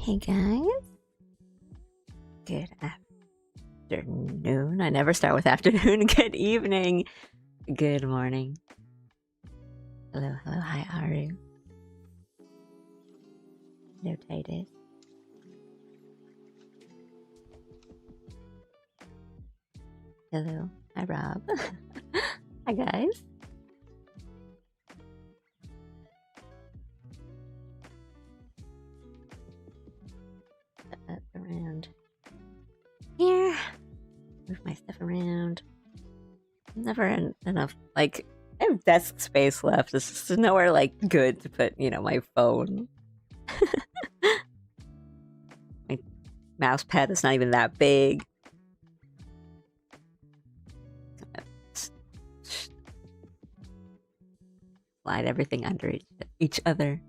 Hey guys. Good afternoon. I never start with afternoon. Good evening. Good morning. Hello, hello. Hi, Aru. Hello, Titus. Hello. Hi, Rob. Hi, guys. Around here. Move my stuff around. Never enough, like, I have desk space left. There's just nowhere, like, good to put, you know, my phone. My mouse pad is not even that big. Slide everything under each other.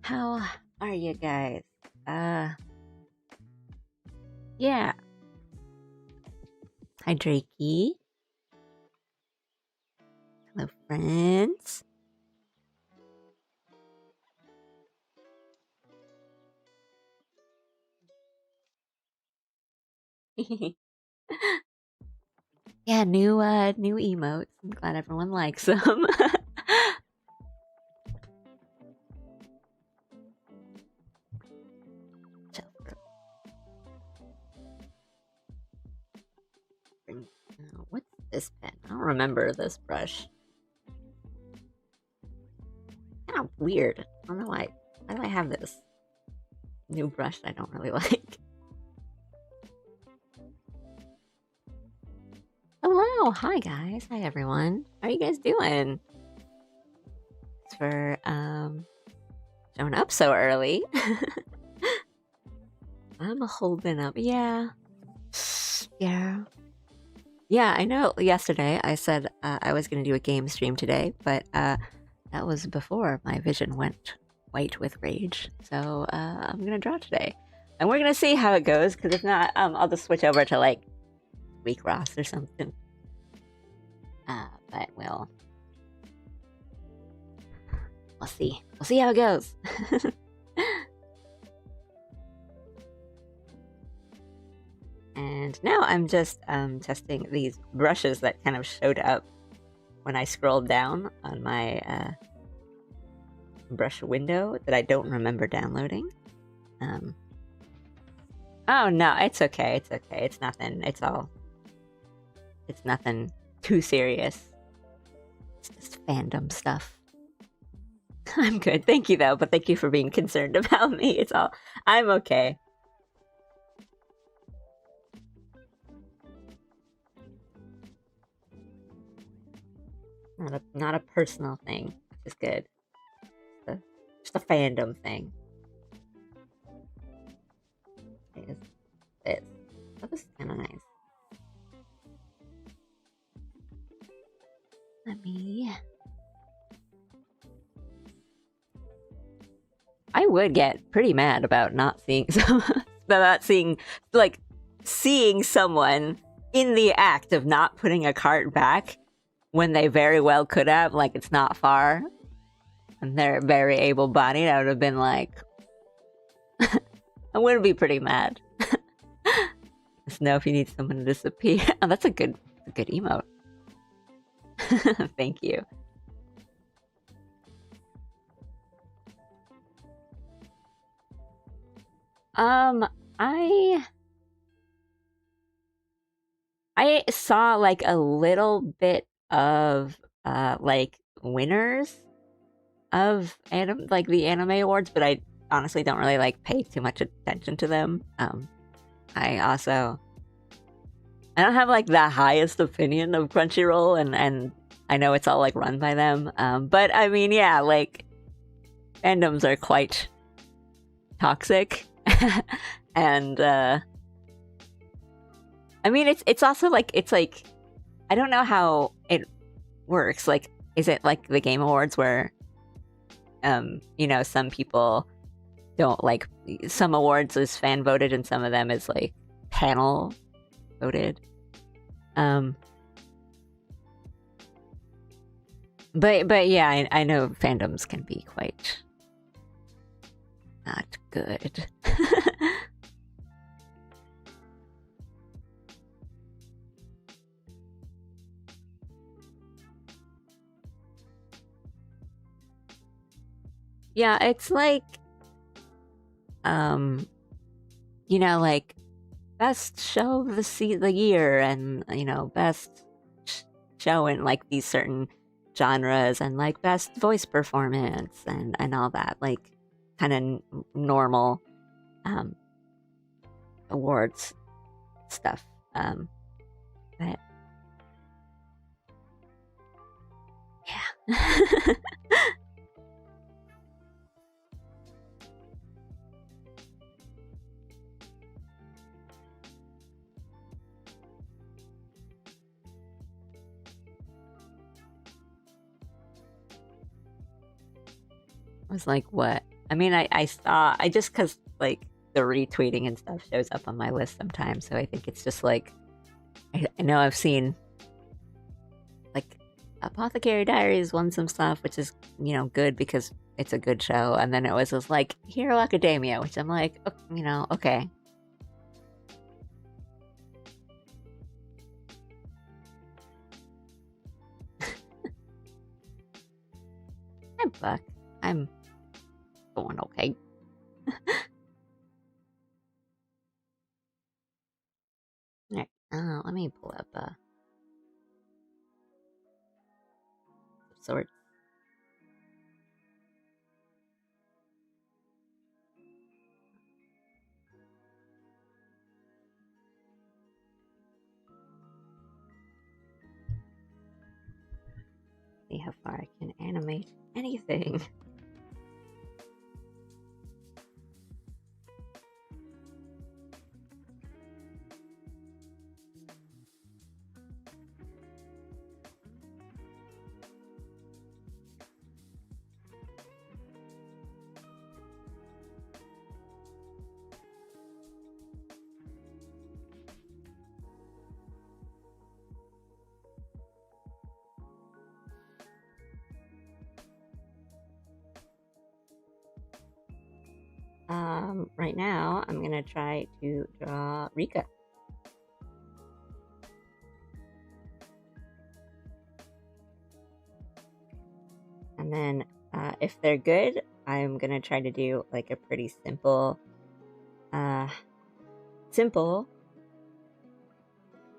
How are you guys? Yeah. Hi, Drakey. Hello, friends. Yeah, new emotes. I'm glad everyone likes them. What's this pen? I don't remember this brush. Kind of weird. I don't know why. Why do I have this new brush that I don't really like? Hello, hi guys, hi everyone. How are you guys doing? Thanks for showing up so early. I'm holding up. Yeah. Yeah, I know yesterday I said I was going to do a game stream today, but that was before my vision went white with rage. So I'm going to draw today. And we're going to see how it goes, because if not, I'll just switch over to, like, Week Ross or something. But we'll see. We'll see how it goes. And now I'm just testing these brushes that kind of showed up when I scrolled down on my brush window that I don't remember downloading. Oh no, it's okay. It's okay. It's nothing. It's nothing too serious. It's just fandom stuff. I'm good. Thank you though, but thank you for being concerned about me. I'm okay. Not a personal thing, which is good. Just a fandom thing. Is this? Oh, this is kind of nice. Let me. I would get pretty mad about not seeing seeing someone in the act of not putting a cart back when they very well could have. Like, it's not far, and they're very able-bodied. I would have been like, I would be pretty mad. Just know if you need someone to disappear. Oh, that's a good emote. Thank you. I saw, like, a little bit of like, winners of the anime awards, but I honestly don't really, like, pay too much attention to them. I don't have, like, the highest opinion of Crunchyroll, and I know it's all, like, run by them. But I mean, yeah, like, fandoms are quite toxic. And I mean, it's also like, it's like, I don't know how it works. Like, is it like the Game Awards where you know, some people don't like, some awards is fan voted and some of them is like panel voted. But yeah, I know fandoms can be quite not good. Yeah, it's like, like best show of the year, and best show in like these certain genres, and like best voice performance, and all that, like kind of normal um awards stuff. But yeah. I was like, what? I mean, I saw, I just, because like the retweeting and stuff shows up on my list sometimes, so I think it's just like, I know I've seen like Apothecary Diaries won some stuff, which is, good because it's a good show, and then it was just like Hero Academia, which I'm like, okay. I'm Buck. I'm going okay. Alright, let me pull up sort. See how far I can animate anything. Right now, I'm gonna try to draw Rika. And then, if they're good, I'm gonna try to do like a pretty simple,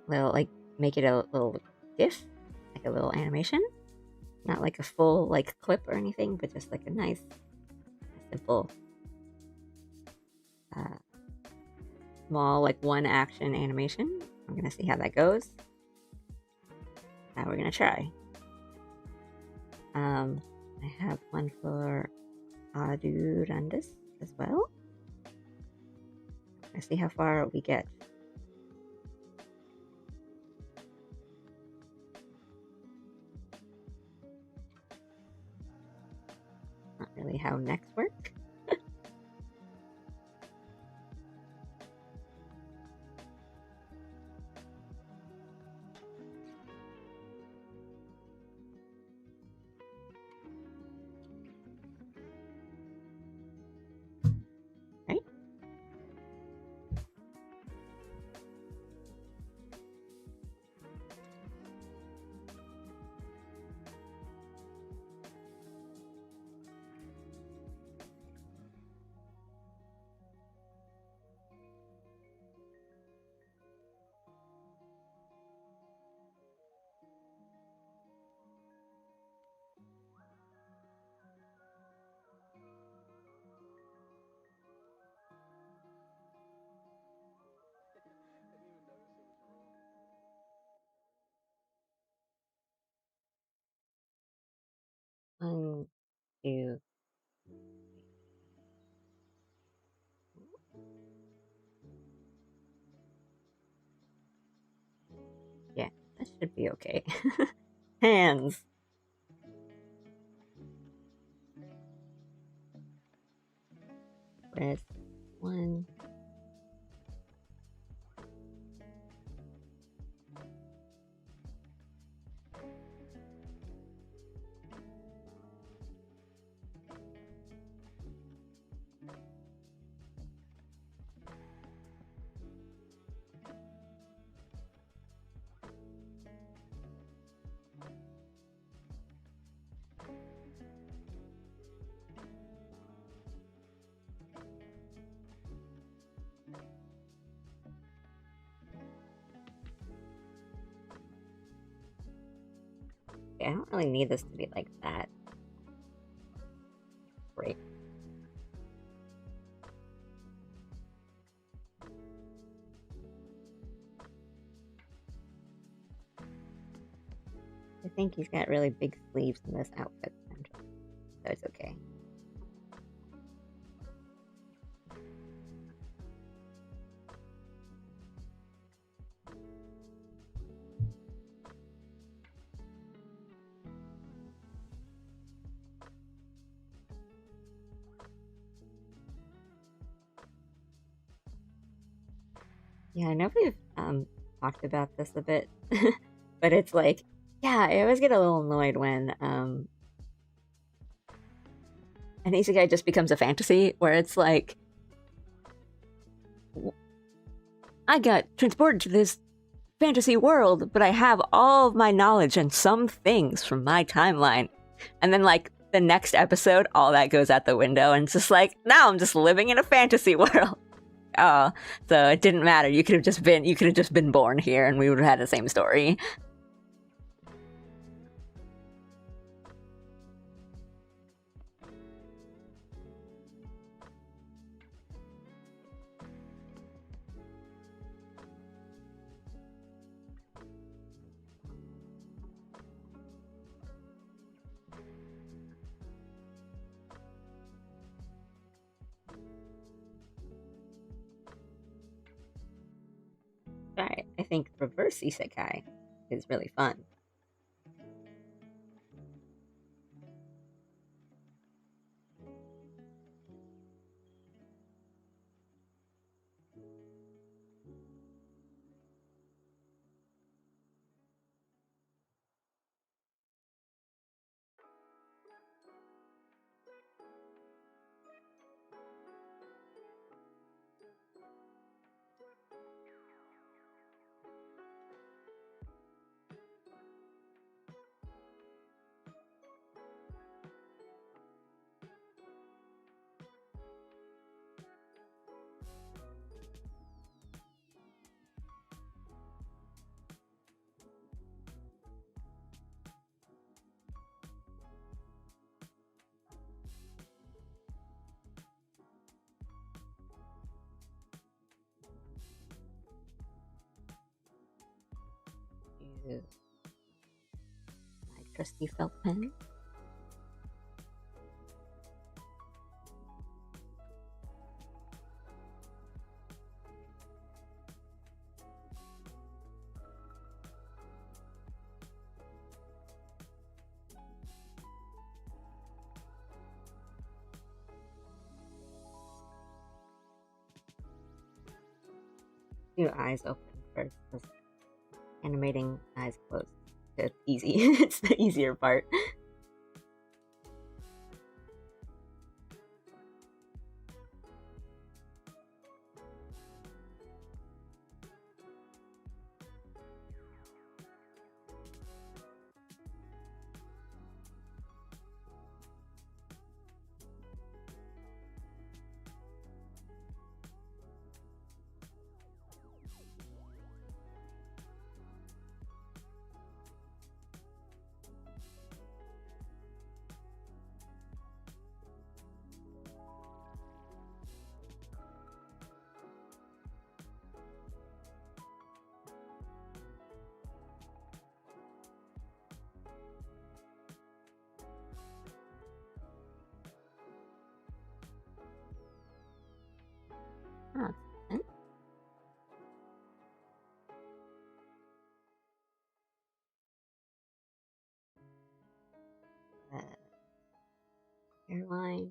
little, like, make it a little GIF, like a little animation. Not like a full, like, clip or anything, but just like a nice, simple, small, like, one action animation. I'm gonna see how that goes. We're gonna try. I have one for Adurandus as well. Let's see how far we get. Not really how necks work. Right? One, two. Yeah, that should be okay. Hands. Wrist. One. okay, I don't really need this to be like that. Great. I think he's got really big sleeves in this outfit, so it's okay. Yeah, I know we've talked about this a bit, but it's like, yeah, I always get a little annoyed when an isekai just becomes a fantasy where it's like, I got transported to this fantasy world, but I have all of my knowledge and some things from my timeline. And then, like, the next episode, all that goes out the window, and it's just like, now I'm just living in a fantasy world. Oh, so it didn't matter. You could have just been born here, and we would have had the same story. Right. I think reverse isekai is really fun. Use my trusty felt pen. Do eyes open first, because animating eyes closed. It's easy. It's the easier part. Oh, hairline.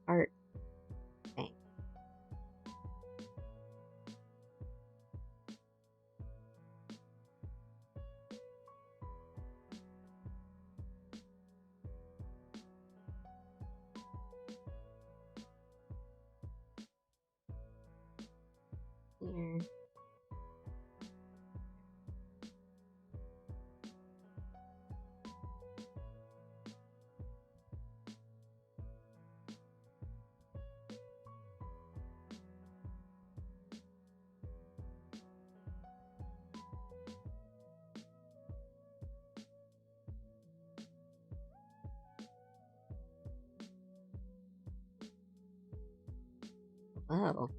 Art. Bang. Whoa.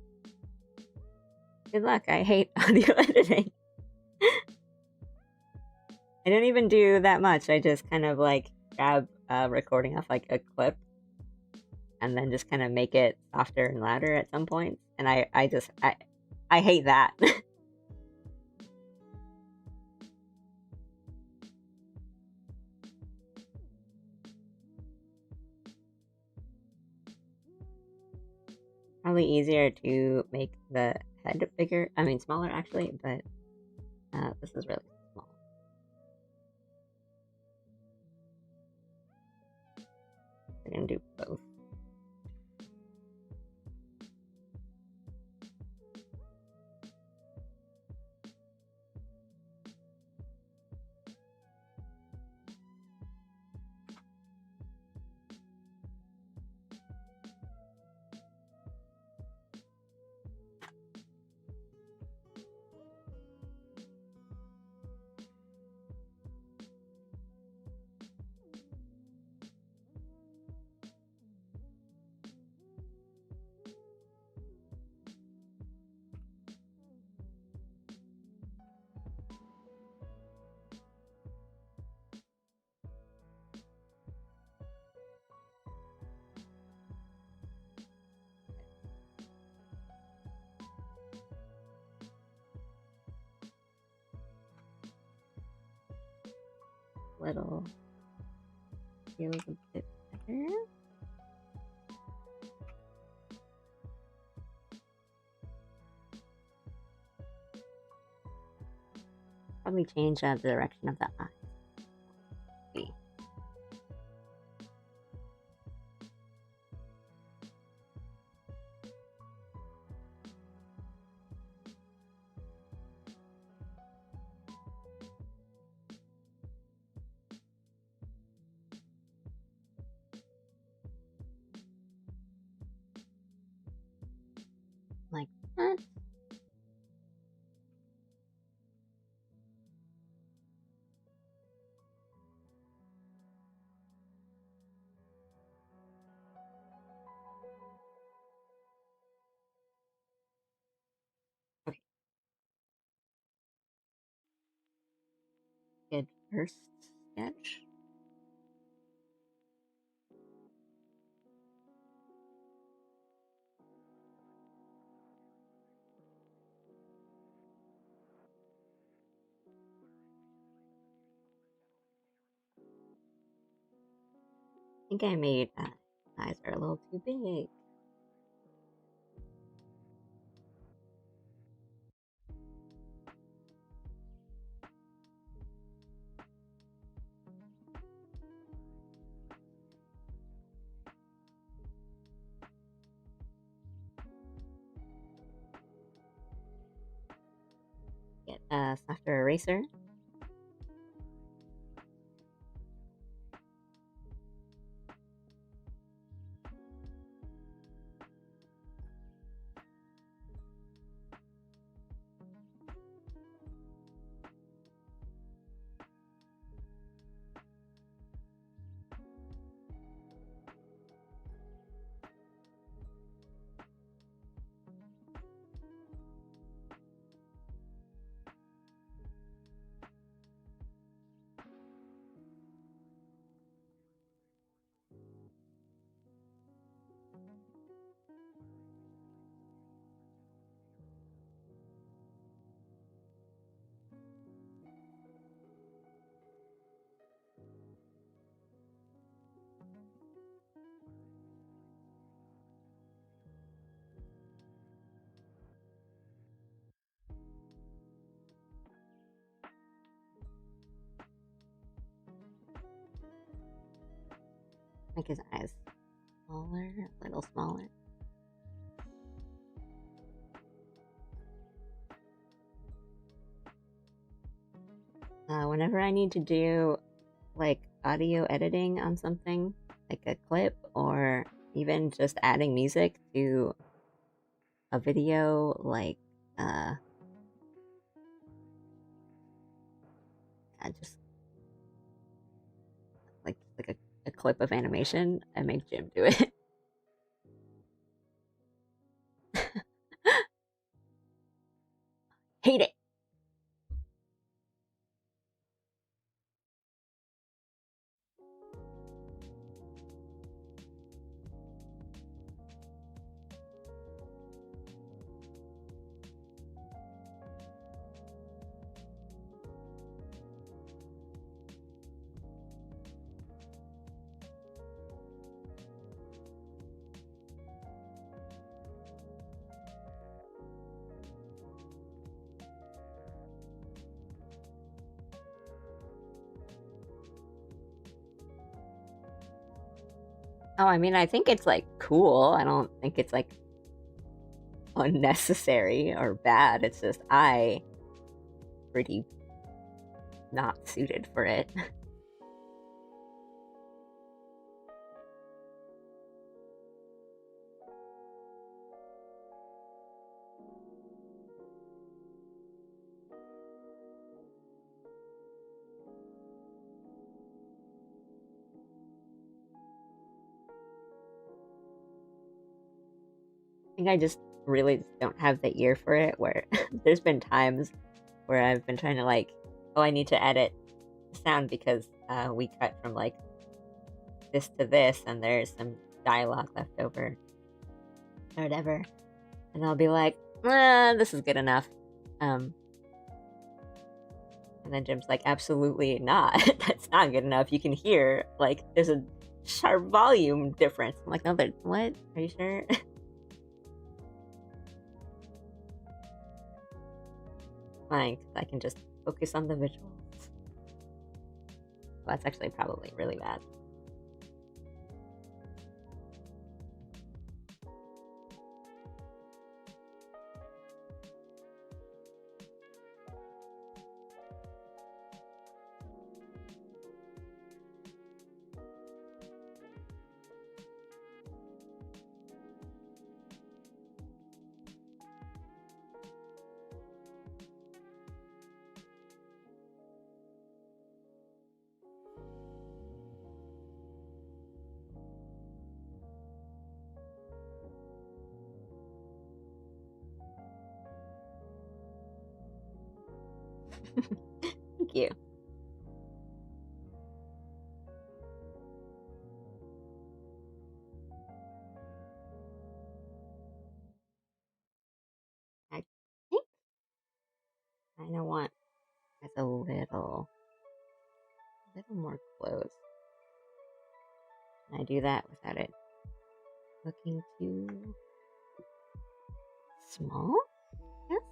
Good luck. I hate audio editing. I don't even do that much. I just kind of like grab a recording off like a clip and then just kind of make it softer and louder at some points. And I hate that. Probably easier to make the head bigger. I mean, smaller actually, but this is really small. We're gonna do both. Little feels a bit better. Probably change the direction of the eye. See. Like that. Okay. Good first sketch. I think I made eyes are a little too big. Get a softer eraser. Make his eyes smaller, a little smaller. Whenever I need to do like audio editing on something, like a clip, or even just adding music to a video, like I just like a clip of animation, I make Jim do it. Oh, I mean, I think it's like cool. I don't think it's like unnecessary or bad. It's just pretty not suited for it. I think I just really don't have the ear for it, where there's been times where I've been trying to like, oh, I need to edit the sound because we cut from like this to this and there's some dialogue left over or whatever. And I'll be like, this is good enough. And then Jim's like, absolutely not. That's not good enough. You can hear, like, there's a sharp volume difference. I'm like, no, what? Are you sure? Fine, because I can just focus on the visuals. Well, that's actually probably really bad. Thank you. I think I kind of want it's a little more close. And I do that without it looking too small. Yes.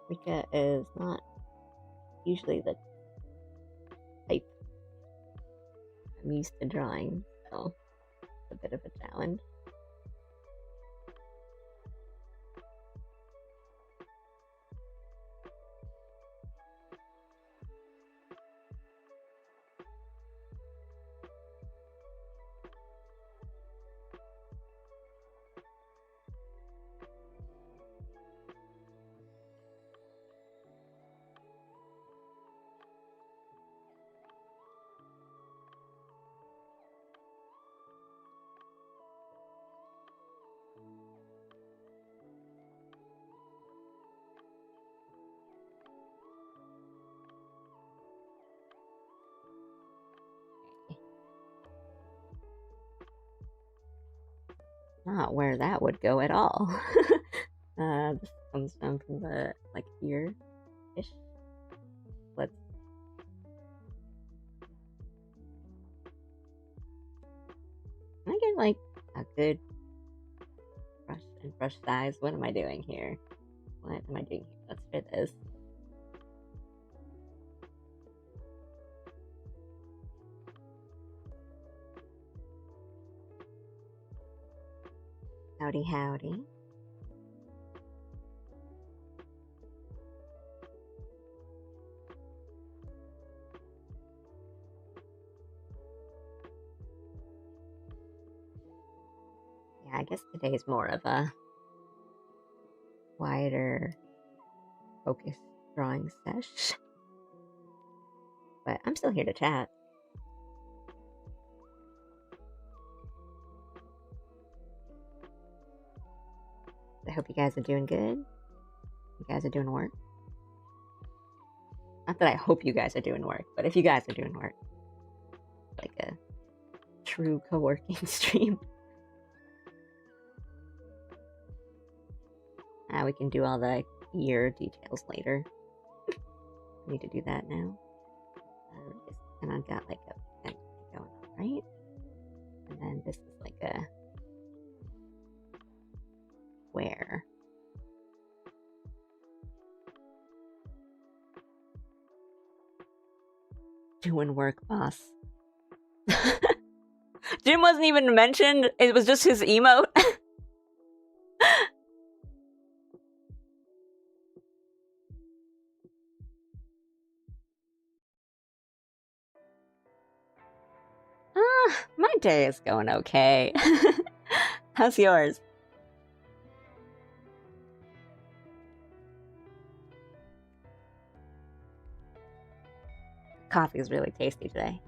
Rika is not usually the type I'm used to drawing, so it's a bit of a challenge. Not where that would go at all. This comes down from the like here-ish. Let's Can I get like a good brush and brush size? What am I doing here? What am I doing here? Let's try this. Howdy, howdy. Yeah, I guess today's more of a wider focus drawing sesh. But I'm still here to chat. I hope you guys are doing good. You guys are doing work? Not that I hope you guys are doing work, but if you guys are doing work, like a true co-working stream. We can do all the year details later. I need to do that now. And I've got like a thing going on, right? And then this is like a where. Doing work, boss. Jim wasn't even mentioned. It was just his emote. My day is going okay. How's yours? Coffee is really tasty today.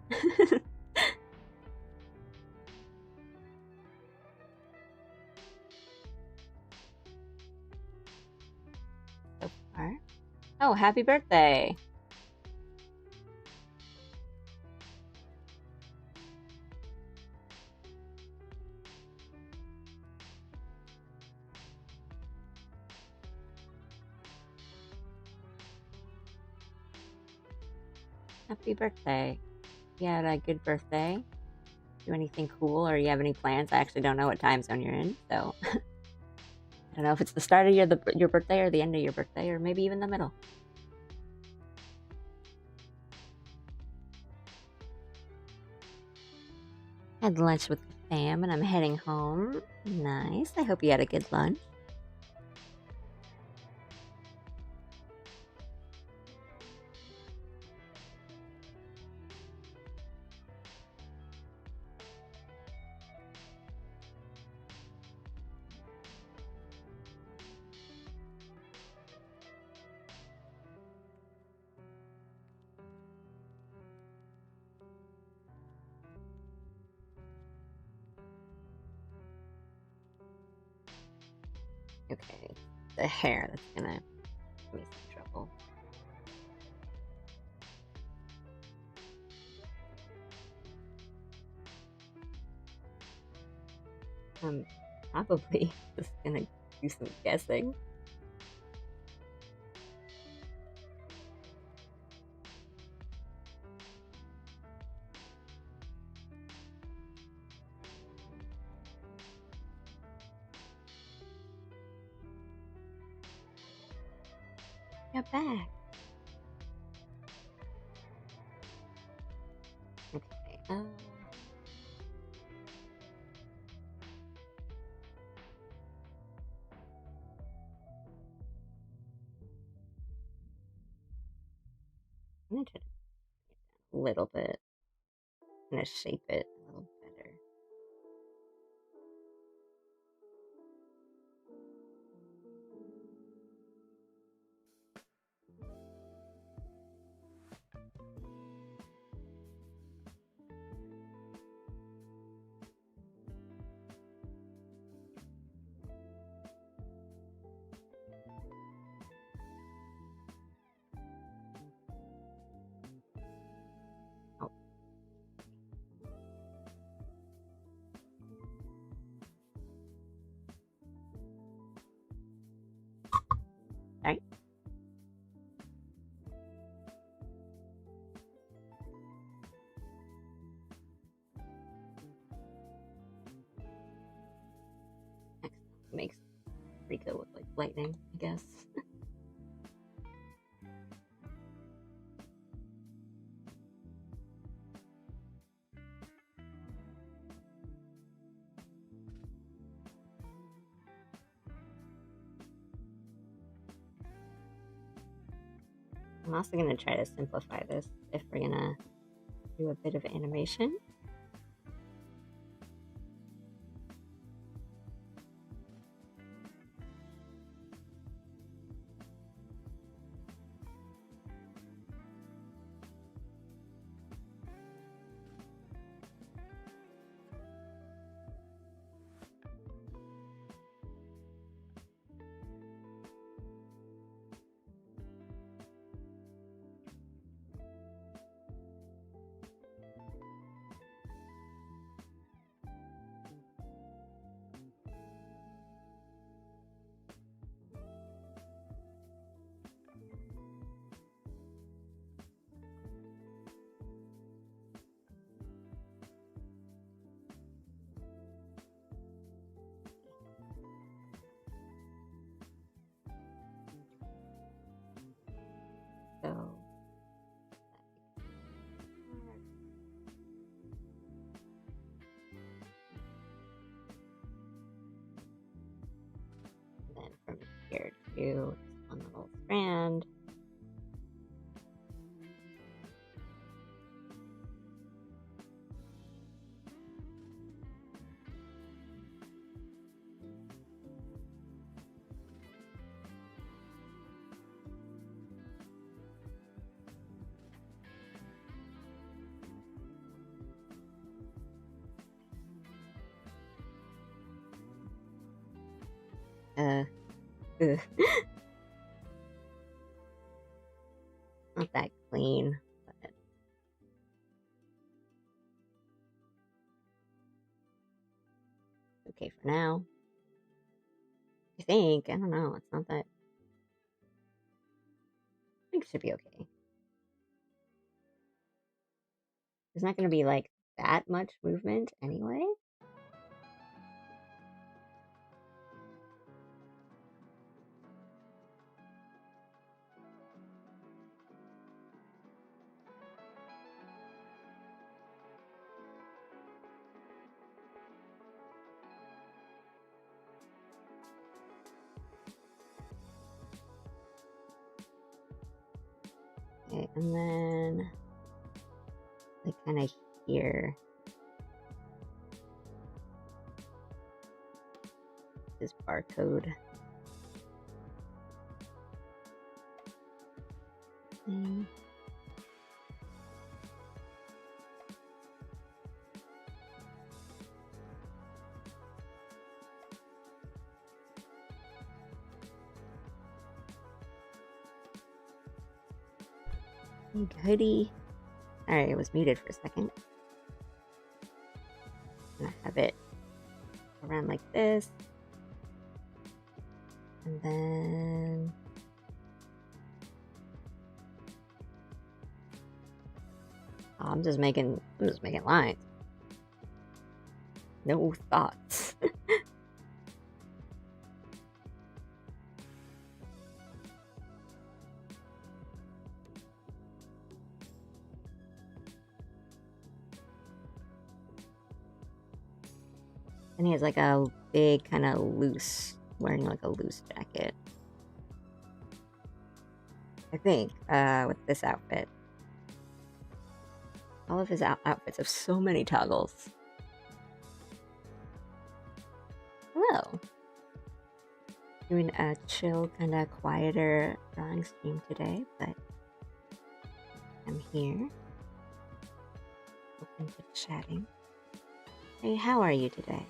So far. Oh, happy birthday! Happy birthday. You had a good birthday? Do anything cool, or you have any plans? I actually don't know what time zone you're in, so I don't know if it's the start of your birthday or the end of your birthday, or maybe even the middle. Had lunch with the fam, and I'm heading home. Nice. I hope you had a good lunch. Okay, the hair that's gonna give me some trouble. I'm probably just gonna do some guessing. You're back. Okay. I'm gonna try to a little bit. I'm gonna shape it a little better. Oh. Right. Makes Rico look like lightning, I guess. I'm also gonna try to simplify this if we're gonna do a bit of animation. do one little strand. Ugh. Not that clean, but okay for now. I think. I don't know. It's not that. I think it should be okay. There's not going to be like that much movement anyway. Okay, and then like kind of here is barcode. Big hoodie. Alright, it was muted for a second. I'm gonna have it around like this. And then I'm just making lines. No thoughts. And he has like a big kind of loose, wearing like a loose jacket. I think, with this outfit. All of his outfits have so many toggles. Hello. Doing a chill, kind of quieter drawing stream today, but I'm here. Open to chatting. Hey, how are you today?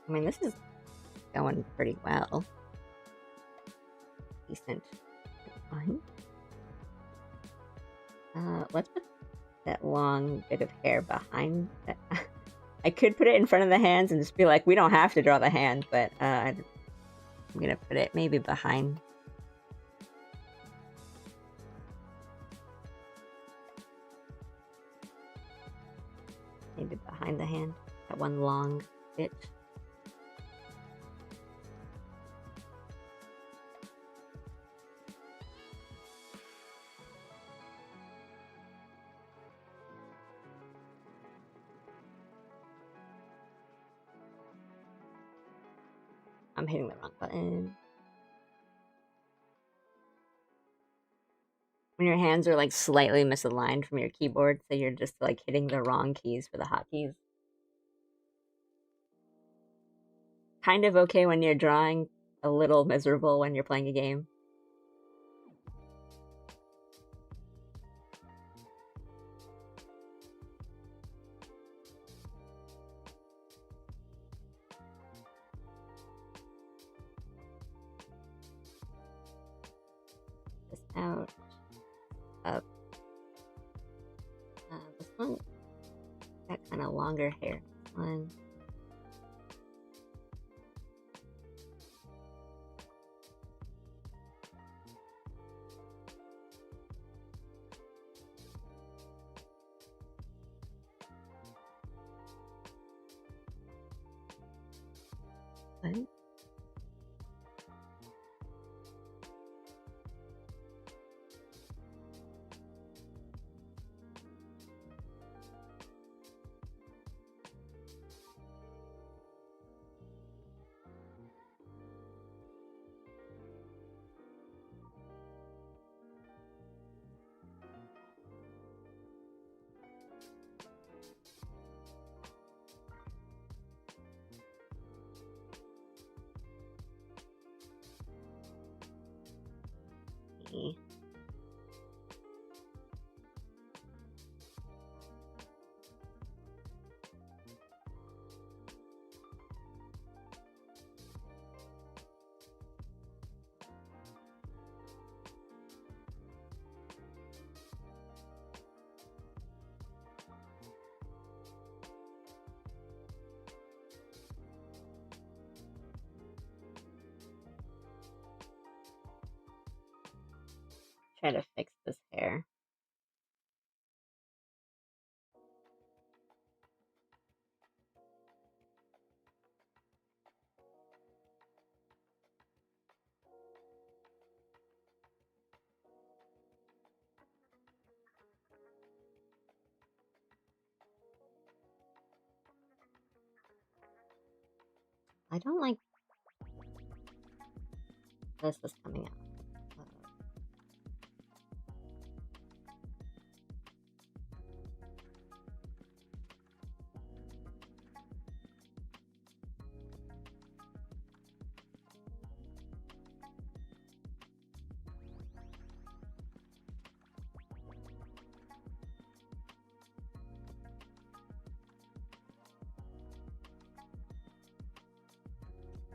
I mean, this is going pretty well. Decent. Fine. Let's put that long bit of hair behind that. I could put it in front of the hands and just be like, we don't have to draw the hand, but I'm gonna put it maybe behind. Maybe behind the hand. That one long bit. I'm hitting the wrong button. When your hands are like slightly misaligned from your keyboard, so you're just like hitting the wrong keys for the hotkeys. Kind of okay when you're drawing, a little miserable when you're playing a game. This out. Up. This one got kind of longer hair. One. But try to fix this hair. I don't like this is coming out.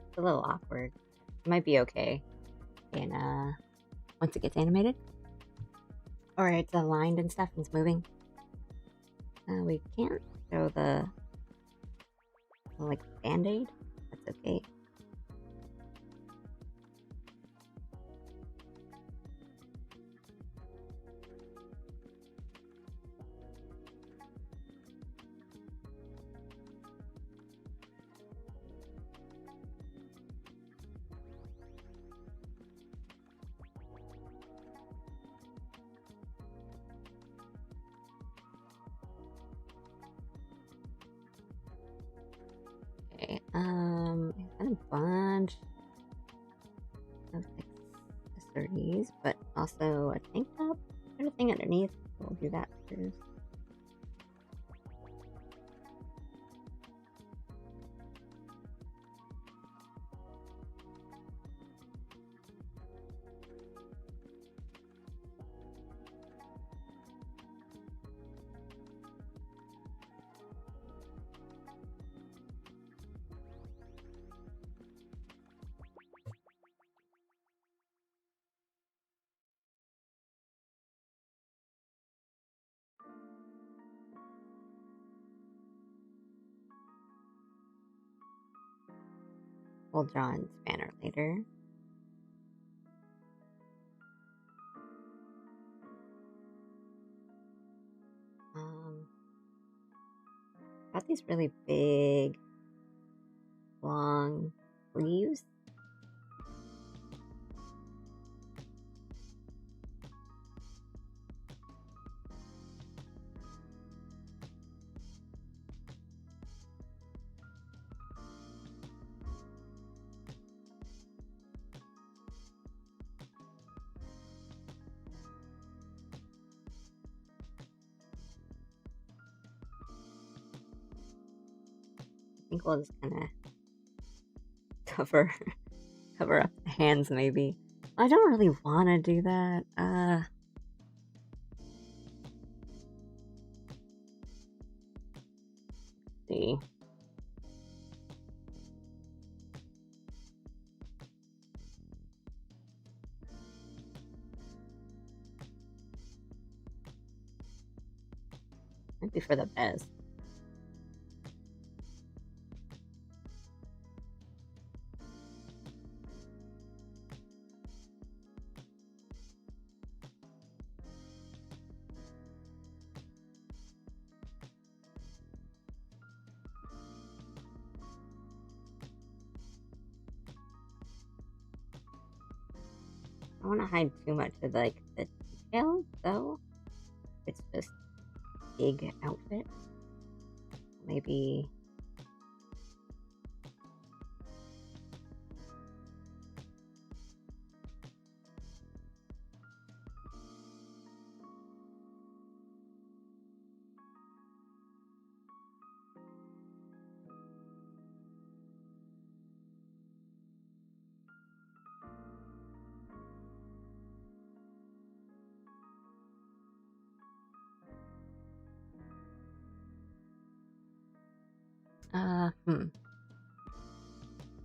It's a little awkward. It might be okay in once it gets animated. Or it's aligned and stuff and it's moving. We can't show the like band-aid. That's okay. Okay, got a bunch of accessories, but also a tank top kind of thing underneath. We'll do that first. We'll draw in spanner later. Got these really big, long sleeves. I think we'll just kind of cover up the hands maybe. I don't really want to do that. See. Might be for the best. don't want to hide too much of like the detail though. It's just big outfit. Maybe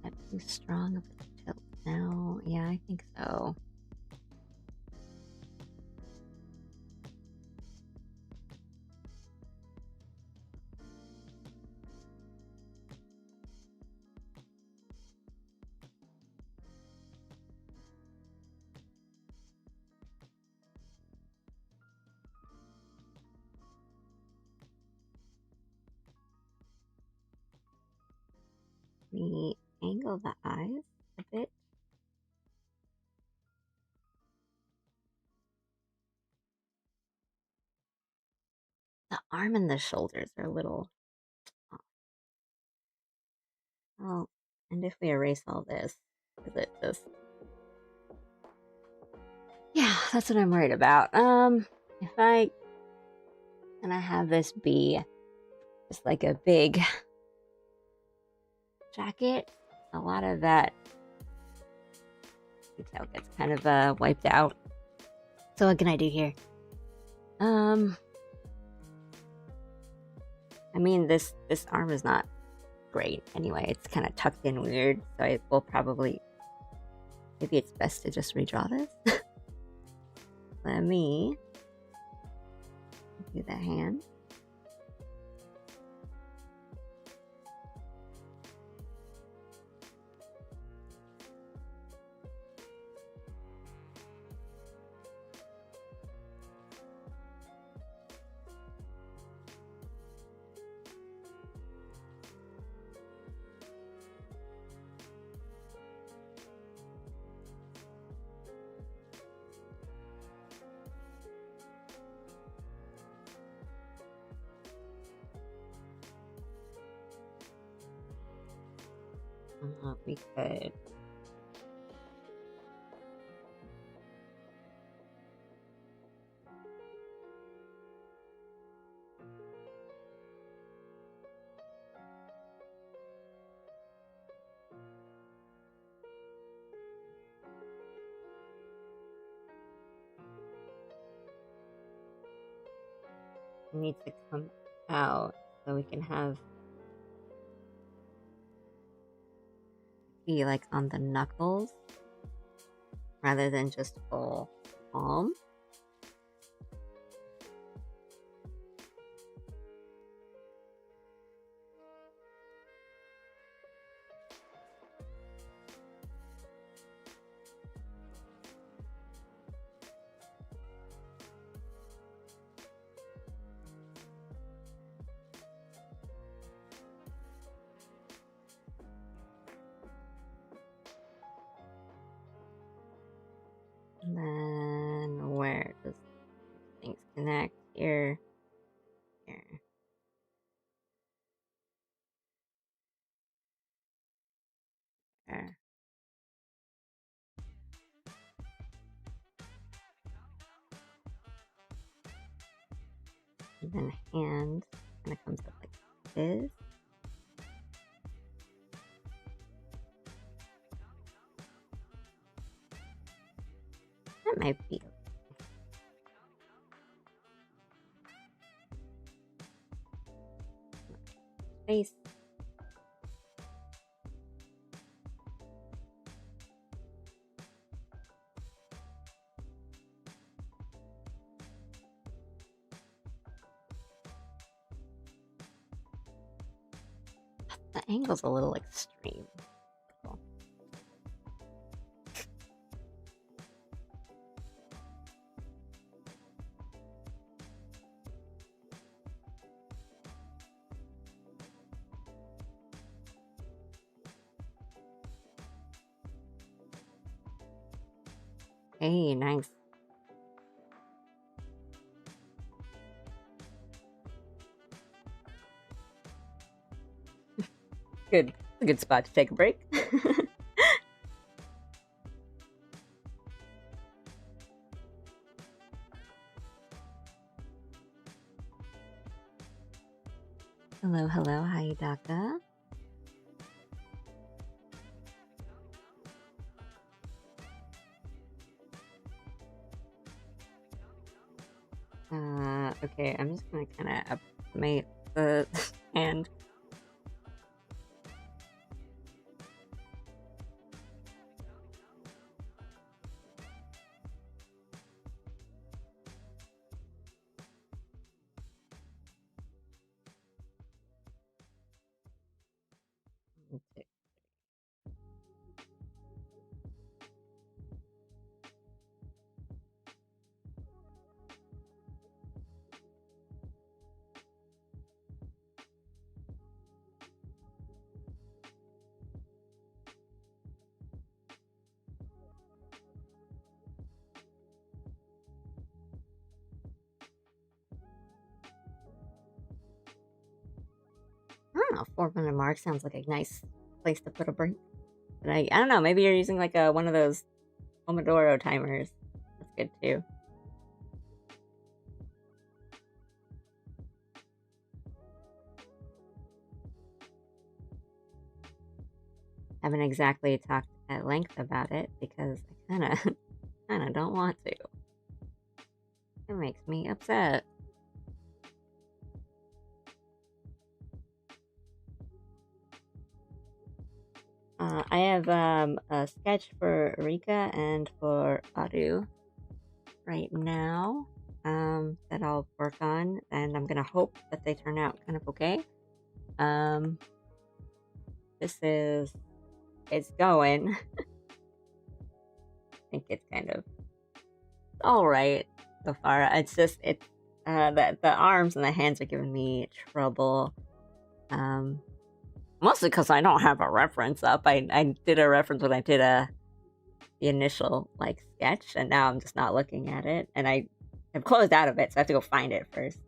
that too strong of a tilt now? Yeah, I think so. We angle the eyes a bit. The arm and the shoulders are a little off. Oh, and if we erase all this, is it just... Yeah, that's what I'm worried about. If I and I have this be just like a big jacket, a lot of that detail gets kind of wiped out. So what can I do here? I mean, this arm is not great anyway. It's kind of tucked in weird, so I will probably... Maybe it's best to just redraw this. Let me do the hand. We could... It needs to come out so we can have... be like on the knuckles rather than just full palm. And then where does things connect? Here, here. There. And then hand kind of comes up like this. That might be face. The angle's a little extreme. Cool. Hey, nice. Good. A good spot to take a break. Hello, hello. Hi, Daka. Okay, I'm just gonna kind of approximate the hand. Okay. I don't know, 4-minute mark sounds like a nice place to put a break. But I don't know, maybe you're using like one of those Pomodoro timers. That's good too. Haven't exactly talked at length about it because I kind of don't want to. It makes me upset. I have a sketch for Rika and for Adu right now that I'll work on, and I'm gonna hope that they turn out kind of okay. This is it's going. I think it's kind of all right so far. It's just the arms and the hands are giving me trouble. Mostly because I don't have a reference up. I did a reference when I did the initial like sketch, and now I'm just not looking at it, and I have closed out of it, so I have to go find it first.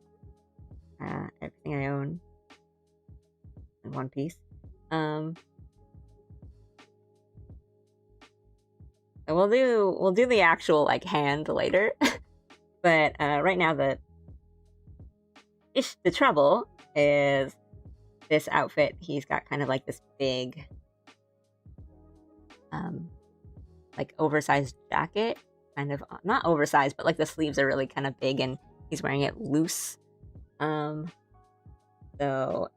Everything I own in one piece. So we'll do the actual like hand later, but right now the trouble is this outfit. He's got kind of like this big like oversized jacket, kind of not oversized, but like the sleeves are really kind of big, and he's wearing it loose. So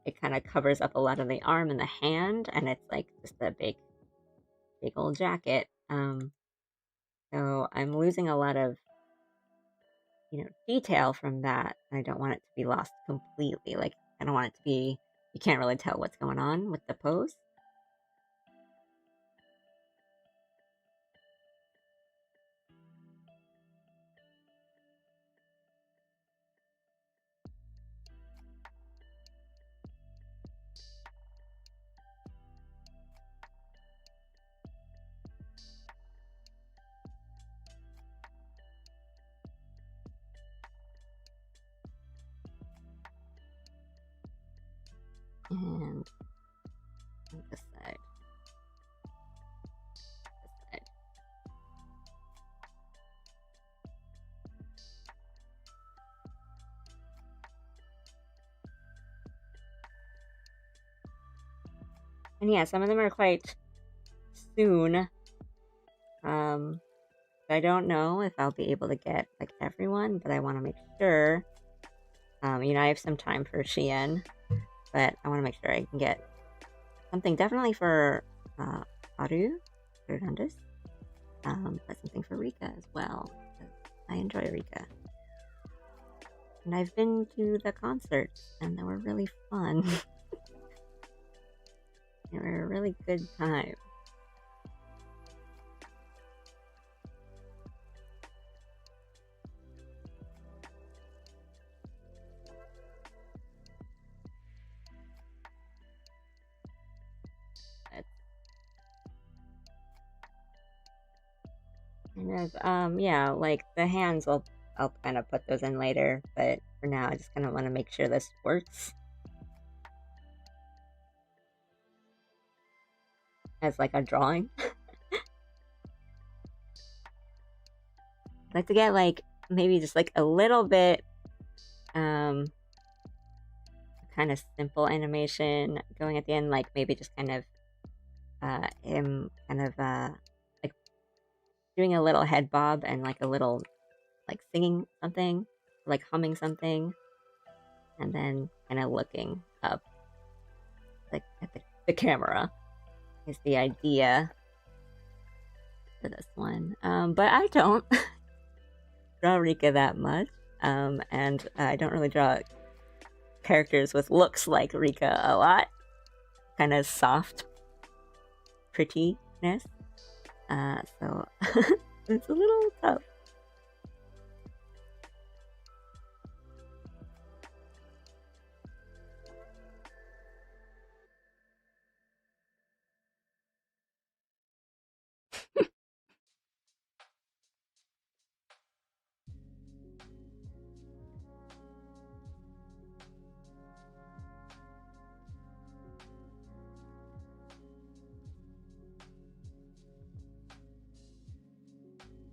it kind of covers up a lot of the arm and the hand, and it's like just a big old jacket. So I'm losing a lot of detail from that. I don't want it to be lost completely. Like I don't want it to be you can't really tell what's going on with the pose. And on this side. This side. And yeah, some of them are quite soon. I don't know if I'll be able to get like everyone, but I want to make sure. I have some time for Shein, but I want to make sure I can get something definitely for Aru, Fernandez, but something for Rika as well. I enjoy Rika. And I've been to the concerts, and they were really fun. They were a really good time. Kind of, yeah, like the hands, I'll kind of put those in later, but for now, I just kind of want to make sure this works as like a drawing. I'd like to get like maybe just like a little bit, kind of simple animation going at the end, like maybe just kind of, him kind of, like doing a little head bob and like a little like singing something, like humming something, and then kind of looking up like at the camera is the idea for this one. But I don't draw Rika that much, and I don't really draw characters with looks like Rika a lot. Kind of soft prettiness. So it's a little tough.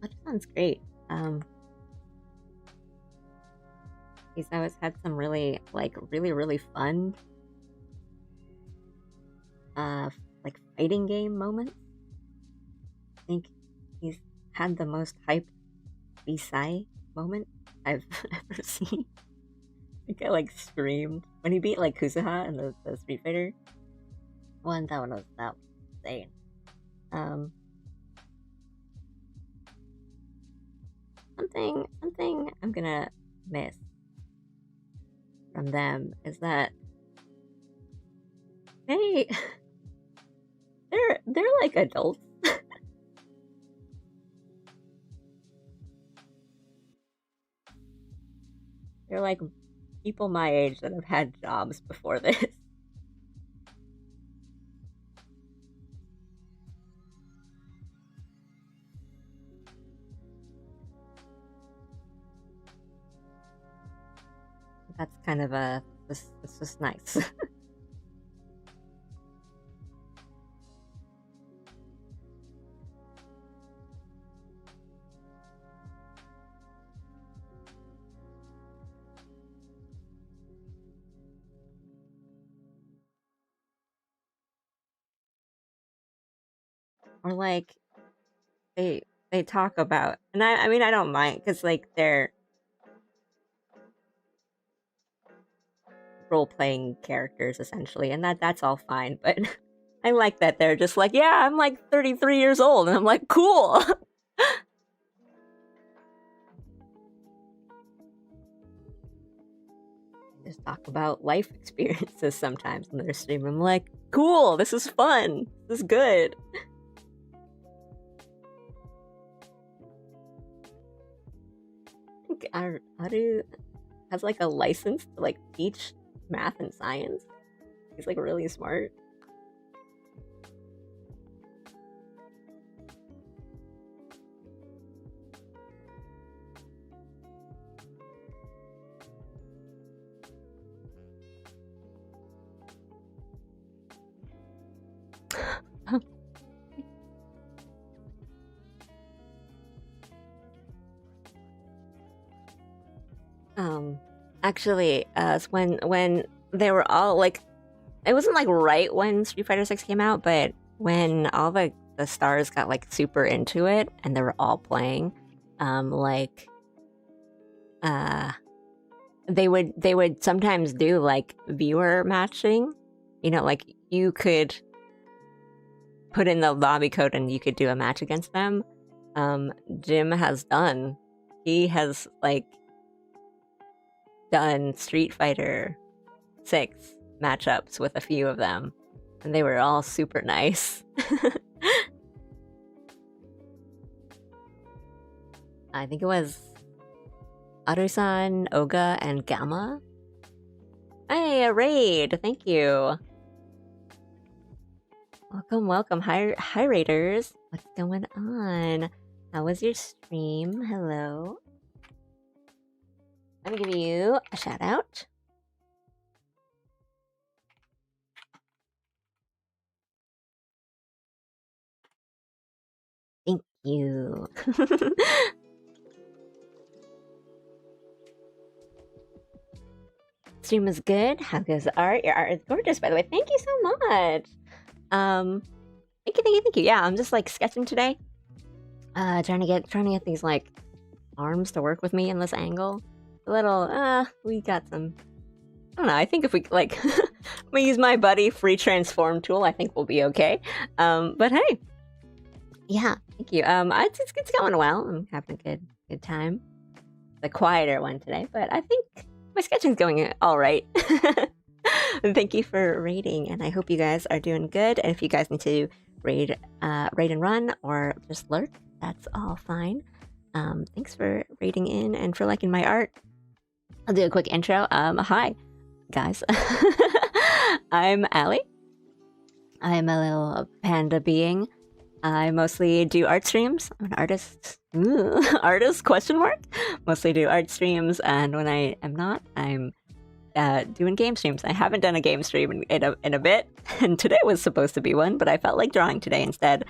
That sounds great. He's always had some really, like, really fun, like, fighting game moments. I think he's had the most hyped Bisai moment I've ever seen. I think I, like, screamed. When he beat, like, Kuzuha in the Street Fighter one, that was insane. Something I'm gonna miss from them is that they're like adults. They're like people my age that have had jobs before this. That's kind of this is nice. Or like they talk about, and I mean I don't mind because like they're role playing characters essentially, and that's all fine. But I like that they're just like, yeah, I'm like 33 years old, and I'm like, cool. Just talk about life experiences sometimes in their stream. I'm like, cool, this is fun, this is good. I think Aru has like a license to like teach math and science. He's like really smart. Actually, when they were all like, it wasn't like right when Street Fighter 6 came out, but when all the stars got like super into it and they were all playing, like, they would sometimes do like viewer matching, you know, like you could put in the lobby code and you could do a match against them. Jim has done. He has like done Street Fighter 6 matchups with a few of them, and they were all super nice. I think it was Aru-san, Oga, and Gamma. Hey, a raid! Thank you. Welcome. Hi raiders. What's going on? How was your stream? Hello. Let me give you a shout out. Thank you. Stream was good. How goes the art? Your art is gorgeous, by the way. Thank you so much. Thank you. Yeah, I'm just like sketching today. Trying to get these like arms to work with me in this angle. A little, we got some. I don't know. I think if we like, we use my buddy free transform tool, I think we'll be okay. But hey, yeah, thank you. It's going well. I'm having a good time. The quieter one today, but I think my sketching's going all right. Thank you for raiding, and I hope you guys are doing good. And if you guys need to raid and run or just lurk, that's all fine. Thanks for raiding in and for liking my art. I'll do a quick intro. Hi, guys. I'm Allie. I'm a little panda being. I mostly do art streams. I'm an artist. Ooh, artist, question mark? Mostly do art streams, and when I am not, I'm doing game streams. I haven't done a game stream in a bit, and today was supposed to be one, but I felt like drawing today instead.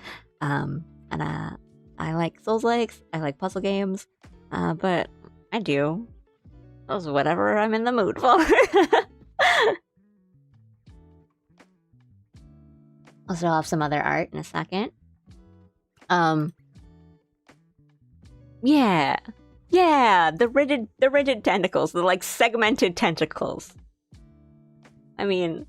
I like Souls-likes, I like puzzle games, but I do whatever I'm in the mood for. I'll show off some other art in a second. Yeah, the rigid tentacles, the like segmented tentacles. I mean,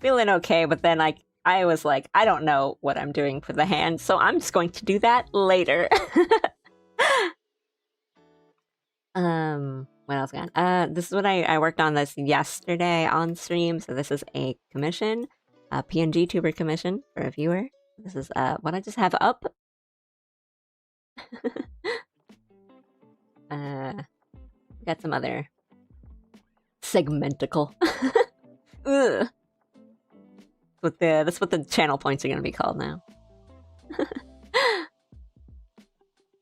feeling okay, but then like I was like, I don't know what I'm doing for the hand, so I'm just going to do that later. What else got? This is what I worked on this yesterday on stream, so this is a commission, a PNG tuber commission for a viewer. This is what I just have up. Got some other segmentical. Ugh. That's what the channel points are gonna be called now.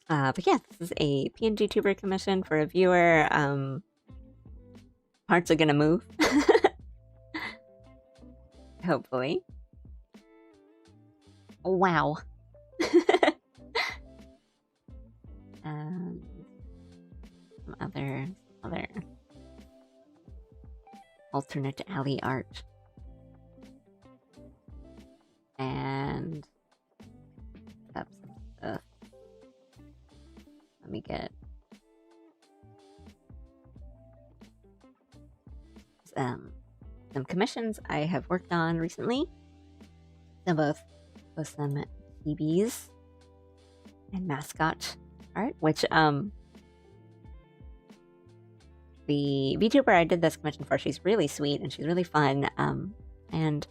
But yeah, this is a PNG tuber commission for a viewer. Parts are gonna move. Hopefully. Wow. Some other alternate alley art. And up some stuff. Let me get some commissions I have worked on recently. So both some TVs and mascot art, which the VTuber I did this commission for, she's really sweet and she's really fun. And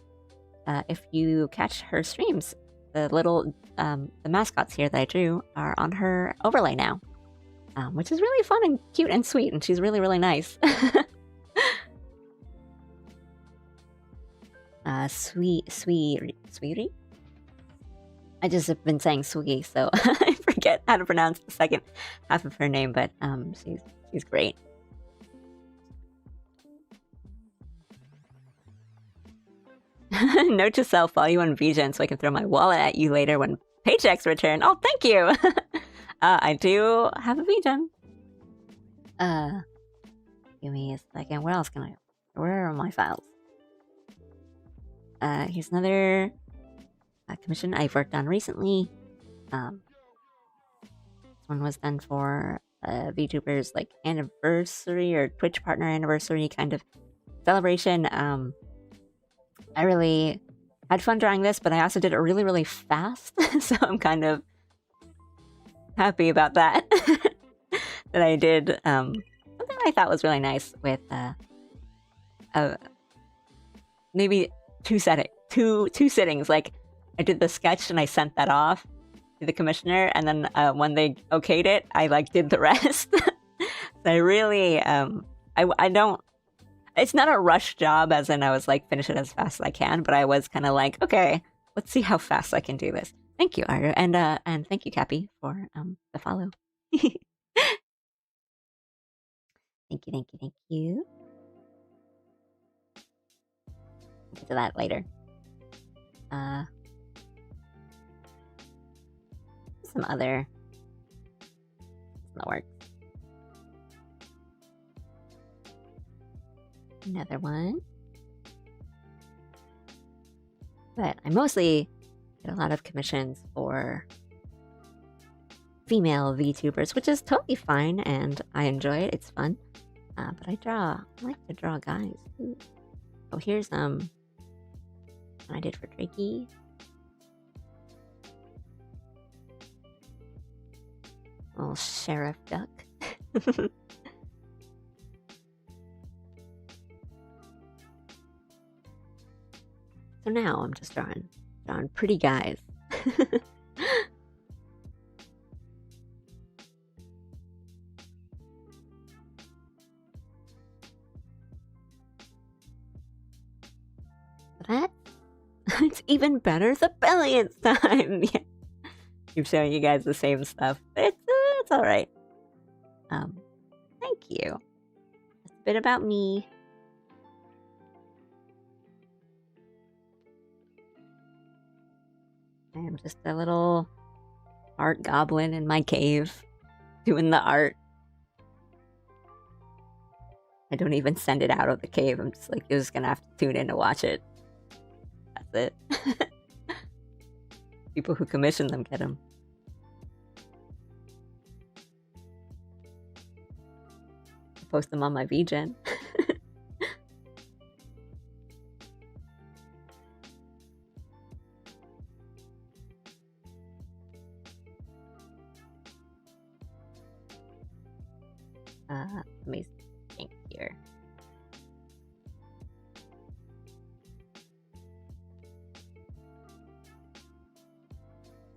if you catch her streams, the little the mascots here that I drew are on her overlay now, which is really fun and cute and sweet, and she's really nice. Sweetie. I just have been saying Sweetie, so I forget how to pronounce the second half of her name, but she's great. Note to self, follow you on VGen so I can throw my wallet at you later when paychecks return. Oh, thank you! I do have a VGen. Give me a second. Where else can I... Where are my files? Here's another commission I've worked on recently. This one was done for VTuber's like anniversary or Twitch partner anniversary kind of celebration. I really had fun drawing this, but I also did it really fast, so I'm kind of happy about that. That I did something I thought was really nice with maybe two sittings. Like I did the sketch and I sent that off to the commissioner, and then when they okayed it, I like did the rest. So I really I don't. It's not a rush job, as in I was like, finish it as fast as I can, but I was kind of like, okay, let's see how fast I can do this. Thank you, Aru, and thank you, Cappy, for the follow. Thank you, thank you, thank you. We'll get to that later. Some other work. Another one. But I mostly get a lot of commissions for female VTubers, which is totally fine, and I enjoy it. It's fun. But I like to draw guys too. Oh, here's what I did for Drakey. Little sheriff duck. So now I'm just drawing pretty guys. That it's even better the billionth time. Yeah. Keep showing you guys the same stuff. It's all right. Thank you. That's a bit about me. I am just a little art goblin in my cave, doing the art. I don't even send it out of the cave. I'm just like, you're just gonna have to tune in to watch it. That's it. People who commission them get them. I post them on my VGen. Let me think here.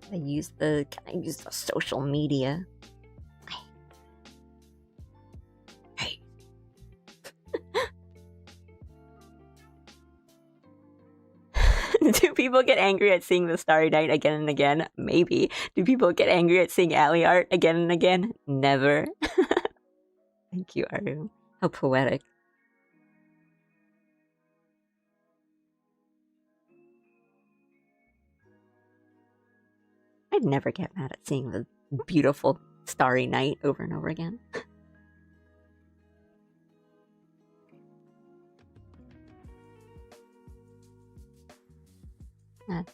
Can I use the social media? Hey. Do people get angry at seeing the Starry Night again and again? Maybe. Do people get angry at seeing alley art again and again? Never. Thank you, Aru. How poetic. I'd never get mad at seeing the beautiful Starry Night over and over again. And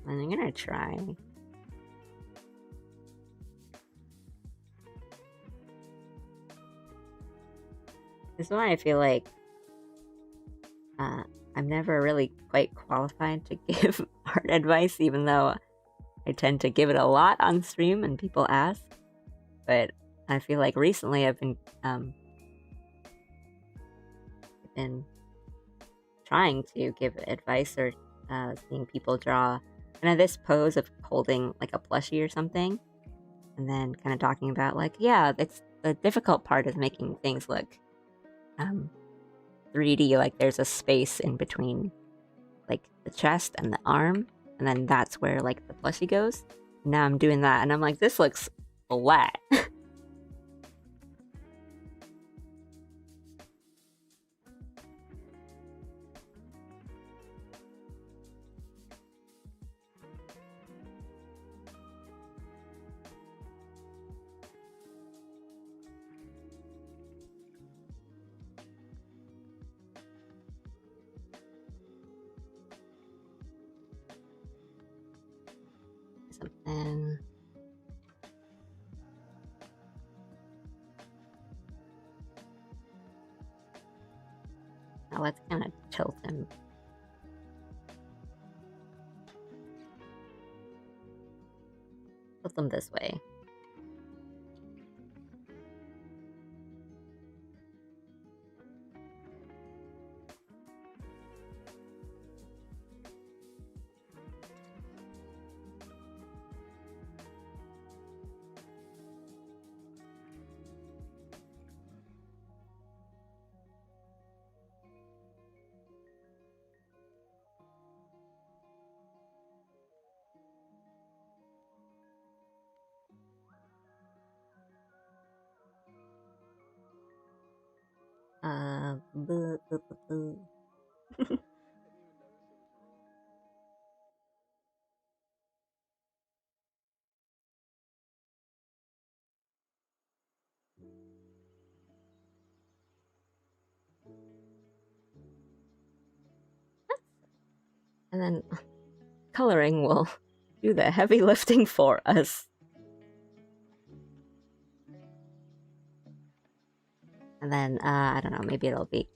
I'm gonna try. This is why I feel like I'm never really quite qualified to give art advice, even though I tend to give it a lot on stream and people ask. But I feel like recently I've been trying to give advice or seeing people draw kind of this pose of holding like a plushie or something, and then kind of talking about like, yeah, it's the difficult part is making things look 3D, like there's a space in between like the chest and the arm, and then that's where like the plushie goes. Now I'm doing that and I'm like, this looks flat. Something. Now let's kind of tilt him. Tilt him this way. Blah, blah, blah, blah. And then coloring will do the heavy lifting for us. And then, I don't know, maybe it'll be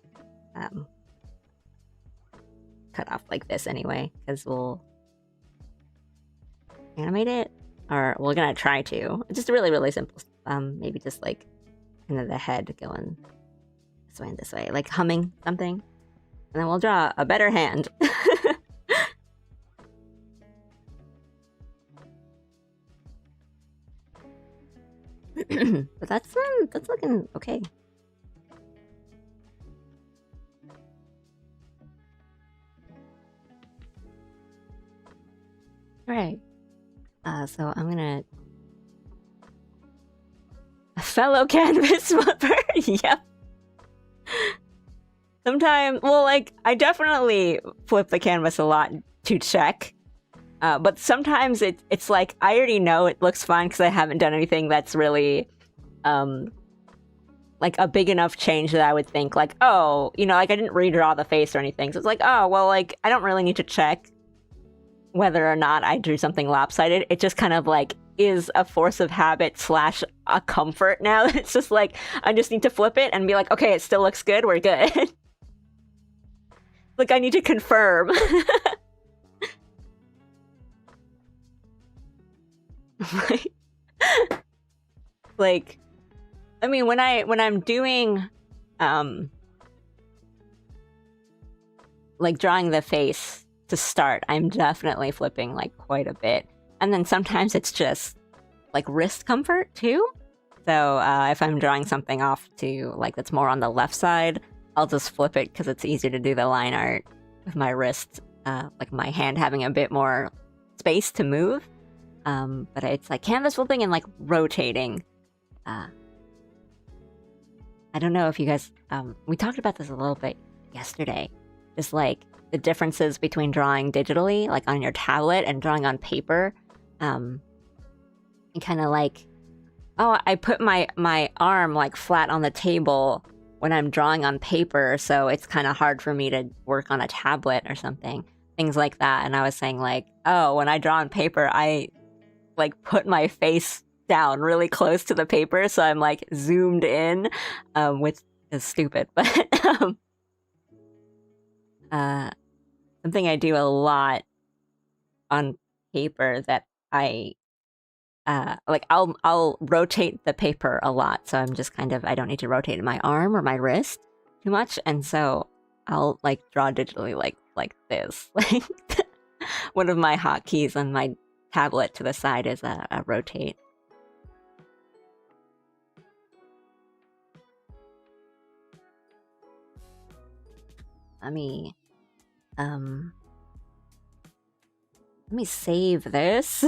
cut off like this anyway, because we'll animate it, or we're gonna try to. It's just really, really simple. Maybe just like kind of the head going this way and this way, like humming something, and then we'll draw a better hand. But that's looking okay. Right. So I'm gonna a fellow canvas flipper. Yep. Sometimes, well, like I definitely flip the canvas a lot to check. But sometimes it's like I already know it looks fine because I haven't done anything that's really like a big enough change that I would think like, oh, you know, like I didn't redraw the face or anything. So it's like, oh, well, like I don't really need to check whether or not I drew something lopsided. It just kind of like is a force of habit slash a comfort now. It's just like I just need to flip it and be like, okay, it still looks good, we're good. Like I need to confirm. Like I mean when I'm doing like drawing the face to start, I'm definitely flipping like quite a bit. And then sometimes it's just like wrist comfort too. So if I'm drawing something off to like that's more on the left side, I'll just flip it because it's easier to do the line art with my wrist, like my hand having a bit more space to move. But it's like canvas flipping and like rotating. I don't know if you guys, we talked about this a little bit yesterday. Just like the differences between drawing digitally, like on your tablet, and drawing on paper. And kind of like, oh, I put my arm like flat on the table when I'm drawing on paper, so it's kind of hard for me to work on a tablet or something. Things like that. And I was saying like, oh, when I draw on paper, I like put my face down really close to the paper, so I'm like zoomed in, which is stupid, but something I do a lot on paper that I like I'll rotate the paper a lot, so I'm just kind of I don't need to rotate my arm or my wrist too much, and so I'll like draw digitally like this. Like one of my hotkeys on my tablet to the side is a rotate. Let me save this.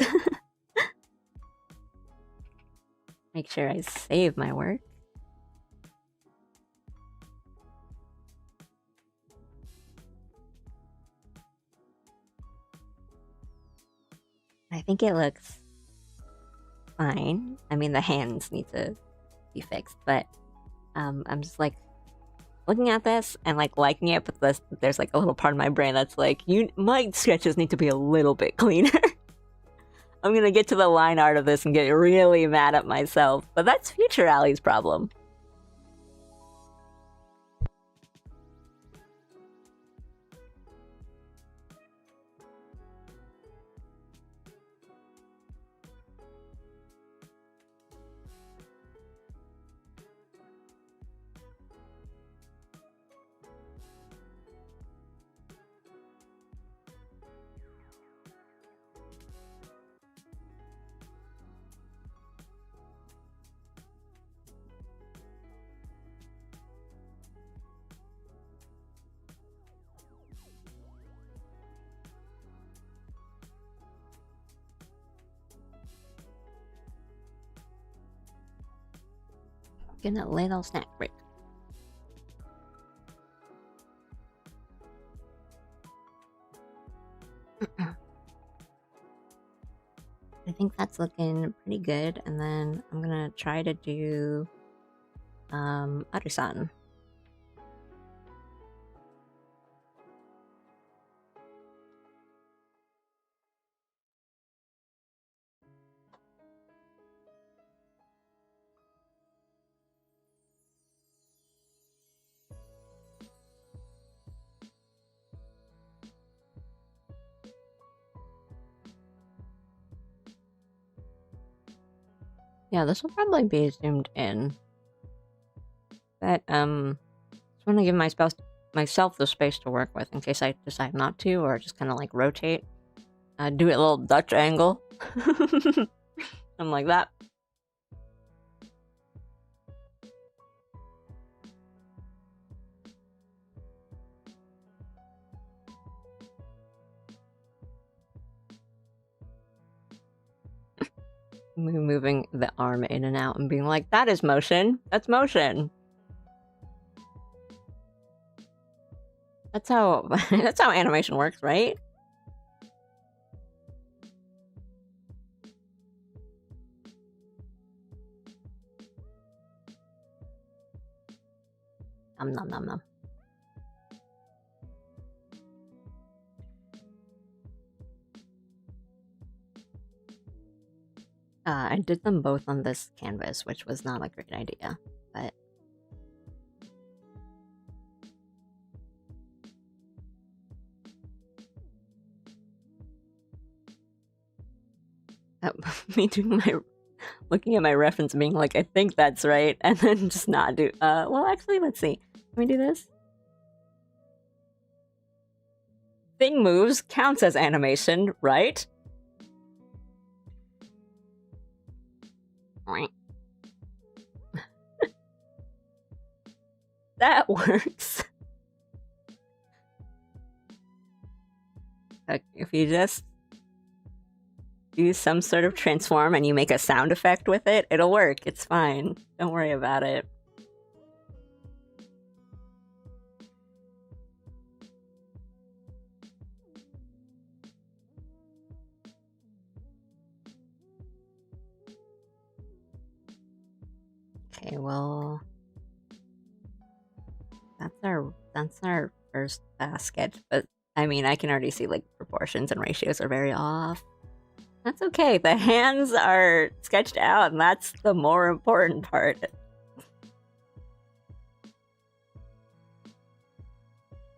Make sure I save my work. I think it looks fine. I mean, the hands need to be fixed, but I'm just like looking at this and like liking it, but there's like a little part of my brain that's like, my sketches need to be a little bit cleaner. I'm gonna get to the line art of this and get really mad at myself, but that's future Allie's problem. Gonna little snack break. think that's looking pretty good, and then I'm gonna try to do Arusan. Yeah, this will probably be zoomed in. But just want to give myself the space to work with in case I decide not to, or just kind of like rotate. Do it a little Dutch angle. Something like that. Moving the arm in and out and being like, that is motion. That's motion. That's how that's how animation works, right? Nom nom nom nom. I did them both on this canvas, which was not a great idea, but me doing my looking at my reference and being like, I think that's right, and then just not do well actually, let's see. Can we do this? Thing moves counts as animation, right? That works. Like, if you just do some sort of transform and you make a sound effect with it, it'll work. It's fine. Don't worry about it. Okay, well, that's our first sketch, but I mean, I can already see like proportions and ratios are very off. That's okay. The hands are sketched out, and that's the more important part.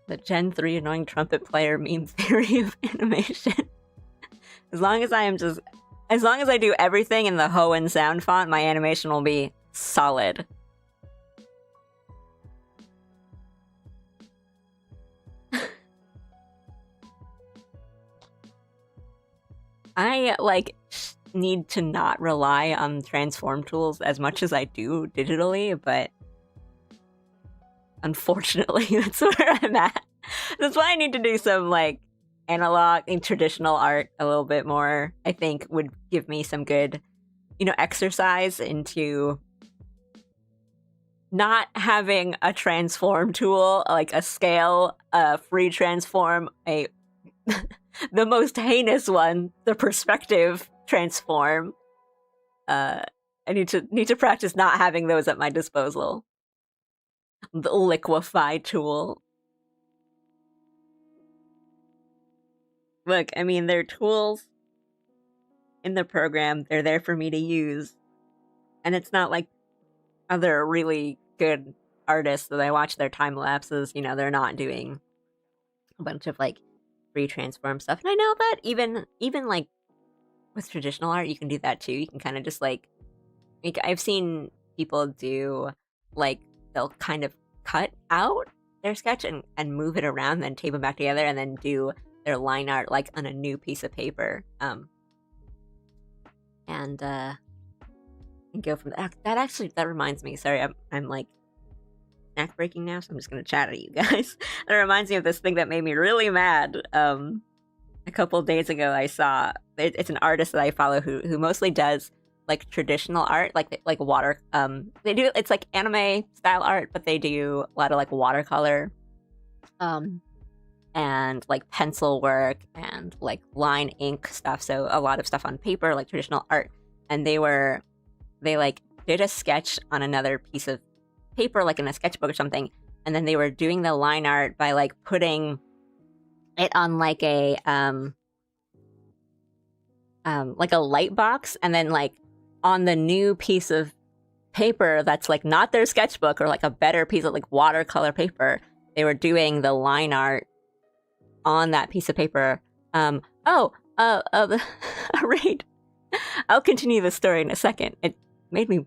The Gen 3 annoying trumpet player meme theory of animation. As long as I do everything in the Hoenn sound font, my animation will be solid. I like need to not rely on transform tools as much as I do digitally, but unfortunately that's where I'm at. That's why I need to do some like analog and traditional art a little bit more. I think would give me some good, exercise into not having a transform tool, like a scale, a free transform, a the most heinous one, the perspective transform. I need to practice not having those at my disposal. The liquefy tool. Look, I mean, they're tools in the program. They're there for me to use. And it's not like other really good artists that I watch their time lapses, they're not doing a bunch of like free transform stuff. And I know that even like with traditional art, you can do that too. You can kind of just like I've seen people do like they'll kind of cut out their sketch and move it around, then tape them back together, and then do their line art like on a new piece of paper. And go from that. That reminds me. Sorry, I'm like snack breaking now, so I'm just gonna chat at you guys. That reminds me of this thing that made me really mad. A couple of days ago, I saw it's an artist that I follow who mostly does like traditional art, like water. It's like anime style art, but they do a lot of like watercolor and like pencil work and like line ink stuff. So a lot of stuff on paper, like traditional art. And they like did a sketch on another piece of paper, like in a sketchbook or something. And then they were doing the line art by like putting it on like a light box, and then like on the new piece of paper that's like not their sketchbook or like a better piece of like watercolor paper, they were doing the line art on that piece of paper. Right. I'll continue the story in a second. It made me.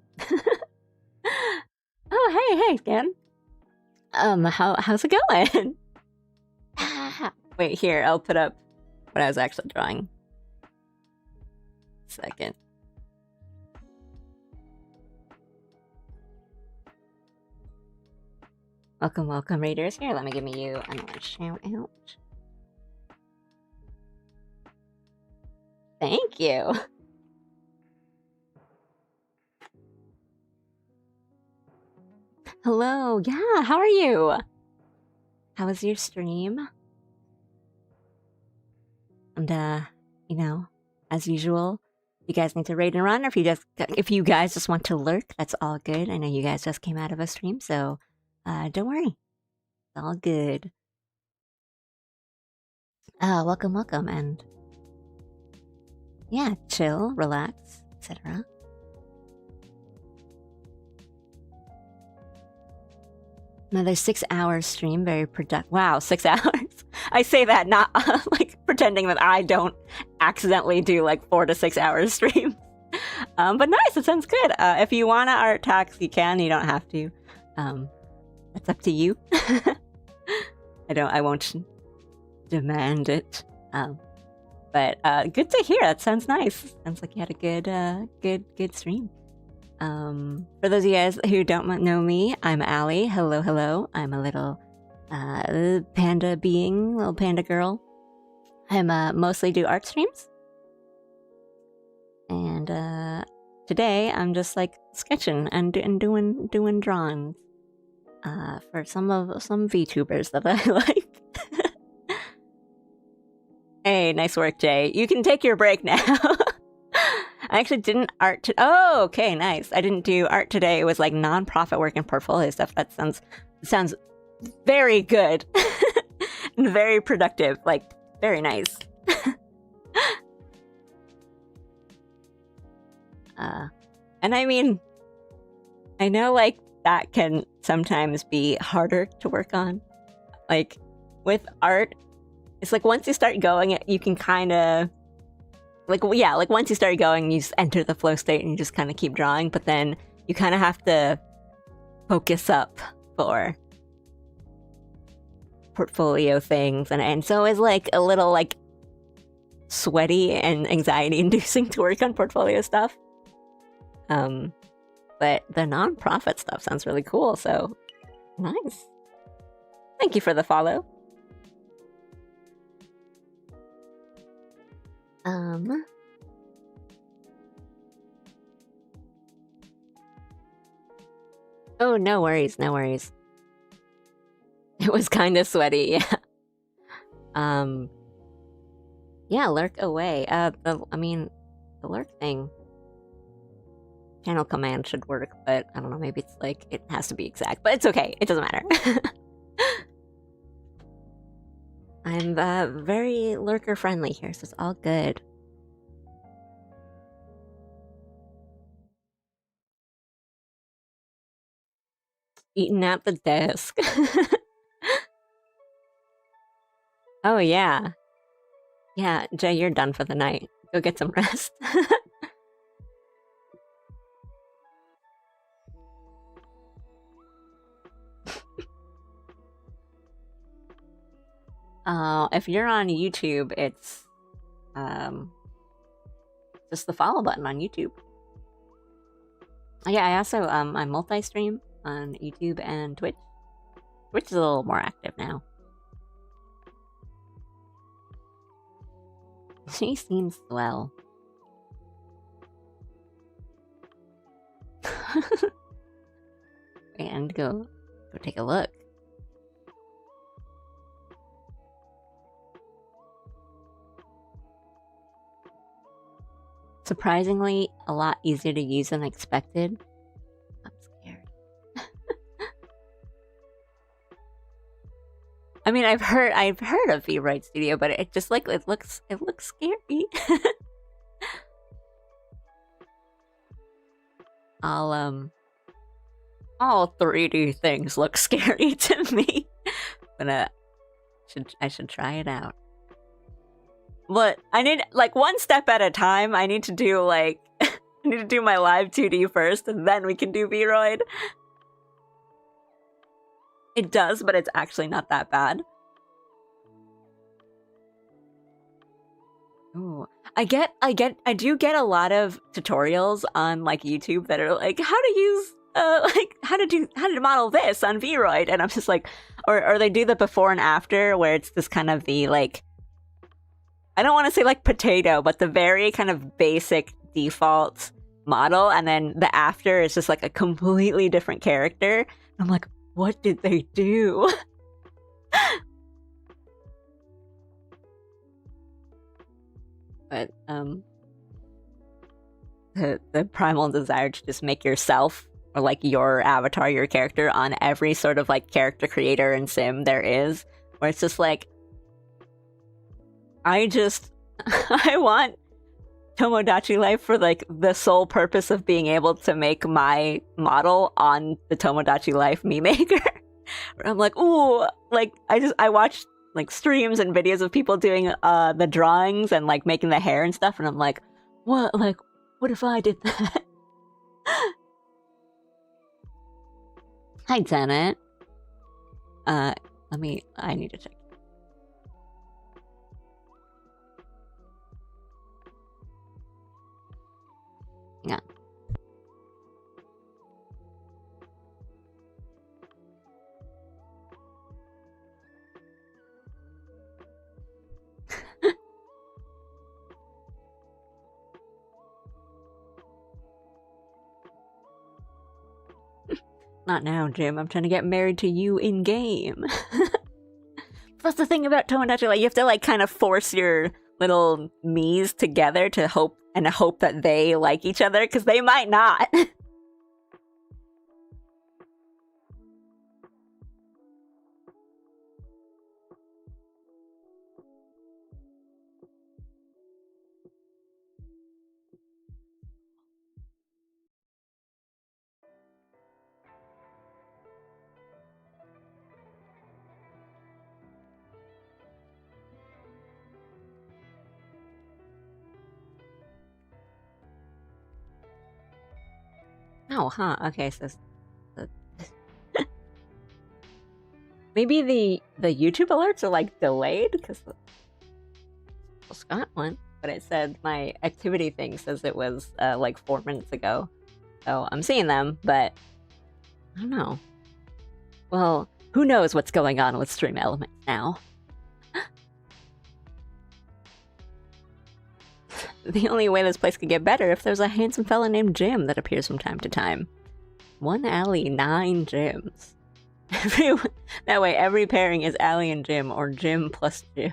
Oh, hey, Scan. How's it going? Wait, here, I'll put up what I was actually drawing. Second. Welcome, Raiders. Here, let me give you another shout out. Thank you. Hello. Yeah, how are you? How was your stream? And you know, as usual, you guys need to raid and run, or if you guys just want to lurk, that's all good. I know you guys just came out of a stream, so don't worry. It's all good. Welcome, and yeah, chill, relax, etc. Another 6-hour stream, very productive. Wow, 6 hours. I say that not like pretending that I don't accidentally do like 4 to 6 hours stream. But nice, it sounds good. If you want to art tax, you can. You don't have to. That's up to you. I won't demand it. But good to hear. That sounds nice. Sounds like you had a good stream. For those of you guys who don't know me, I'm Allie. Hello. I'm a little panda being, little panda girl. I'm mostly do art streams. And today I'm just like sketching and doing drawings for some VTubers that I like. Hey, nice work, Jay. You can take your break now. I actually didn't art. Oh, okay, nice. I didn't do art today. It was like nonprofit work and portfolio stuff. That sounds very good and very productive. Like very nice. And I mean, I know like that can sometimes be harder to work on. Like with art, it's like once you start going, you can kind of like once you start going, you just enter the flow state and you just kind of keep drawing. But then you kind of have to focus up for portfolio things, and so it's like a little like sweaty and anxiety inducing to work on portfolio stuff. But the nonprofit stuff sounds really cool, so nice. Thank you for the follow. Oh, no worries. It was kind of sweaty, yeah. Yeah, lurk away. The lurk thing. Channel command should work, but I don't know, maybe it's like, it has to be exact, but it's okay. It doesn't matter. I'm very lurker friendly here, so it's all good. Eating at the desk. Oh, yeah. Yeah, Jay, you're done for the night. Go get some rest. If you're on YouTube, it's just the follow button on YouTube. Yeah, I also I multi-stream on YouTube and Twitch. Twitch is a little more active now. She seems swell. And go take a look. surprisingly a lot easier to use than expected. I'm scared. I mean, I've heard of VRoid Studio, but it just like it looks scary. All 3D things look scary to me. But I should try it out. But I need like one step at a time. I need to do like I need to do my live 2D first, and then we can do VRoid. It does, but it's actually not that bad. Ooh. I do get a lot of tutorials on like YouTube that are like how to use like how to model this on VRoid, and I'm just like, or they do the before and after where it's this kind of the like, I don't want to say like potato, but the very kind of basic default model, and then the after is just like a completely different character. I'm like, what did they do? But the primal desire to just make yourself or like your avatar, your character on every sort of like character creator and sim there is, where it's just like, I want Tomodachi Life for like the sole purpose of being able to make my model on the Tomodachi Life me maker. I'm like, ooh, like I watched like streams and videos of people doing the drawings and like making the hair and stuff, and I'm like, what if I did that? Hi, Janet. I need to check. Yeah. Not now, Jim. I'm trying to get married to you in-game. That's the thing about Tomodachi, like, you have to, like, kind of force your little me's together to hope that they like each other, because they might not. Oh, huh. Okay, so maybe the YouTube alerts are like delayed because just got one, but it said my activity thing says it was like 4 minutes ago, so I'm seeing them, but I don't know. Well, who knows what's going on with Stream Elements now? The only way this place could get better if there's a handsome fella named Jim that appears from time to time. 1 alley, 9 Jims. That way every pairing is Allie and Jim, or Jim plus Jim.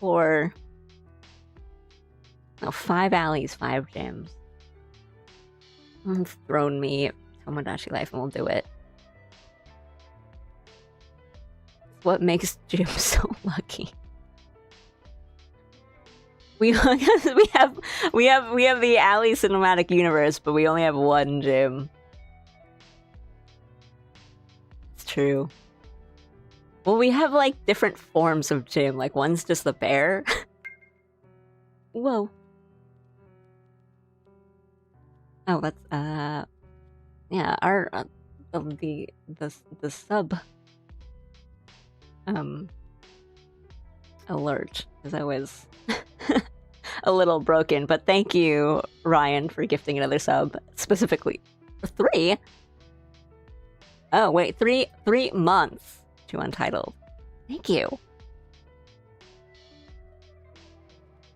Or... no, 5 alleys, 5 Jims. Thrown me Tomodachi Life and we'll do it. What makes Jim so lucky? We have the Alley cinematic universe, but we only have 1 Jim. It's true. Well, we have like different forms of Jim. Like one's just the bear. Whoa. Oh, that's yeah. Our the sub alert is always a little broken, but thank you, Ryan, for gifting another sub, specifically for 3. Oh wait, 3 months to Untitled. Thank you.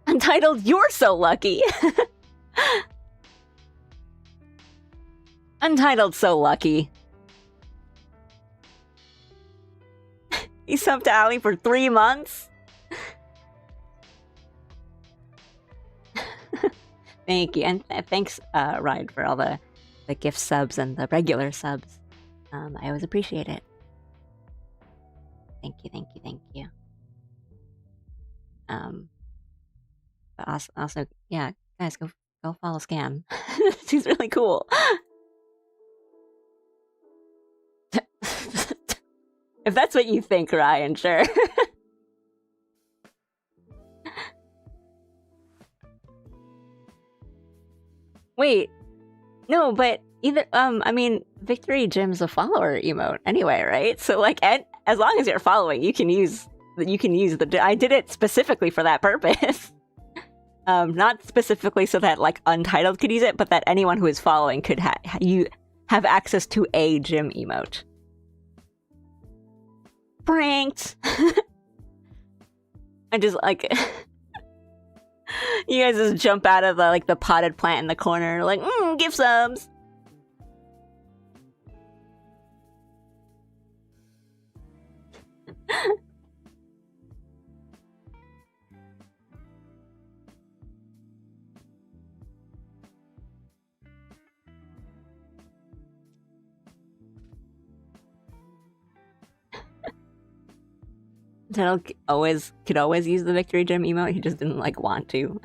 Untitled, you're so lucky. Untitled, so lucky. He subbed to Ali for 3 months? Thank you, and thanks, Ryan, for all the gift subs and the regular subs. I always appreciate it. Thank you, thank you, thank you. But also, yeah, guys, go follow Scan. She's really cool. If that's what you think, Ryan, sure. Wait, no, but either I mean, Victory Jim's a follower emote anyway, right? So like, as long as you're following, you can use the. I did it specifically for that purpose. Not specifically so that like Untitled could use it, but that anyone who is following could have access to a Jim emote. Pranked. I just like you guys just jump out of the potted plant in the corner, like gift subs. Tunnel could always use the Victory Gem emote. He just didn't like want to.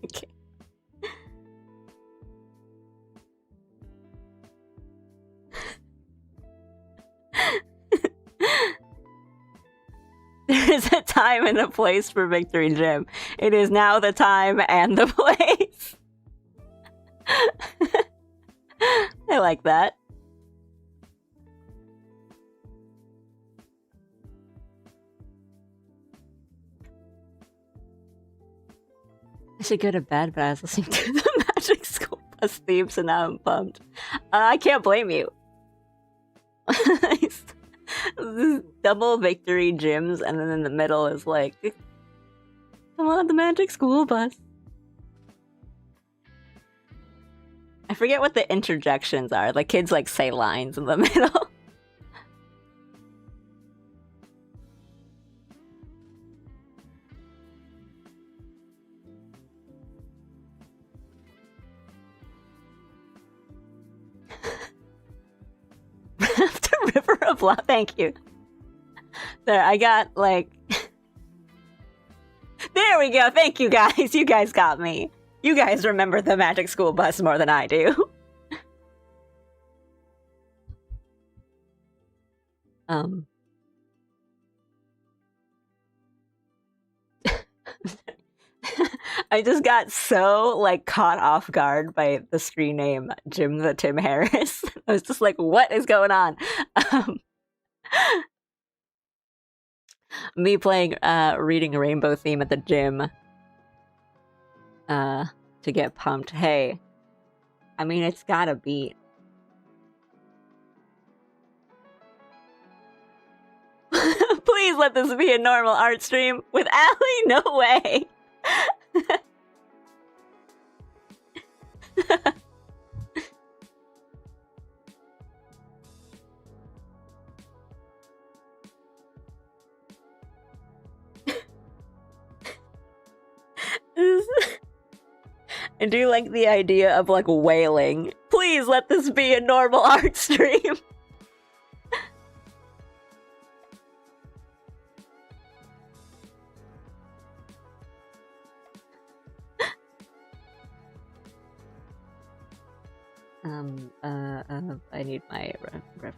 Okay. There is a time and a place for Victory Gym. It is now the time and the place. I like that. I should go to bed, but I was listening to the Magic School Bus theme, so now I'm bummed. I can't blame you. Double Victory Gyms, and then in the middle is like, come on, the Magic School Bus. I forget what the interjections are. The kids like say lines in the middle. After River of Love, thank you. There, I got like. There we go. Thank you guys. You guys got me. You guys remember the Magic School Bus more than I do. I just got so like caught off guard by the screen name Jim the Tim Harris. I was just like, what is going on? Me playing Reading a Rainbow theme at the gym to get pumped. Hey, I mean, it's gotta beat. Please let this be a normal art stream with Allie. No way. I do like the idea of like wailing. Please let this be a normal art stream. I need my ref.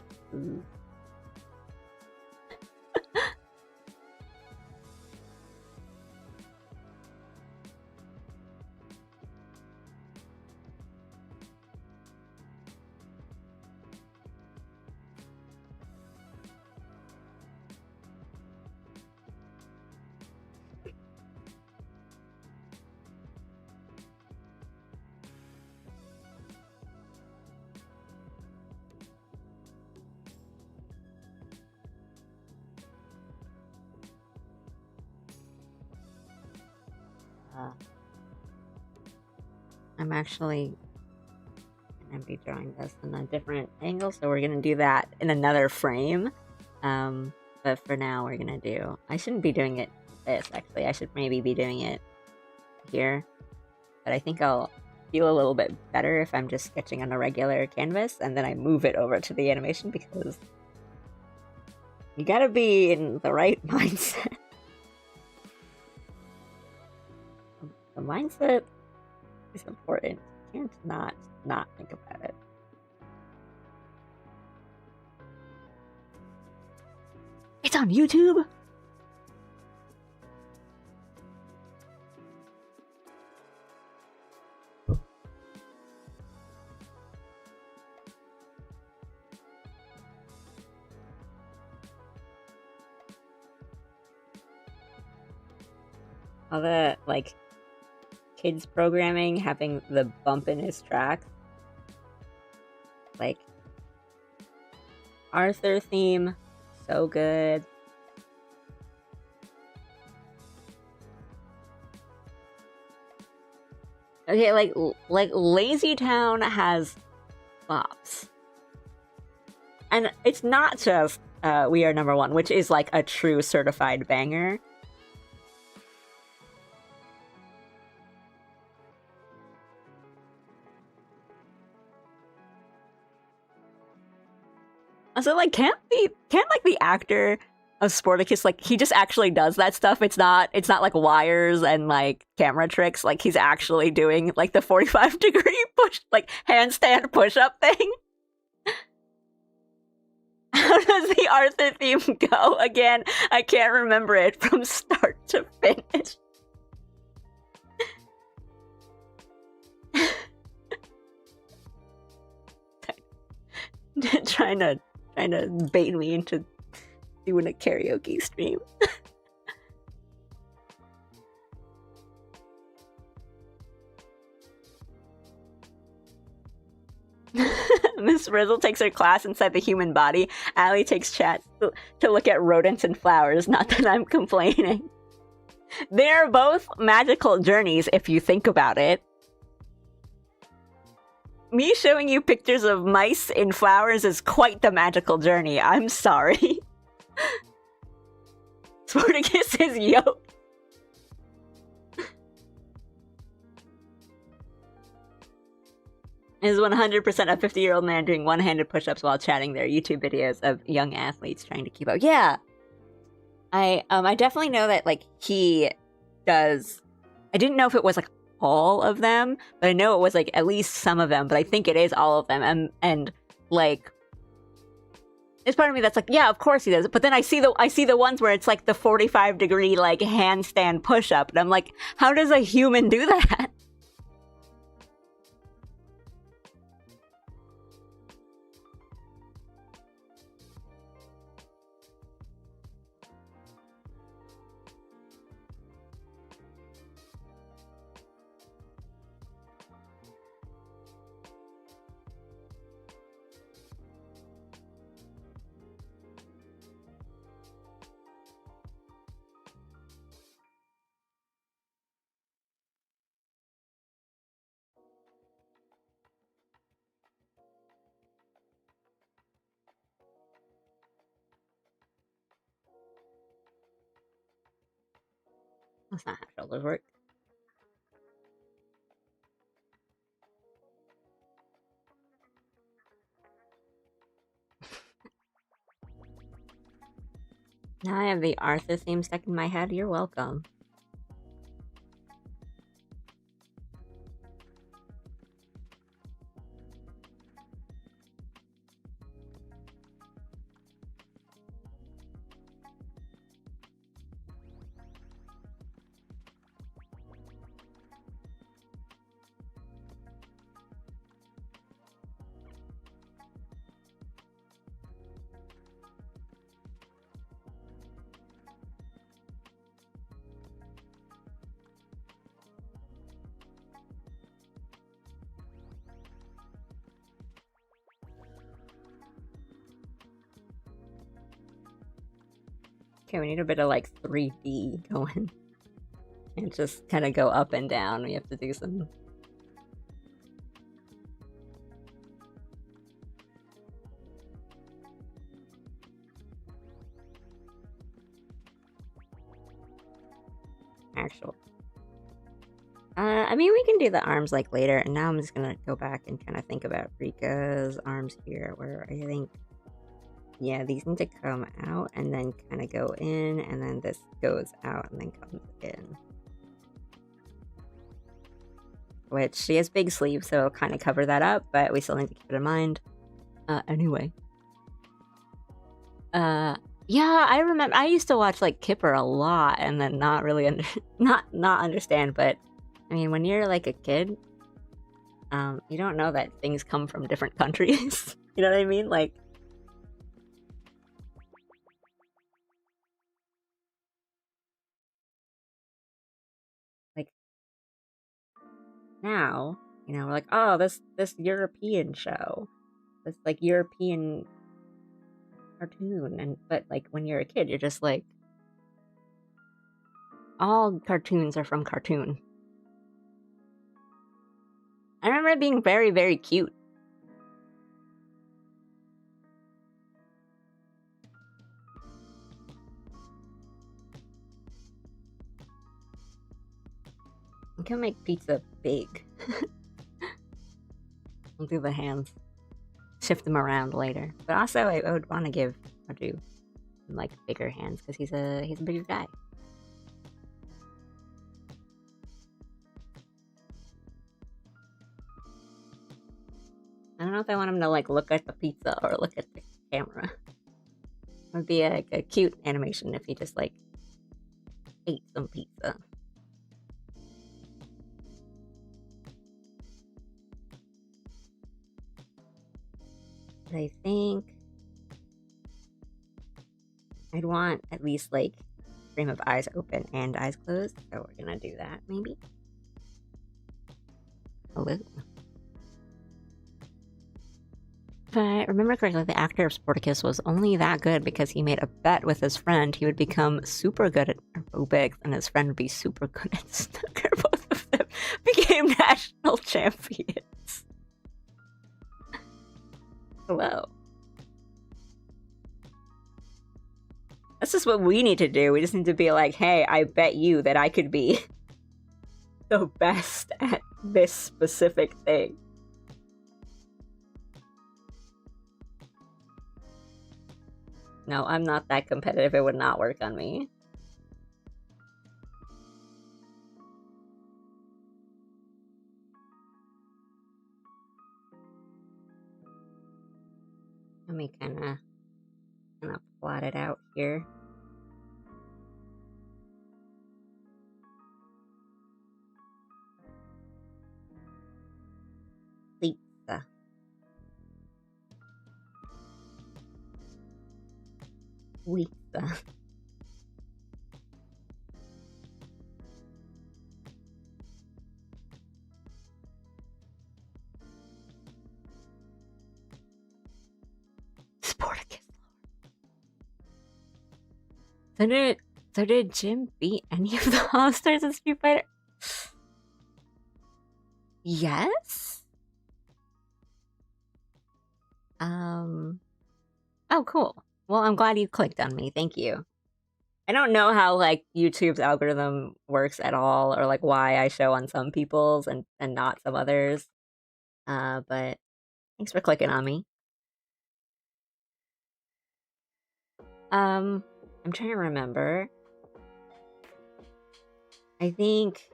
I'm actually gonna be drawing this in a different angle, so we're gonna do that in another frame. But for now, we're gonna do. I shouldn't be doing it this actually. I should maybe be doing it here. But I think I'll feel a little bit better if I'm just sketching on a regular canvas and then I move it over to the animation, because you gotta be in the right mindset. The mindset is important. You can't not think about it. It's on YouTube! All the, like, kids programming having the bump in his track. Like, Arthur theme, so good. Okay, like Lazy Town has bops. And it's not just We Are Number One, which is like a true certified banger. Also, like, can't like the actor of Sportacus, like, he just actually does that stuff. It's not like wires and like camera tricks. Like, he's actually doing like the 45-degree push, like handstand push-up thing. How does the Arthur theme go again? I can't remember it from start to finish. trying to bait me into doing a karaoke stream. Miss Rizzle takes her class inside the human body. Allie takes chat to look at rodents and flowers. Not that I'm complaining. They're both magical journeys if you think about it. Me showing you pictures of mice in flowers is quite the magical journey. I'm sorry. Sportacus is yoked. Is 100% a 50-year-old man doing one-handed push-ups while chatting their YouTube videos of young athletes trying to keep up. Yeah. I definitely know that, like, he does. I didn't know if it was like all of them, but I know it was like at least some of them, but I think it is all of them. And like, there's part of me that's like, yeah, of course he does. But then I see the ones where it's like the 45-degree like handstand push-up, and I'm like, how does a human do that? That's not how shoulders work. Now I have the Arthur theme stuck in my head. You're welcome. Okay, we need a bit of like 3D going. Can't just kind of go up and down. We have to do some... actual... I mean, we can do the arms like later, and now I'm just gonna go back and kind of think about Rika's arms here, where I think, yeah, these need to come out and then kind of go in, and then this goes out and then comes in. Which, she has big sleeves, so it'll kind of cover that up, but we still need to keep it in mind. Anyway. Yeah, I remember, I used to watch, like, Kipper a lot, and then not really, not understand, but I mean, when you're like a kid, you don't know that things come from different countries. You know what I mean? Like, now, you know, we're like, oh, this European show, this like European cartoon, but like when you're a kid, you're just like, all cartoons are from Cartoon. I remember it being very, very cute. I can make pizza big. I'll do the hands. Shift them around later. But also, I would want to give Raju like bigger hands because he's a bigger guy. I don't know if I want him to like look at the pizza or look at the camera. It would be a cute animation if he just like ate some pizza. But I think I'd want at least like frame of eyes open and eyes closed. So we're gonna do that maybe. Hello. If I remember correctly, the actor of Sporticus was only that good because he made a bet with his friend he would become super good at aerobics and his friend would be super good at snooker. Both of them became national champions. Hello. That's just what we need to do. We just need to be like, hey, I bet you that I could be the best at this specific thing. No, I'm not that competitive. It would not work on me. Let me kind of plot it out here. Pizza. Pizza. Sporticus. So did Jim beat any of the All-Stars in Street Fighter? Yes? Oh, cool. Well, I'm glad you clicked on me. Thank you. I don't know how, like, YouTube's algorithm works at all, or, like, why I show on some people's and not some others. But thanks for clicking on me. I'm trying to remember. I think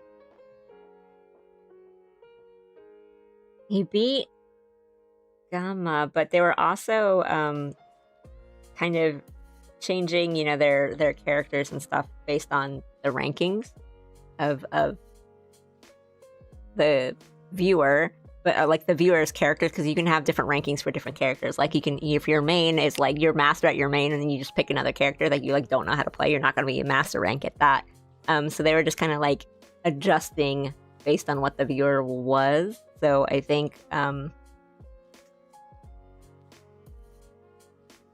he beat Gamma, but they were also kind of changing, you know, their characters and stuff based on the rankings of the viewer, but like the viewer's characters, because you can have different rankings for different characters. Like you can, if your main is like you're master at your main, and then you just pick another character that you like don't know how to play, you're not going to be a master rank at that. So they were just kind of like adjusting based on what the viewer was. So I think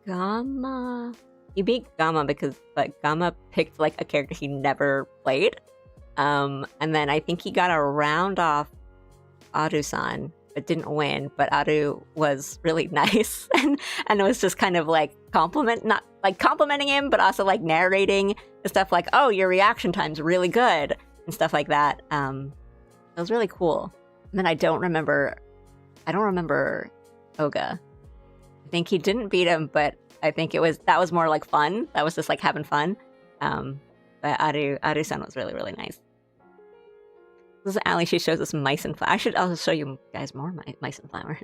Gamma, he beat Gamma because Gamma picked like a character he never played. And then I think he got a round off Aru-san, but didn't win. But Aru was really nice and it was just kind of like not like complimenting him, but also like narrating and stuff like, oh, your reaction time's really good and stuff like that. It was really cool. And then I don't remember Oga. I think he didn't beat him, but I think that was more like fun. That was just like having fun. But Aru-san was really, really nice. This is Ali. She shows us mice and flowers. I should also show you guys more mice and flowers.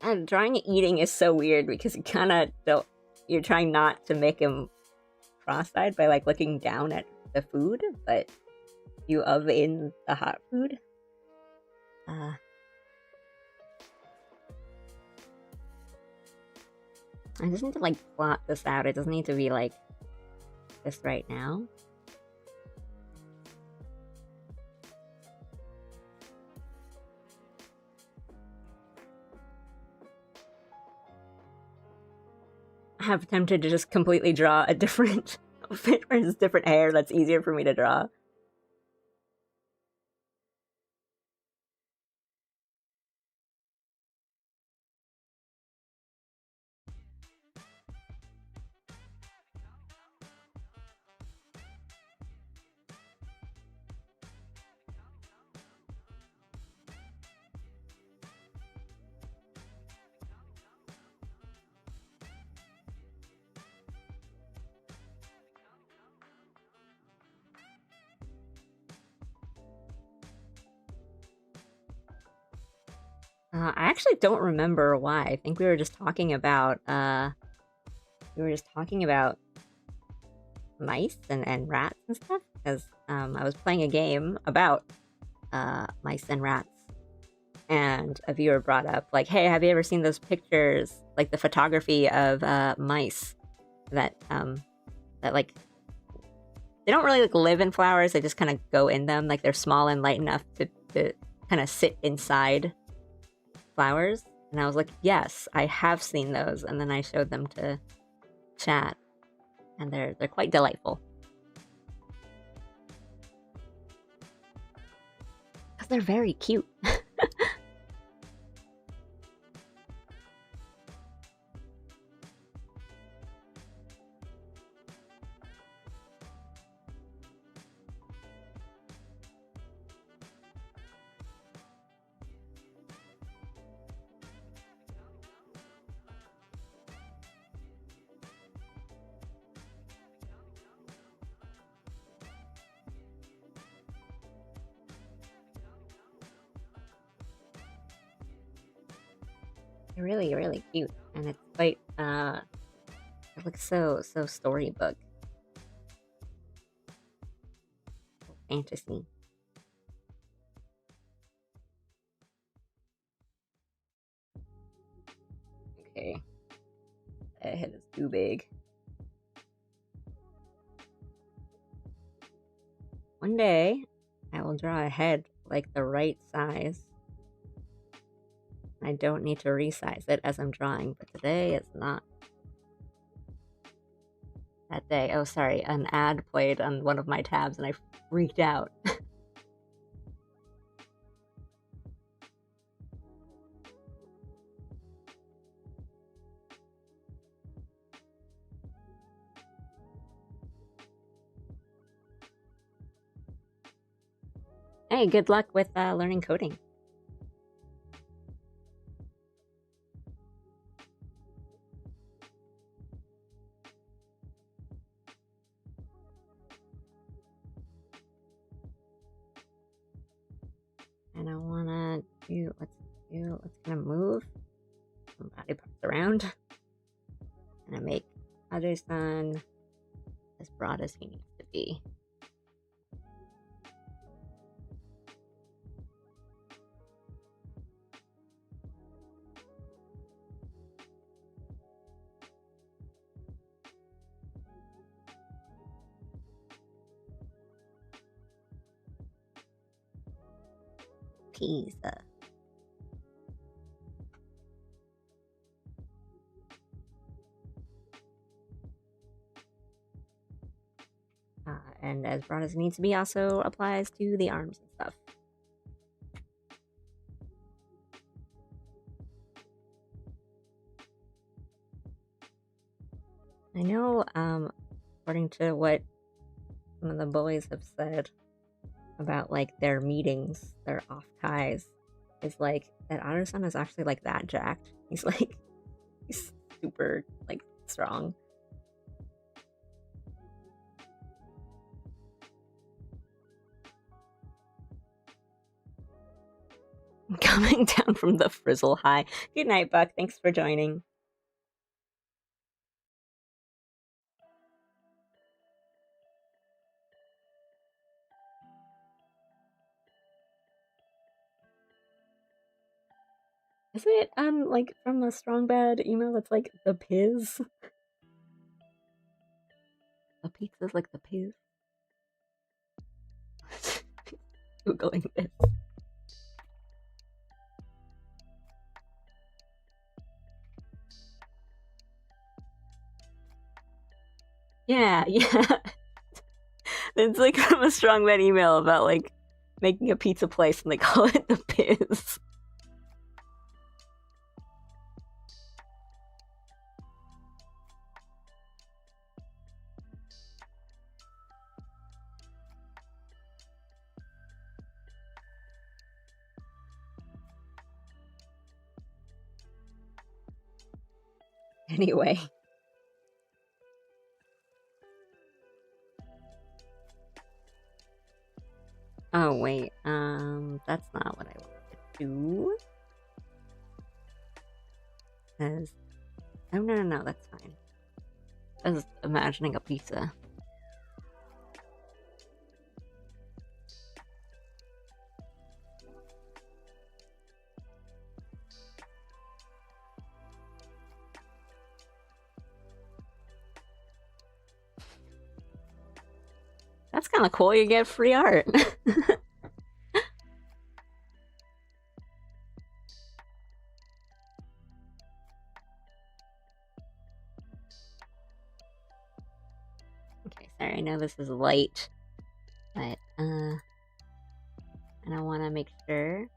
And drawing and eating is so weird because you kind of don't. You're trying not to make him cross-eyed by like looking down at the food, but you oven the hot food. I just need to like plot this out. It doesn't need to be like this right now. I have attempted to just completely draw a different outfit or just different hair that's easier for me to draw. I actually don't remember why. I think we were just talking about mice and rats and stuff because I was playing a game about mice and rats, and a viewer brought up like, "Hey, have you ever seen those pictures, like the photography of mice that like they don't really like live in flowers; they just kind of go in them. Like they're small and light enough to kind of sit inside flowers." And I was like, yes, I have seen those. And then I showed them to chat, and they're quite delightful because they're very cute. They're really, really cute, and it's quite it looks so storybook fantasy. Okay, that head is too big. One day, I will draw a head like the right size. I don't need to resize it as I'm drawing, but today it's not that day. Oh, sorry, an ad played on one of my tabs and I freaked out. Hey, good luck with learning coding. And I wanna let's kind of move some body parts around. And I make Aru-san as broad as he needs to be. pizza. And as broad as it needs to be also applies to the arms and stuff. I know, according to what some of the boys have said about like their meetings, their off ties, is like that Otterson is actually like that jacked. He's super like strong. Coming down from the frizzle high. Good night, Buck. Thanks for joining. Isn't it like from a strong bad email that's like the Piz? The pizza's like the Piz. Googling this. Yeah. It's like from a strong bad email about like making a pizza place and they call it the Piz. Anyway. Oh wait, that's not what I wanted to do. Cause oh no, that's fine. I was imagining a pizza. That's kind of cool. You get free art. Okay, sorry. I know this is light, but and I want to make sure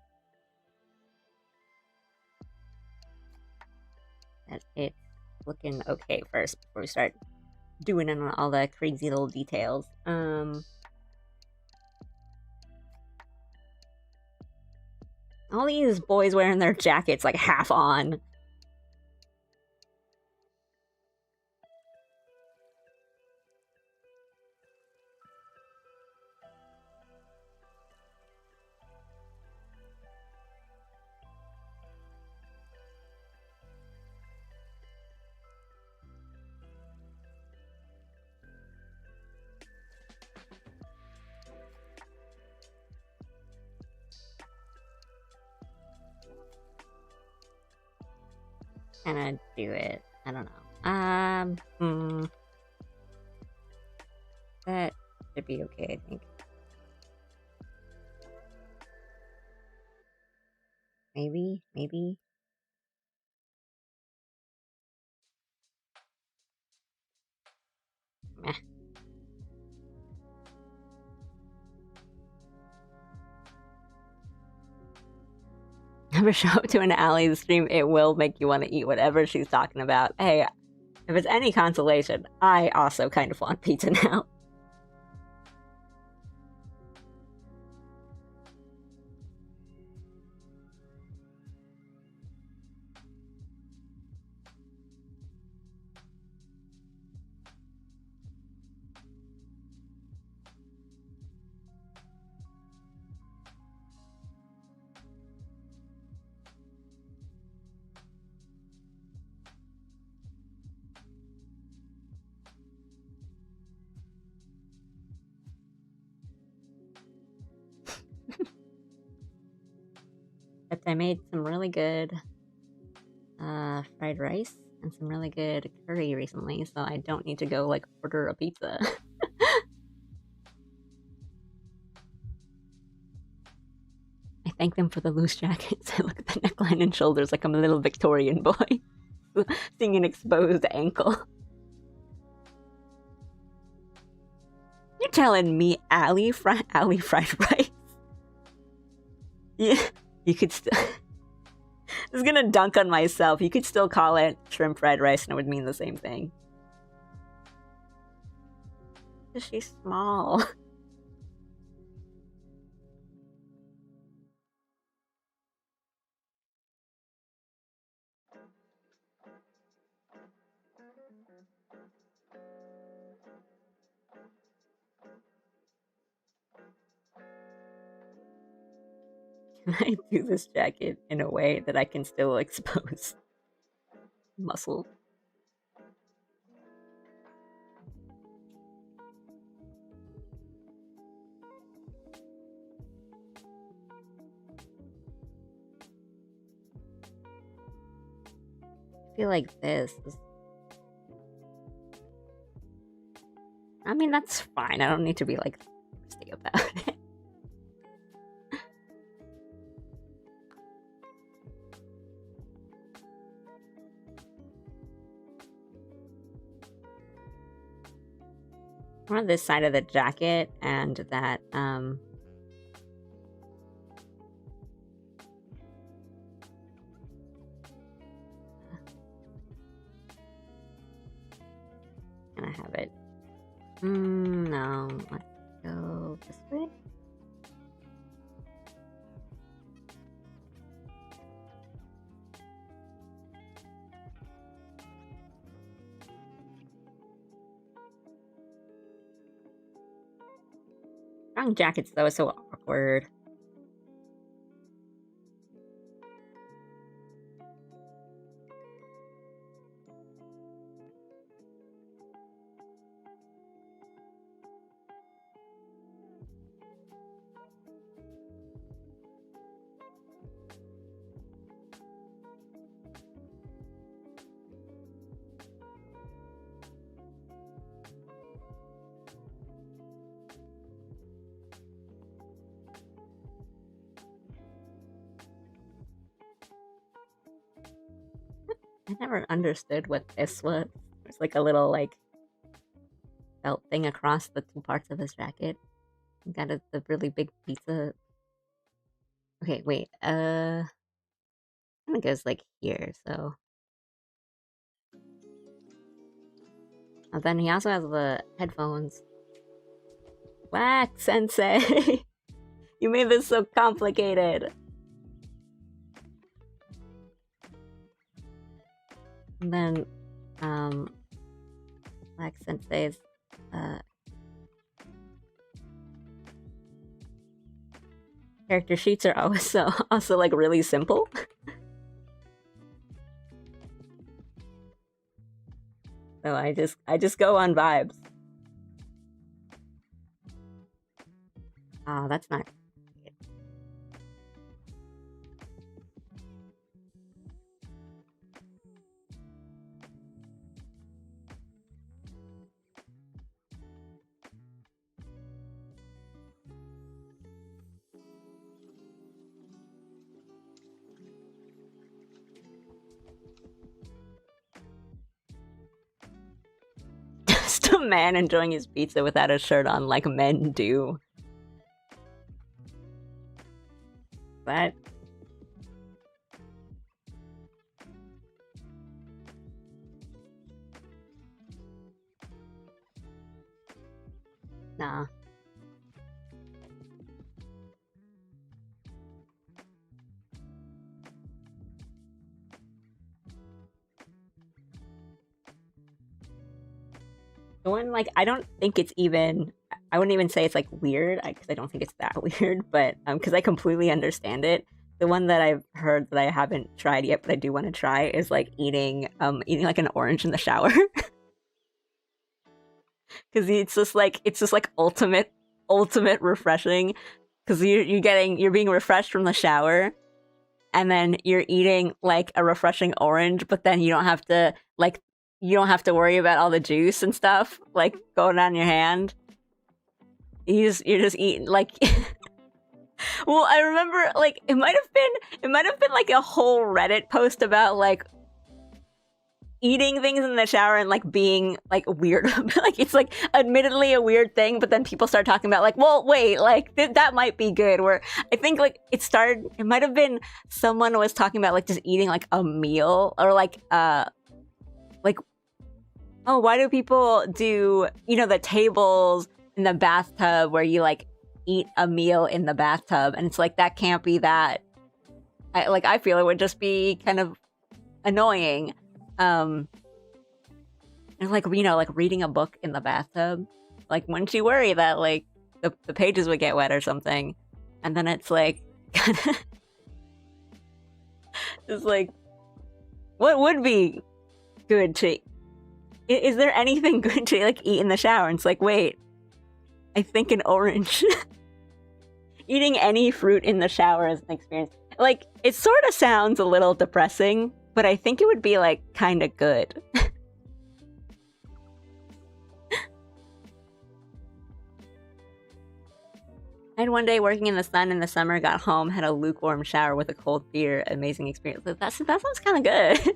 that it's looking okay first before we start doing it on all the crazy little details. All these boys wearing their jackets like half on. Gonna do it. I don't know. That should be okay, I think. Maybe. Meh. Never show up to an alley stream, it will make you want to eat whatever she's talking about. Hey, if it's any consolation, I also kind of want pizza now. But I made some really good fried rice and some really good curry recently, so I don't need to go like order a pizza. I thank them for the loose jackets. I look at the neckline and shoulders like I'm a little Victorian boy seeing an exposed ankle. You're telling me alley fried rice? Yeah, you could still. I was gonna dunk on myself. You could still call it shrimp fried rice and it would mean the same thing. She's small. Can I do this jacket in a way that I can still expose muscle? I feel like this is... I mean, that's fine. I don't need to be like thirsty about it. I want this side of the jacket and that, Can I have it? No. Let's go this way. Wrong jackets, though, is so awkward. I never understood what this was. There's like a little like belt thing across the two parts of his jacket. You got the really big pizza. Okay, wait. Kind of goes like here. So, and then he also has the headphones. Wax Sensei, you made this so complicated. And then, Wax Sensei's, character sheets are also like really simple. So I just go on vibes. Oh, that's not. Just a man enjoying his pizza without a shirt on like men do. That... Nah. The one, like, I don't think it's even... I wouldn't even say it's, like, weird, because I don't think it's that weird, but, because I completely understand it. The one that I've heard that I haven't tried yet, but I do want to try, is, like, eating, like, an orange in the shower. Because it's just, like, ultimate refreshing. Because you're being refreshed from the shower, and then you're eating, like, a refreshing orange, but then you don't have to, like, worry about all the juice and stuff, like, going down your hand. You're just eating, like... Well, I remember like it might have been like a whole Reddit post about like eating things in the shower and like being like weird. Like it's like admittedly a weird thing, but then people start talking about like, well, wait, like that might be good. Where I think like it might have been someone was talking about like just eating like a meal or like oh, why do people do, the tables in the bathtub where you like eat a meal in the bathtub? And it's like that can't be that. I feel it would just be kind of annoying. And like like reading a book in the bathtub, like wouldn't you worry that like the pages would get wet or something? And then it's like it's like what would be good to is there anything good to like eat in the shower? And it's like, wait, I think an orange. Eating any fruit in the shower is an experience. Like it sort of sounds a little depressing, but I think it would be like kind of good. I had one day working in the sun in the summer, got home, had a lukewarm shower with a cold beer. Amazing experience. That sounds kind of good.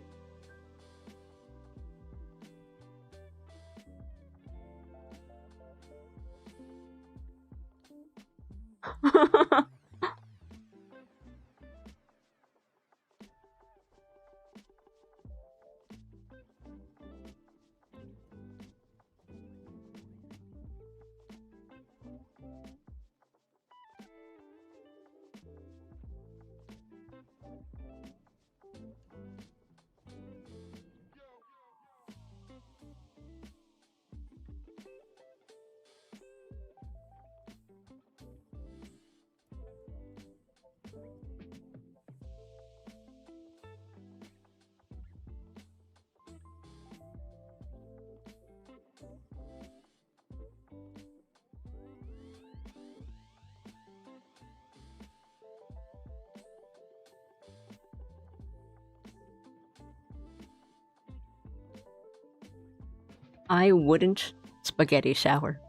I wouldn't spaghetti shower.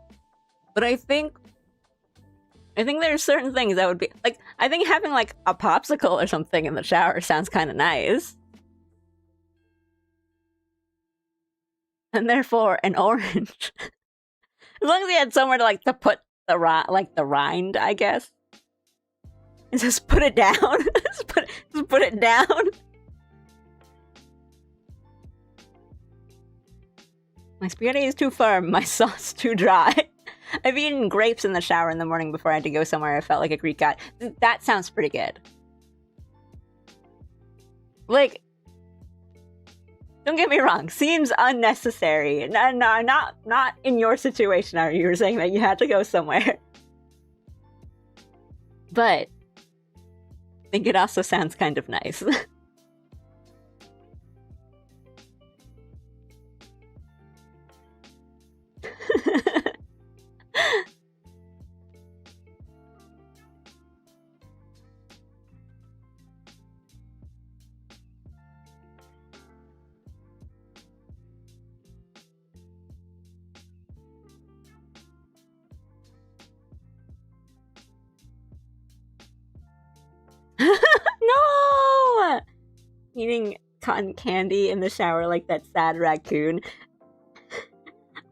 But I think there's certain things that would be like I think having like a popsicle or something in the shower sounds kind of nice. And therefore an orange. As long as you had somewhere to like to put the rind, I guess. And just put it down. just put it down. My spaghetti is too firm, my sauce too dry. I've eaten grapes in the shower in the morning before I had to go somewhere. I felt like a Greek god. That sounds pretty good. Like, don't get me wrong, seems unnecessary. Not in your situation, are you were saying that you had to go somewhere. But I think it also sounds kind of nice. No! Eating cotton candy in the shower like that sad raccoon.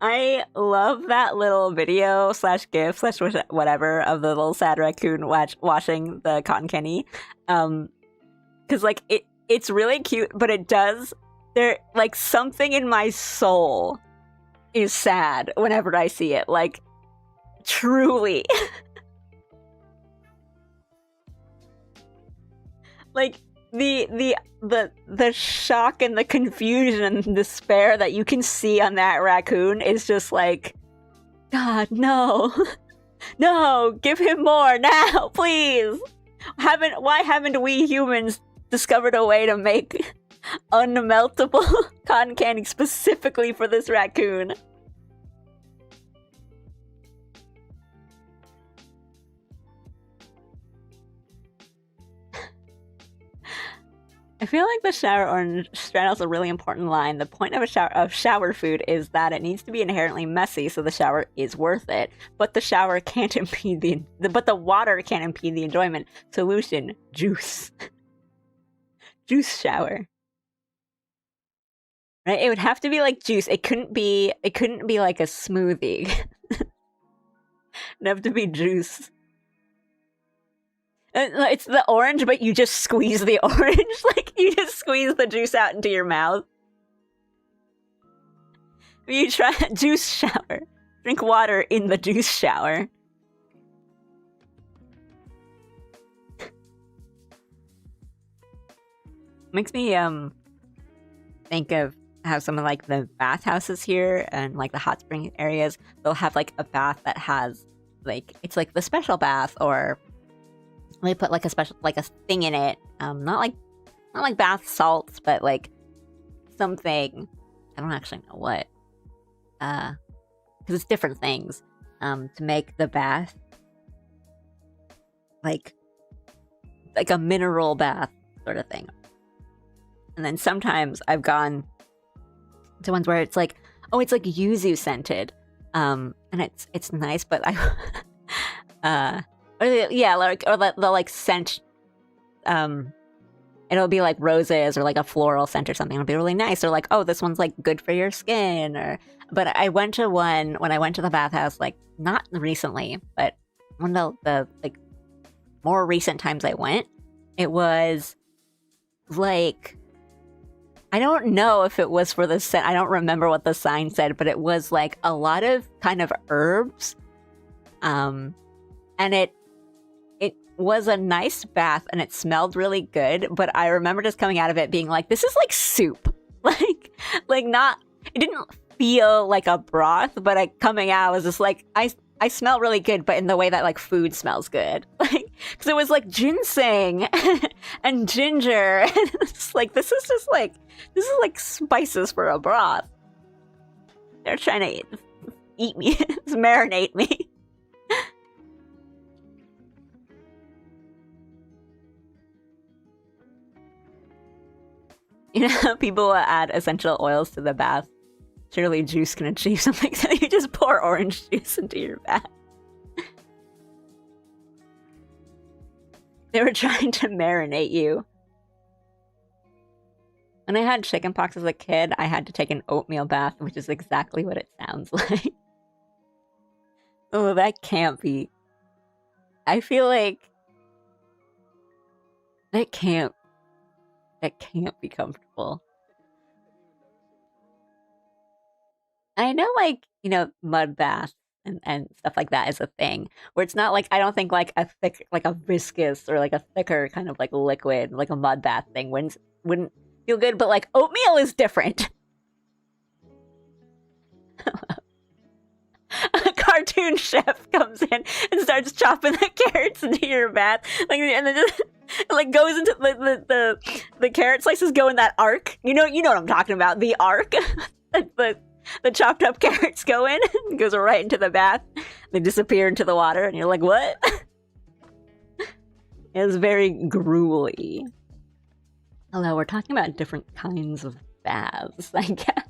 I love that little video / gif / whatever of the little sad raccoon washing the cotton candy. Because like it's really cute, but there like something in my soul is sad whenever I see it. Like truly. Like the shock and the confusion and despair that you can see on that raccoon is just like, God, no. No, give him more now, please. Why haven't we humans discovered a way to make unmeltable cotton candy specifically for this raccoon? I feel like the shower orange straddles a really important line. The point of shower food is that it needs to be inherently messy, so the shower is worth it. But the shower can't impede but the water can't impede the enjoyment. Solution: juice. Juice shower. Right? It would have to be like juice. It couldn't be like a smoothie. It'd have to be juice. It's the orange, but you just squeeze the orange. Like, you just squeeze the juice out into your mouth. You try juice shower. Drink water in the juice shower. Makes me think of how some of like the bathhouses here and like the hot spring areas, they'll have like a bath that has like, it's like the special bath, or they put like a special, like a thing in it. Not like bath salts, but like something. I don't actually know what. Because it's different things. To make the bath like a mineral bath sort of thing. And then sometimes I've gone to ones where it's like, oh, it's like yuzu scented. And it's nice, but they'll like scent, it'll be like roses or like a floral scent or something. It'll be really nice. Or like, oh, this one's like good for your skin. But I went to one when I went to the bathhouse, like not recently, but one of the like more recent times I went, it was like, I don't know if it was for the scent. I don't remember what the sign said, but it was like a lot of kind of herbs. And it was a nice bath and it smelled really good, but I remember just coming out of it being like, this is like soup. like not, it didn't feel like a broth, but coming out was just like, I smell really good, but in the way that like food smells good. Like, because it was like ginseng and ginger. And it's like, this is like spices for a broth. They're trying to eat me, marinate me. You know, people will add essential oils to the bath. Surely juice can achieve something, so you just pour orange juice into your bath. They were trying to marinate you. When I had chickenpox as a kid, I had to take an oatmeal bath, which is exactly what it sounds like. Oh, that can't be. I feel like that can't be comfortable. I know, like, you know, mud baths and stuff like that is a thing where it's not like, I don't think like a thick, like a viscous or like a thicker kind of like liquid, like a mud bath thing wouldn't feel good, but like oatmeal is different. A cartoon chef comes in and starts chopping the carrots into your bath, like, and then just like goes into the carrot slices go in that arc. You know what I'm talking about, the arc. The chopped up carrots go in, it goes right into the bath. They disappear into the water, and you're like, what? It's very gruely. Although we're talking about different kinds of baths, I guess.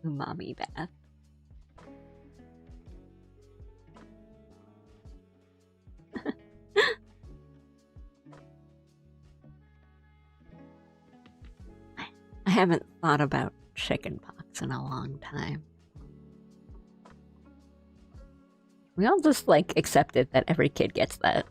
Umami bath. I haven't thought about chickenpox in a long time. We all just like accepted that every kid gets that.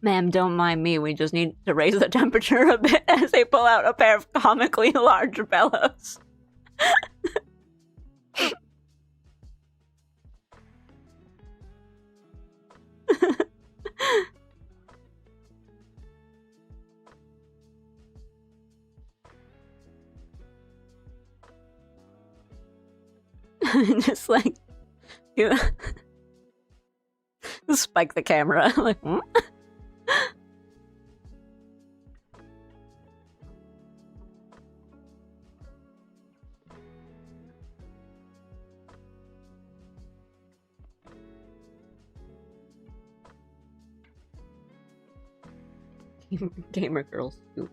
Ma'am, don't mind me. We just need to raise the temperature a bit as they pull out a pair of comically large bellows. Just like you spike the camera. Like, hmm? Gamer girls too.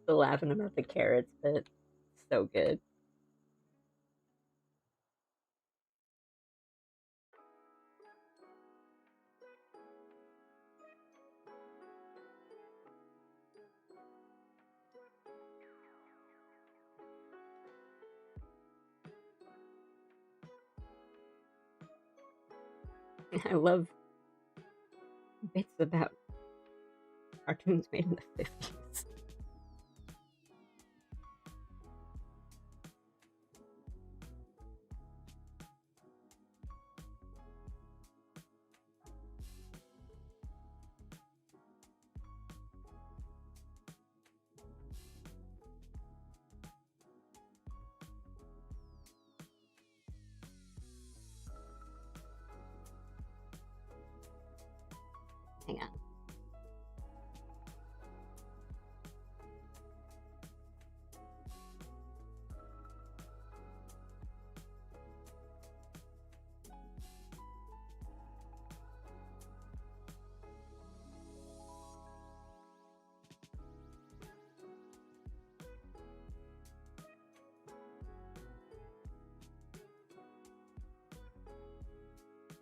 Still laughing about the carrots, but so good. I love bits about cartoons made in the 50s. Hang on.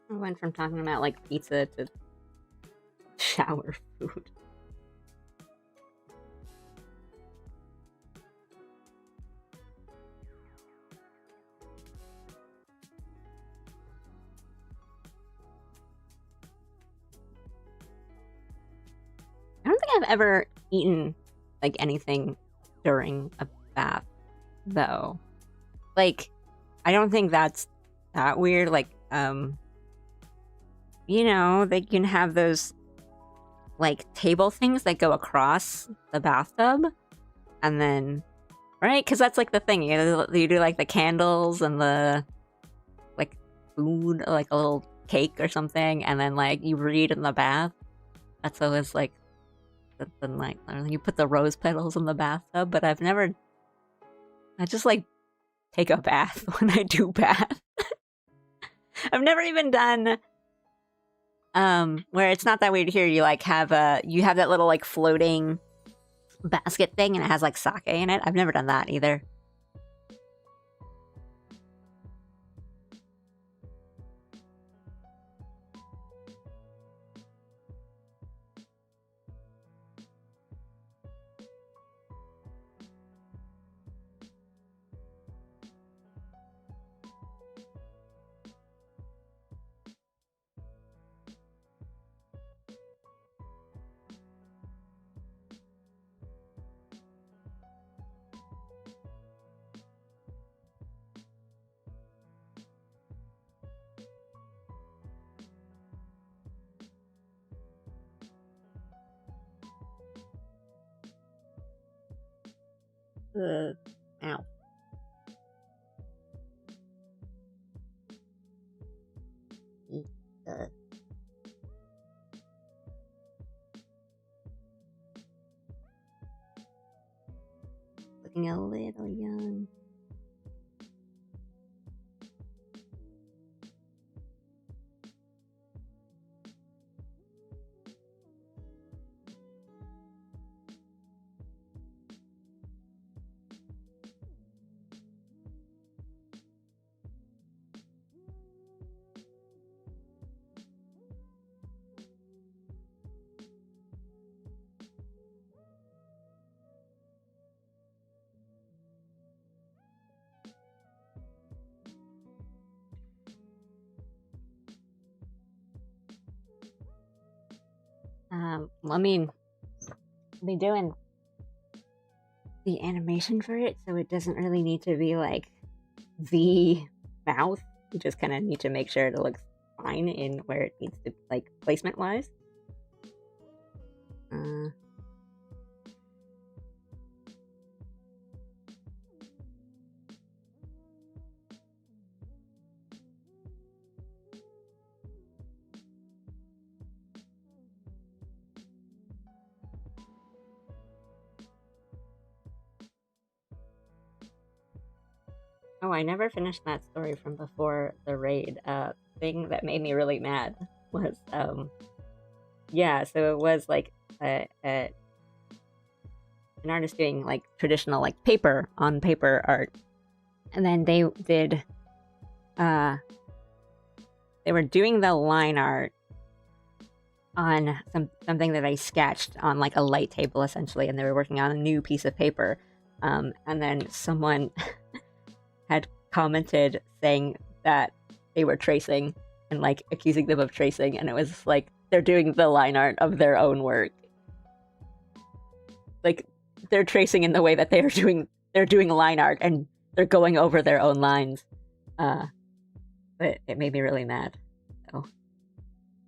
I went from talking about like pizza to shower food. I don't think I've ever eaten like anything during a bath, though. Like, I don't think that's that weird. Like, you know, they can have those like table things that go across the bathtub, and then right, because that's like the thing. You do like the candles and the like food, like a little cake or something, and then like you read in the bath. That's always like the like you put the rose petals in the bathtub. But I've never. I just like take a bath when I do bath. I've never even done where it's not that weird here. You like have you have that little like floating basket thing and it has like sake in it. I've never done that either. Ow. Looking a little young. I mean, I'll be doing the animation for it, so it doesn't really need to be like the mouth. You just kind of need to make sure it looks fine in where it needs to, like, placement wise. Oh, I never finished that story from before the raid. Thing that made me really mad was, yeah, so it was like an artist doing like traditional like paper on paper art, and then they did, they were doing the line art on something that I sketched on like a light table essentially, and they were working on a new piece of paper, and then someone had commented saying that they were tracing and like accusing them of tracing, and it was like they're doing the line art of their own work. Like they're tracing in the way that they're doing line art and they're going over their own lines. But it made me really mad. So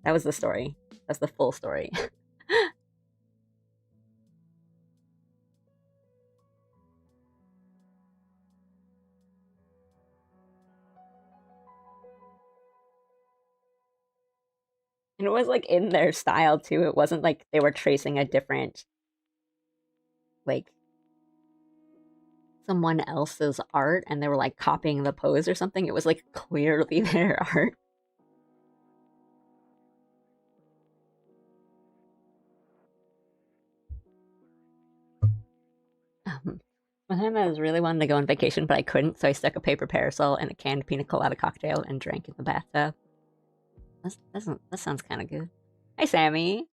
that was the story. That's the full story. And it was like in their style too. It wasn't like they were tracing a different, like, someone else's art and they were like copying the pose or something. It was like clearly their art. One time I was really wanting to go on vacation, but I couldn't, so I stuck a paper parasol in a canned pina colada cocktail and drank in the bathtub. That sounds kind of good. Hi, Sammy.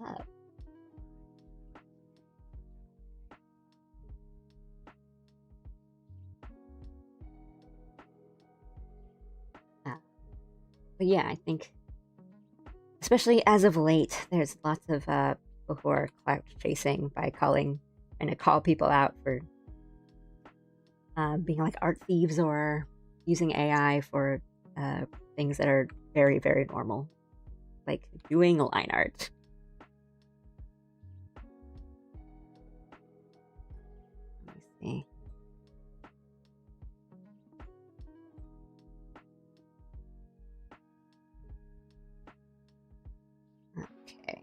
Oh. But yeah, I think, especially as of late, there's lots of people who are clout chasing by trying to call people out for being like art thieves or using AI for things that are very, very normal, like doing line art. Let me see. Okay.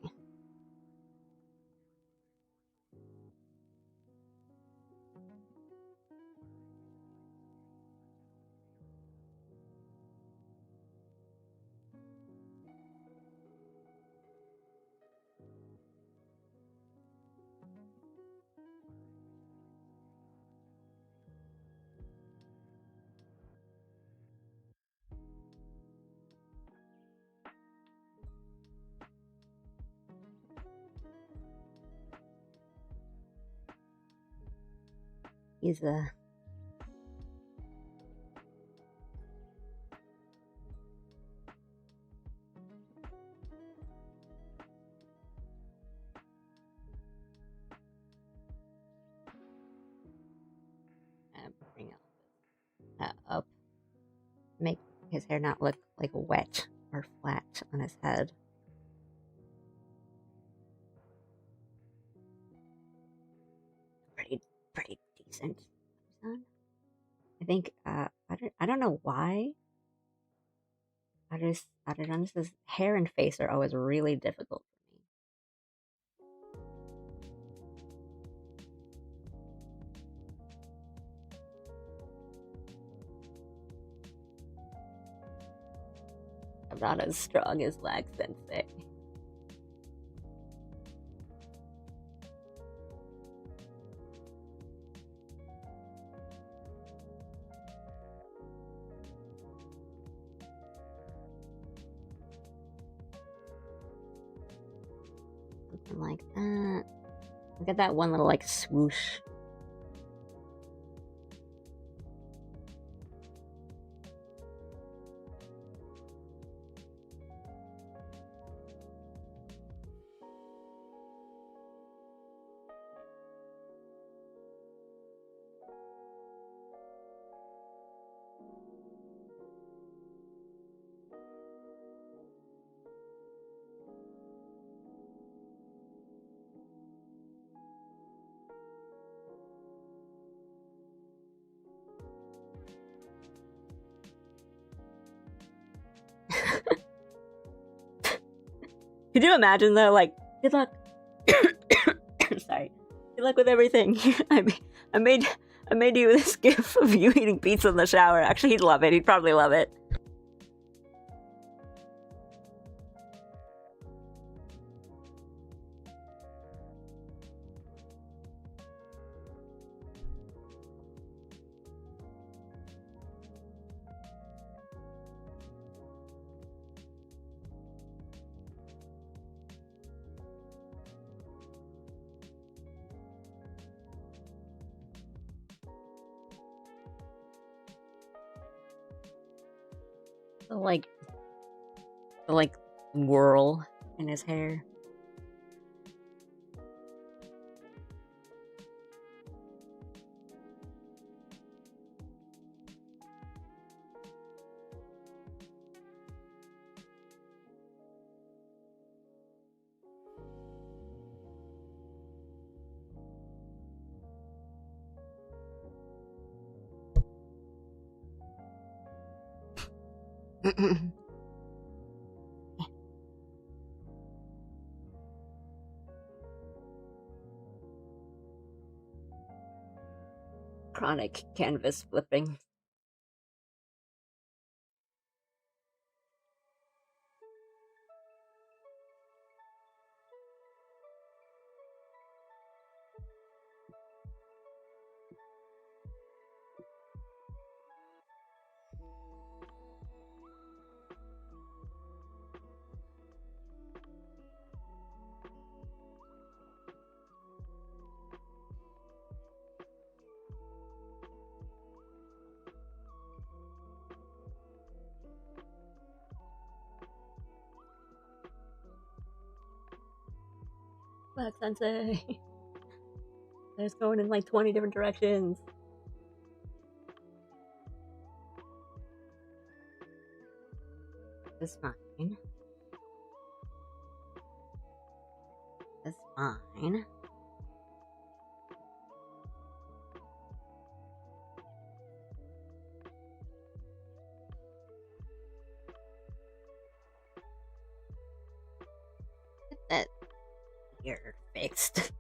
He's a bring that up, make his hair not look like wet or flat on his head. Pretty decent. I think I don't know why. Artist hair and face are always really difficult for me. I'm not as strong as Lag Sensei. Something like that. Look at that one little like swoosh. Could you imagine though, like, good luck. Sorry. Good luck with everything. I made you this gif of you eating pizza in the shower. Actually, he'd love it. He'd probably love it. The like whirl in his hair. Chronic canvas flipping. Black Sensei. It's going in like 20 different directions. It's fine. It's fine. Get that ear fixed.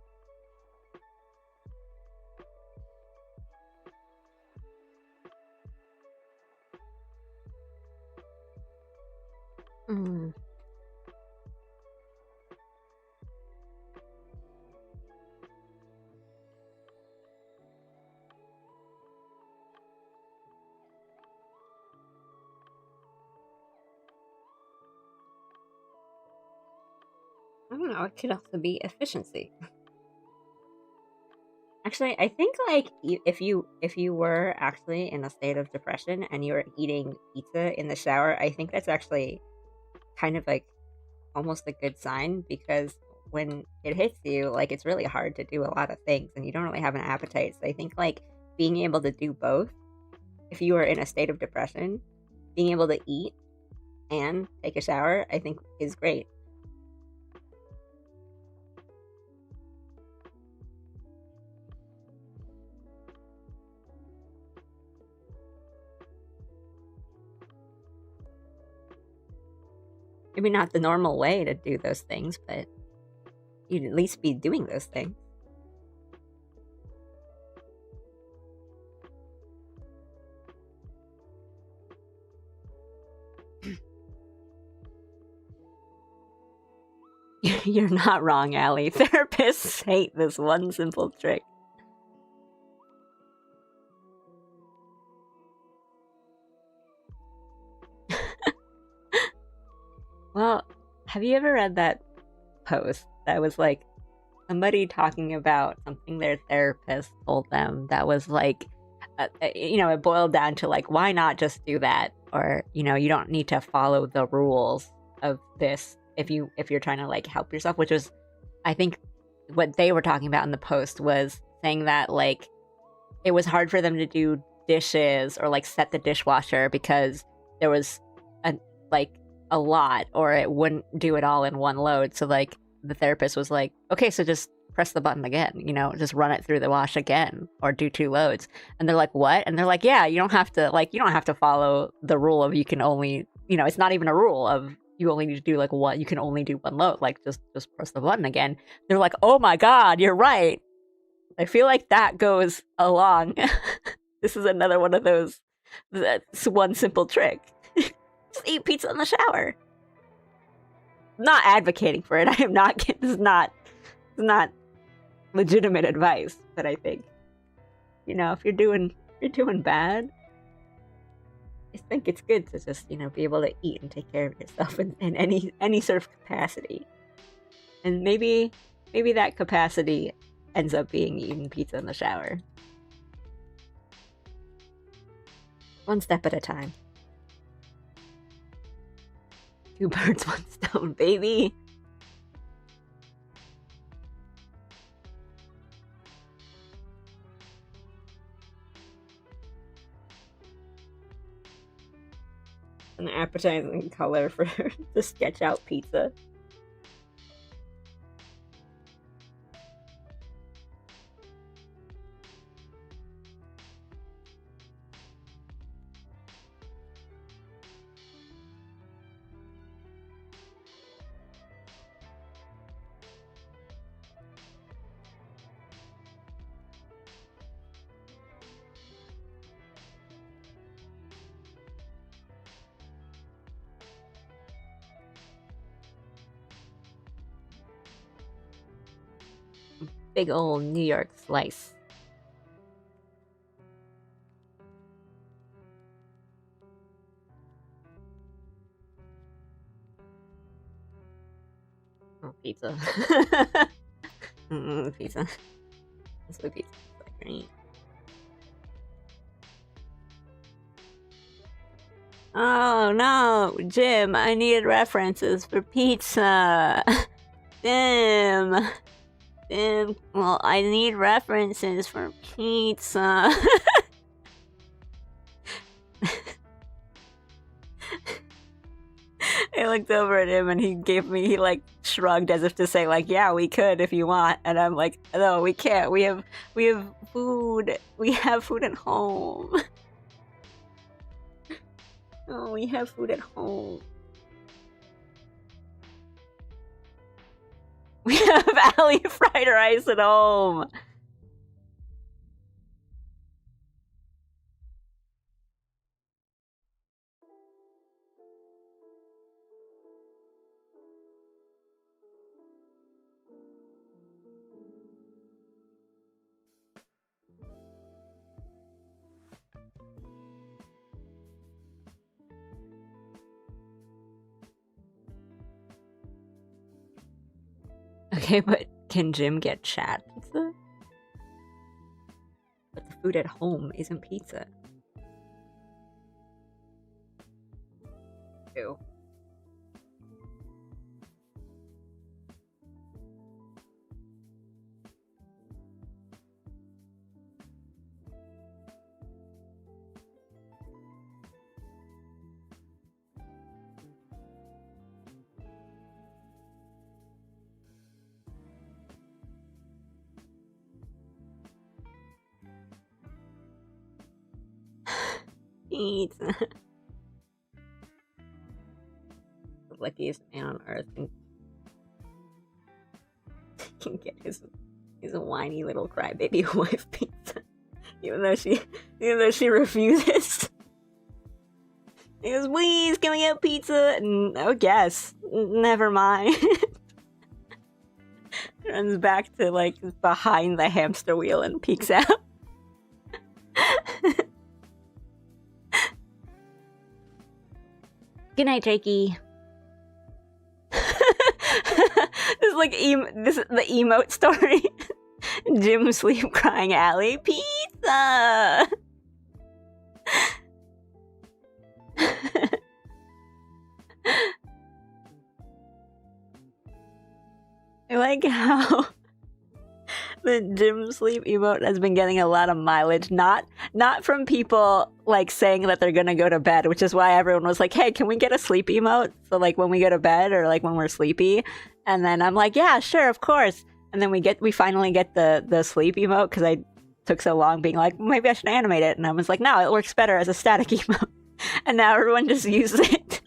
I don't know, it could also be efficiency. Actually, I think like if you were actually in a state of depression and you were eating pizza in the shower, I think that's actually kind of like almost a good sign, because when it hits you, like, it's really hard to do a lot of things and you don't really have an appetite. So I think like being able to do both, if you are in a state of depression, being able to eat and take a shower, I think is great. Maybe not the normal way to do those things, but you'd at least be doing those things. You're not wrong, Allie. Therapists hate this one simple trick. Well, have you ever read that post that was like somebody talking about something their therapist told them that was like, it boiled down to like, why not just do that? Or, you don't need to follow the rules of this if you're trying to like help yourself, which was, I think what they were talking about in the post was saying that like it was hard for them to do dishes or like set the dishwasher because there was a lot, or it wouldn't do it all in one load. So like the therapist was like, okay, so just press the button again, just run it through the wash again, or do 2 loads. And they're like, what? And they're like, yeah, you don't have to follow the rule of, you can only, it's not even a rule of you only need to do like one. You can only do one load. Like just press the button again. They're like, oh my god, you're right. I feel like that goes along. This is another one of those. That's one simple trick. Just eat pizza in the shower. I'm not advocating for it. I am not. This is not legitimate advice. But I think, if you're doing bad, I think it's good to just be able to eat and take care of yourself in any sort of capacity. And maybe that capacity ends up being eating pizza in the shower. One step at a time. 2 birds, 1 stone, baby. An appetizing color for the sketch out pizza. Big old New York slice. Oh, pizza. Pizza. That's what pizza is like, right? Oh no, Jim, I needed references for pizza. Jim. Well, I need references for pizza. I looked over at him and he like shrugged as if to say like, yeah, we could if you want. And I'm like, no, we can't. We have food. We have food at home. Oh, we have food at home. We have Allie fried rice at home. Okay, but can Jim get chat pizza? But the food at home isn't pizza. Ew. Pizza. The luckiest man on earth can get his whiny little crybaby wife pizza, even though she refuses. He goes, please, can we get pizza? And oh, guess. Never mind. Runs back to like behind the hamster wheel and peeks out. Good night, Jakey. This is like this is the emote story. Jim sleep crying Allie pizza. I like how the Jim sleep emote has been getting a lot of mileage, not from people like saying that they're gonna go to bed, which is why everyone was like, hey, can we get a sleep emote? So like when we go to bed or like when we're sleepy. And then I'm like, yeah, sure, of course. And then we finally get the sleep emote because I took so long being like, maybe I should animate it. And I was like, no, it works better as a static emote. And now everyone just uses it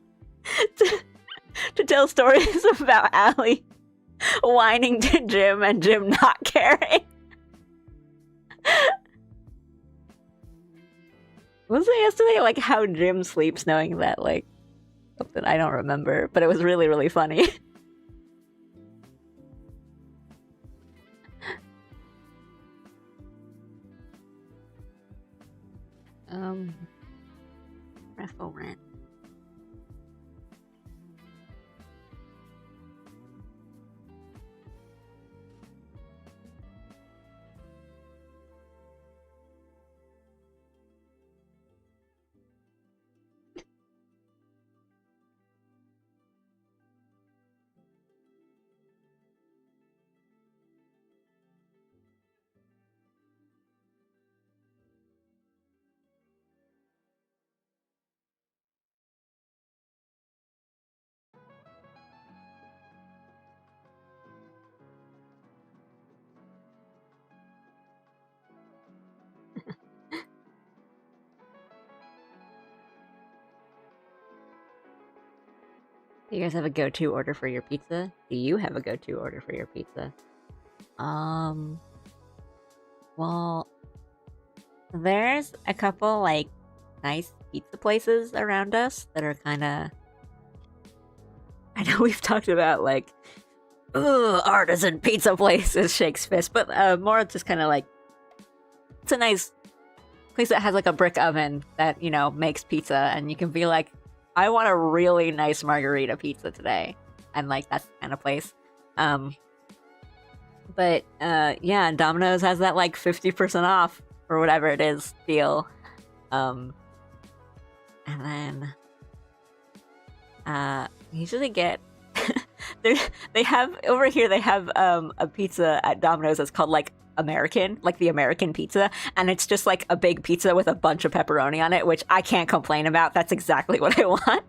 to tell stories about Allie whining to Jim and Jim not caring. Was it yesterday, like, how Jim sleeps knowing that, like, something I don't remember, but it was really, really funny. Raffle rent. Do you guys have a go-to order for your pizza? Do you have a go-to order for your pizza? Well, there's a couple, like, nice pizza places around us that are kind of... I know we've talked about, like, ugh, artisan pizza places, shakes fist, but more just kind of like... It's a nice place that has, like, a brick oven that, you know, makes pizza, and you can be like, I want a really nice margarita pizza today. And, like, that's the kind of place. But, yeah, Domino's has that, like, 50% off, or whatever it is, deal. And then... usually get... they have... Over here, they have, a pizza at Domino's that's called, like, American, like the American pizza, and it's just like a big pizza with a bunch of pepperoni on it, which I can't complain about. That's exactly what I want.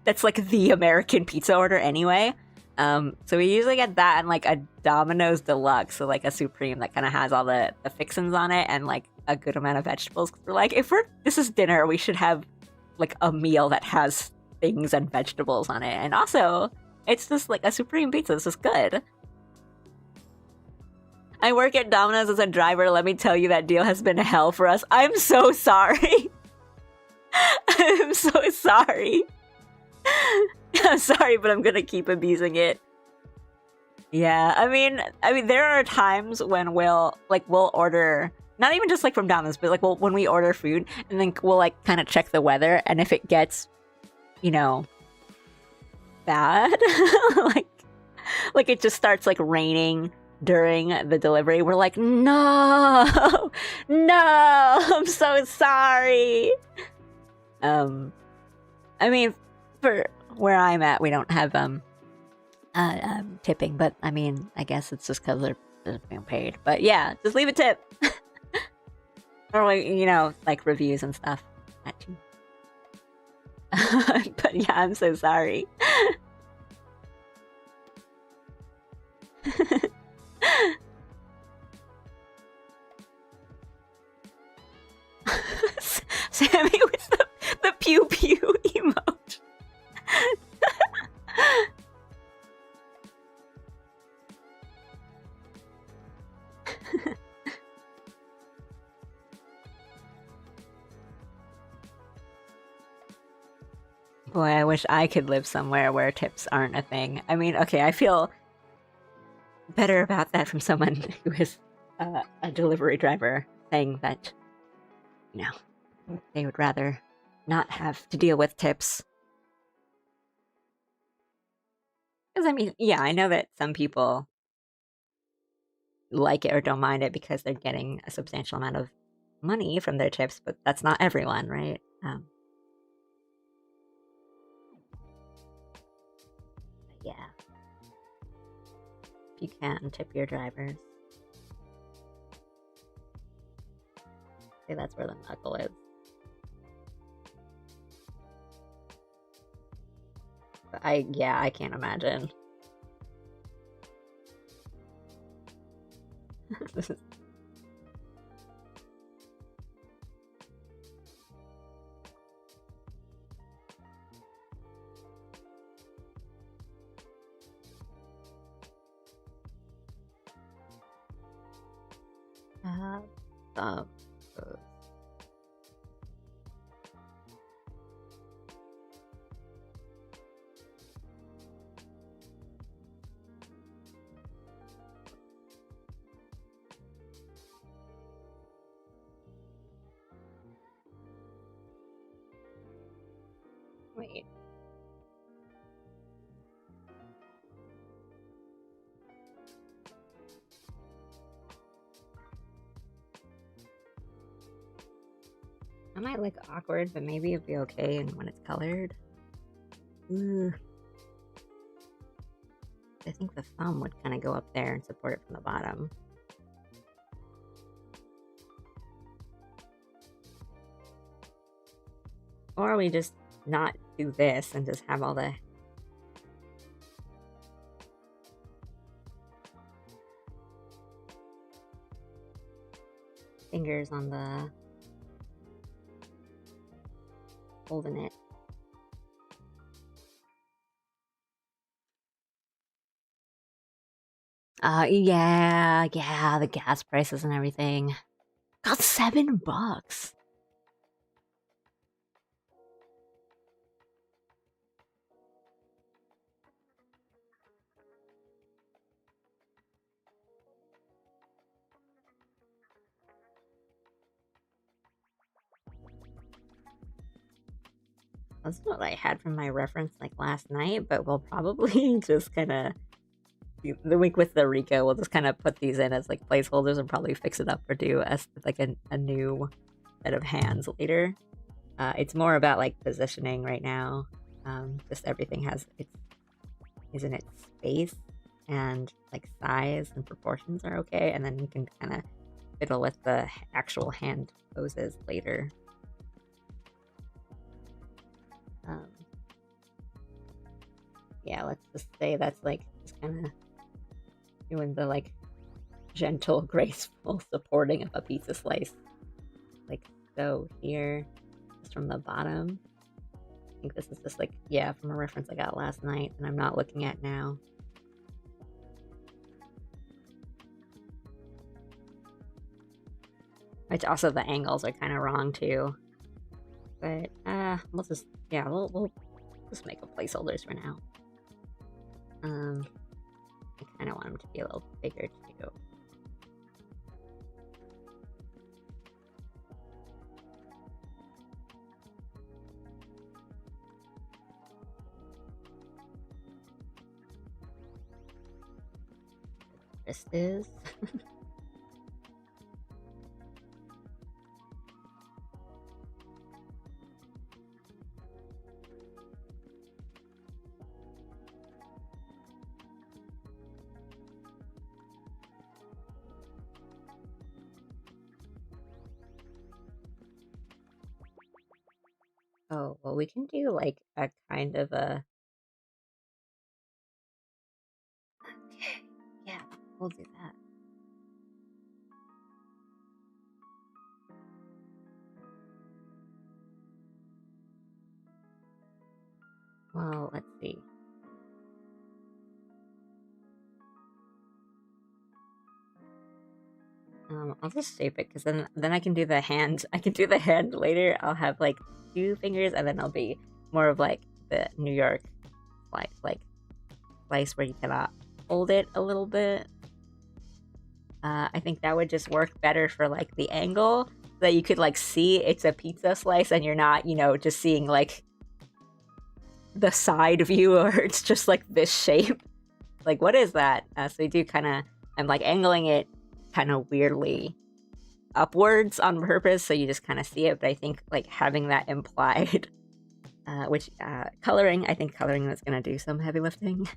That's like the American pizza order anyway. So we usually get that and like a Domino's Deluxe, so like a Supreme that kind of has all the fixins on it and like a good amount of vegetables. We're like, this is dinner, we should have like a meal that has things and vegetables on it, and also it's just like a Supreme pizza. It's just good. I work at Domino's as a driver. Let me tell you, that deal has been hell for us. I'm so sorry. I'm so sorry. I'm sorry, but I'm gonna keep abusing it. Yeah, I mean, there are times when we'll order, not even just like from Domino's, but like when we order food, and then we'll like kind of check the weather, and if it gets, you know, bad, like it just starts like raining during the delivery, we're like, no, I'm so sorry. I mean, for where I'm at, we don't have tipping, but I mean, I guess it's just because they're being paid. But yeah, just leave a tip, or like, you know, like reviews and stuff. But yeah, I'm so sorry. Sammy with the pew pew emote. Boy, I wish I could live somewhere where tips aren't a thing. I mean, okay, I feel better about that from someone who is a delivery driver saying that, you know, they would rather not have to deal with tips. Because, I mean, yeah, I know that some people like it or don't mind it because they're getting a substantial amount of money from their tips, but that's not everyone, right? Yeah. If you can, tip your drivers. See, that's where the knuckle is. But I can't imagine. Uh, wait. That might look awkward, but maybe it'd be okay and when it's colored. Ooh. I think the thumb would kind of go up there and support it from the bottom. Or we just not do this and just have all the fingers on the holding it. Yeah, the gas prices and everything. Got $7. That's what I had from my reference like last night, but we'll probably just kind of the week with the Rico, we'll just kind of put these in as like placeholders and probably fix it up or do as like a new set of hands later. It's more about like positioning right now. Just everything is in its space, and like size and proportions are okay, and then we can kind of fiddle with the actual hand poses later. Yeah, let's just say that's like just kind of doing the like gentle, graceful supporting of a pizza slice, like so here, just from the bottom. I think this is just like, yeah, from a reference I got last night and I'm not looking at now. Which also the angles are kind of wrong too. But we'll just, yeah, we'll just make a placeholders for now. I kind of want them to be a little bigger too. This is. Oh, well, we can do like a kind of a. Okay, yeah, we'll do that. Well, let's see. I'll just shape it because then I can do the hand. I can do the hand later. I'll have like 2 fingers, and then I'll be more of like the New York slice where you cannot hold it a little bit. I think that would just work better for like the angle so that you could like see it's a pizza slice and you're not, just seeing like the side view or it's just like this shape. Like, what is that? So we do kind of, I'm like angling it kind of weirdly upwards on purpose so you just kind of see it, but I think like having that implied which coloring, I think coloring is going to do some heavy lifting.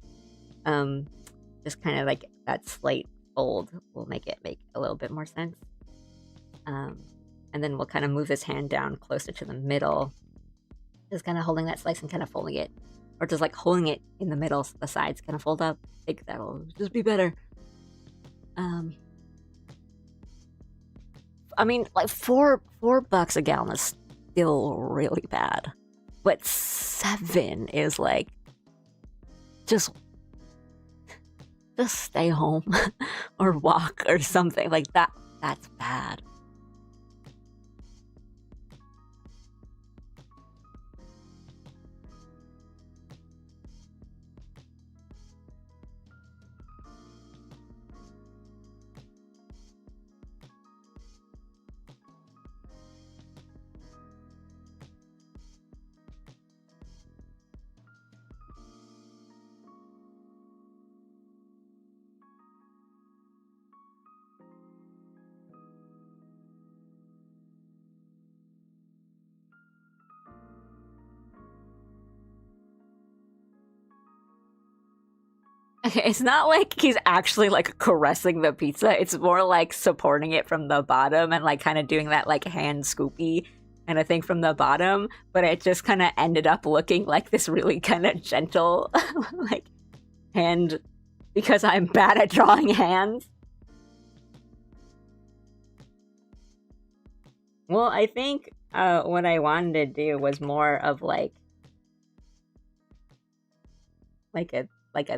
Just kind of like that slight fold will make it make a little bit more sense. And then we'll kind of move this hand down closer to the middle, just kind of holding that slice and kind of folding it, or just like holding it in the middle so the sides kind of fold up. I think that'll just be better. I mean, like $4 a gallon is still really bad, but 7 is like just stay home or walk or something like that. That's bad. Okay, it's not like he's actually like caressing the pizza. It's more like supporting it from the bottom and like kind of doing that like hand scoopy kind of thing from the bottom. But it just kind of ended up looking like this really kind of gentle like hand because I'm bad at drawing hands. Well, I think what I wanted to do was more of like a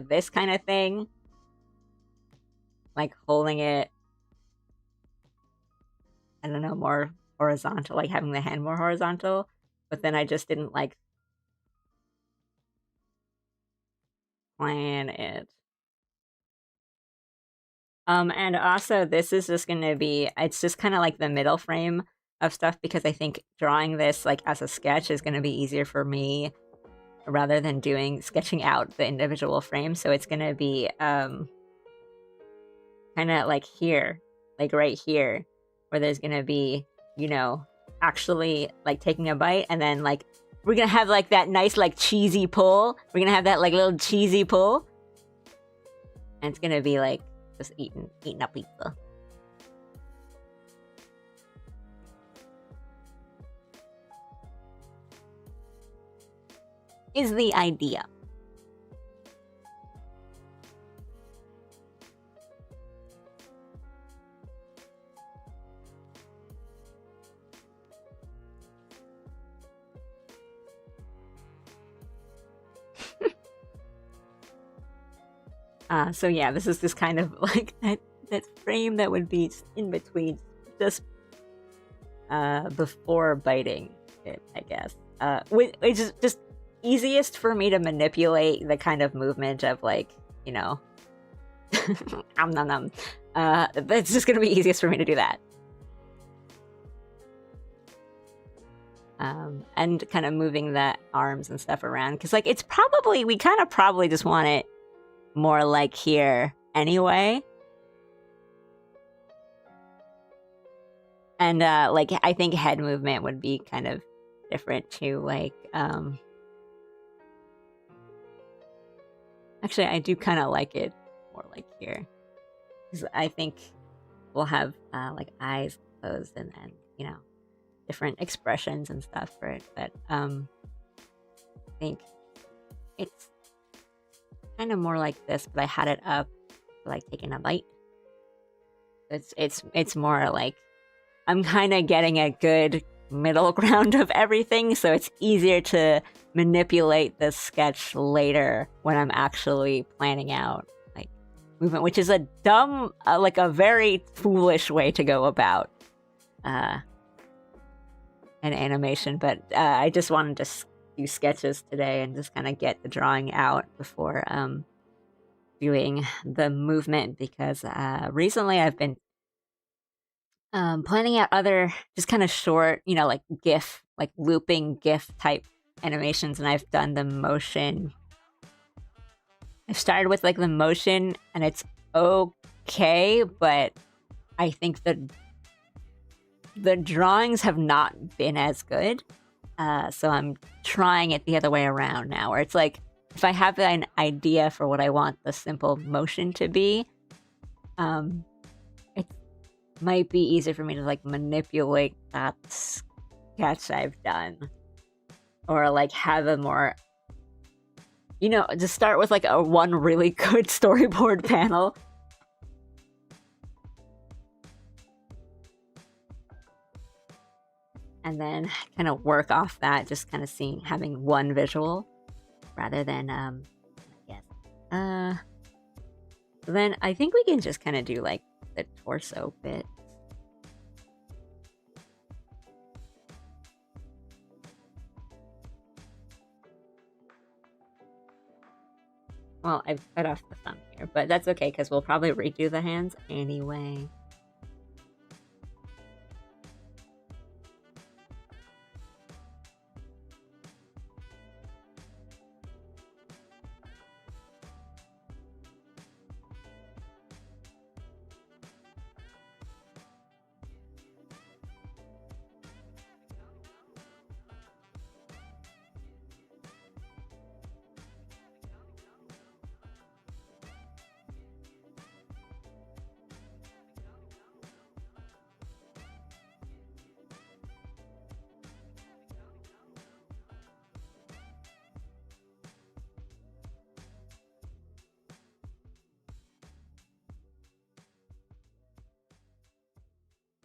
this kind of thing, like holding it. I don't know, more horizontal, like having the hand more horizontal. But then I just didn't like plan it. And also this is just gonna be, it's just kind of like the middle frame of stuff because I think drawing this like as a sketch is gonna be easier for me rather than sketching out the individual frames. So it's gonna be kind of like here, like right here, where there's gonna be, you know, actually like taking a bite and then like we're gonna have like that nice like cheesy pull. We're gonna have that like little cheesy pull. And it's gonna be like just eating up pizza. Is the idea. So yeah, this is just kind of like that frame that would be in between, just before biting it, I guess. Which is just easiest for me to manipulate the kind of movement of like, you know, nom nom. That's just gonna be easiest for me to do that. And kind of moving the arms and stuff around because like it's probably, we kind of probably just want it more like here anyway. And like I think head movement would be kind of different too. Like actually I do kind of like it more like here because I think we'll have like eyes closed and then, you know, different expressions and stuff for it. But I think it's kind of more like this, but I had it up like taking a bite. It's more like I'm kind of getting a good middle ground of everything, so it's easier to manipulate the sketch later when I'm actually planning out like movement, which is a dumb, like a very foolish way to go about an animation. But I just wanted to do sketches today and just kind of get the drawing out before doing the movement because recently I've been planning out other just kind of short, you know, like GIF, like looping GIF type animations, and I've done the motion. I've started with like the motion and it's okay, but I think the drawings have not been as good. So I'm trying it the other way around now, where it's like, if I have an idea for what I want the simple motion to be, it might be easier for me to like manipulate that sketch I've done. Or like have a more, you know, just start with like a one really good storyboard panel. And then kind of work off that, just kind of having one visual rather than, I guess. Then I think we can just kind of do like the torso bit Well, I've cut off the thumb here, but that's okay because we'll probably redo the hands anyway.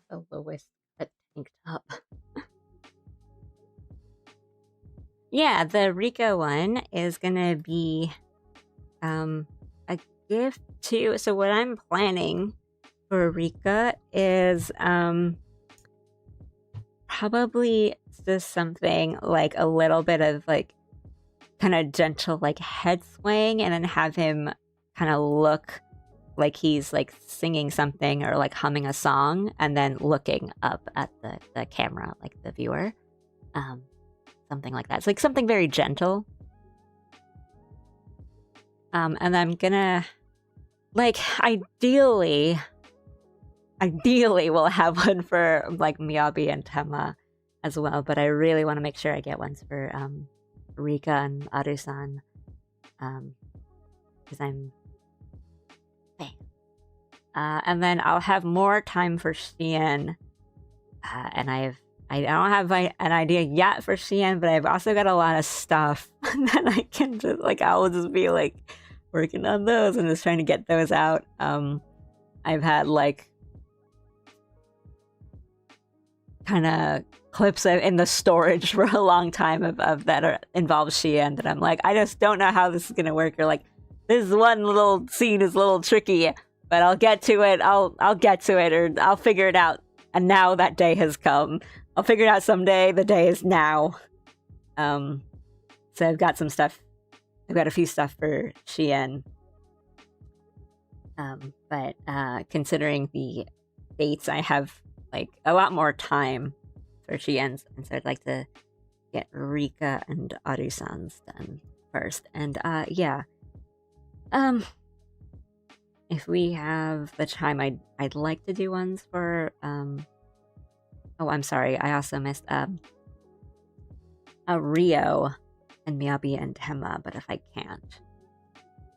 The lowest cut tank top. Yeah, the Rika one is gonna be a gift to. So what I'm planning for Rika is probably just something like a little bit of like kind of gentle like head swaying, and then have him kind of look like he's like singing something or like humming a song, and then looking up at the camera, like the viewer. Something like that. It's like something very gentle. And I'm gonna like ideally we'll have one for like Miyabi and Tema as well, but I really want to make sure I get ones for Rika and Aru-san, because I'm fan. And then I'll have more time for Shien, and I don't have an idea yet for Shien, but I've also got a lot of stuff that I can just like, I'll just be like working on those and just trying to get those out. I've had like kind of clips in the storage for a long time of that involve Shien that I'm like, I just don't know how this is gonna work. Or like, this one little scene is a little tricky, but I'll get to it. I'll get to it, or I'll figure it out. And now that day has come. I'll figure it out someday. The day is now. So I've got some stuff. I've got a few stuff for Shien. But considering the dates, I have like a lot more time for Shien's, and so I'd like to get Rika and Aru-san's done first. And yeah, if we have the time, I'd like to do ones for oh, I'm sorry, I also missed a Rio and Miyabi and Tema, but if I can't,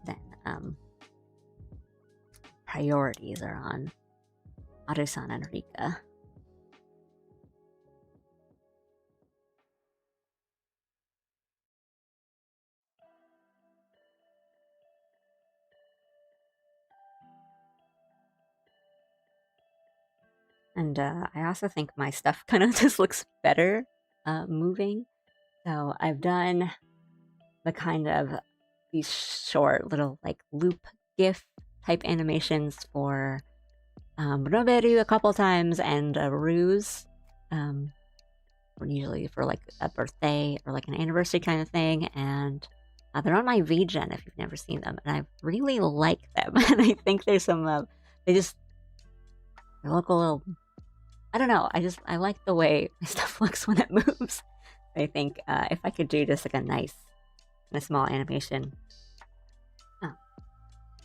then priorities are on Aru-san and Rika. And I also think my stuff kind of just looks better moving. So I've done the kind of these short little like loop GIF type animations for Roberu a couple times, and Ruse, usually for like a birthday or like an anniversary kind of thing. And they're on my VGen if you've never seen them, and I really like them. And I think there's some they look a little, I don't know, I like the way my stuff looks when it moves. I think if I could do just like a nice and a small animation,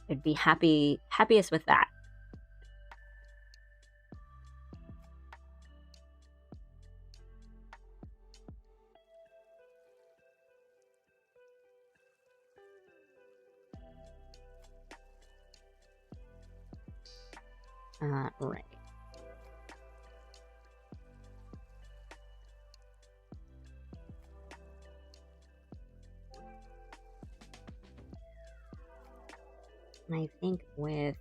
I'd be happiest with that. Right. And I think with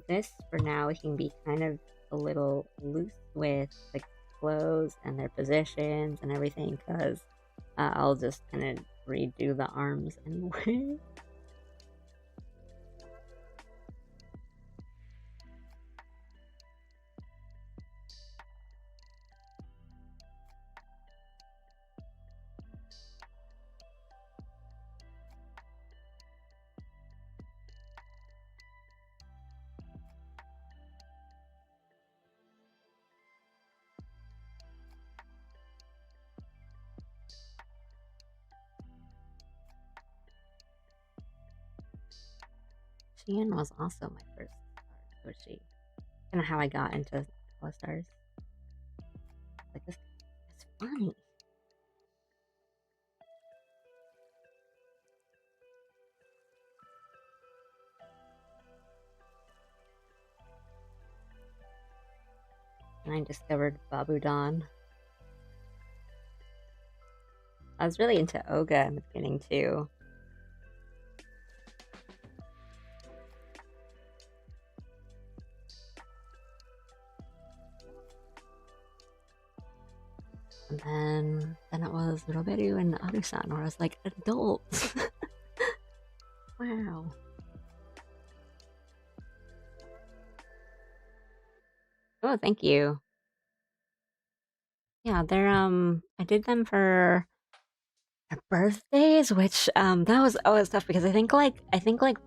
this, for now, we can be kind of a little loose with the clothes and their positions and everything, because I'll just kind of redo the arms anyway. VGen was also my first Yoshi. Kind of how I got into All Stars. Like this, it's funny. And I discovered Babudan. I was really into Oga in the beginning too. And then it was Roberu and Arusan, where I was like, adults. Wow. Oh, thank you. Yeah, they're I did them for their birthdays, which that was always tough because I think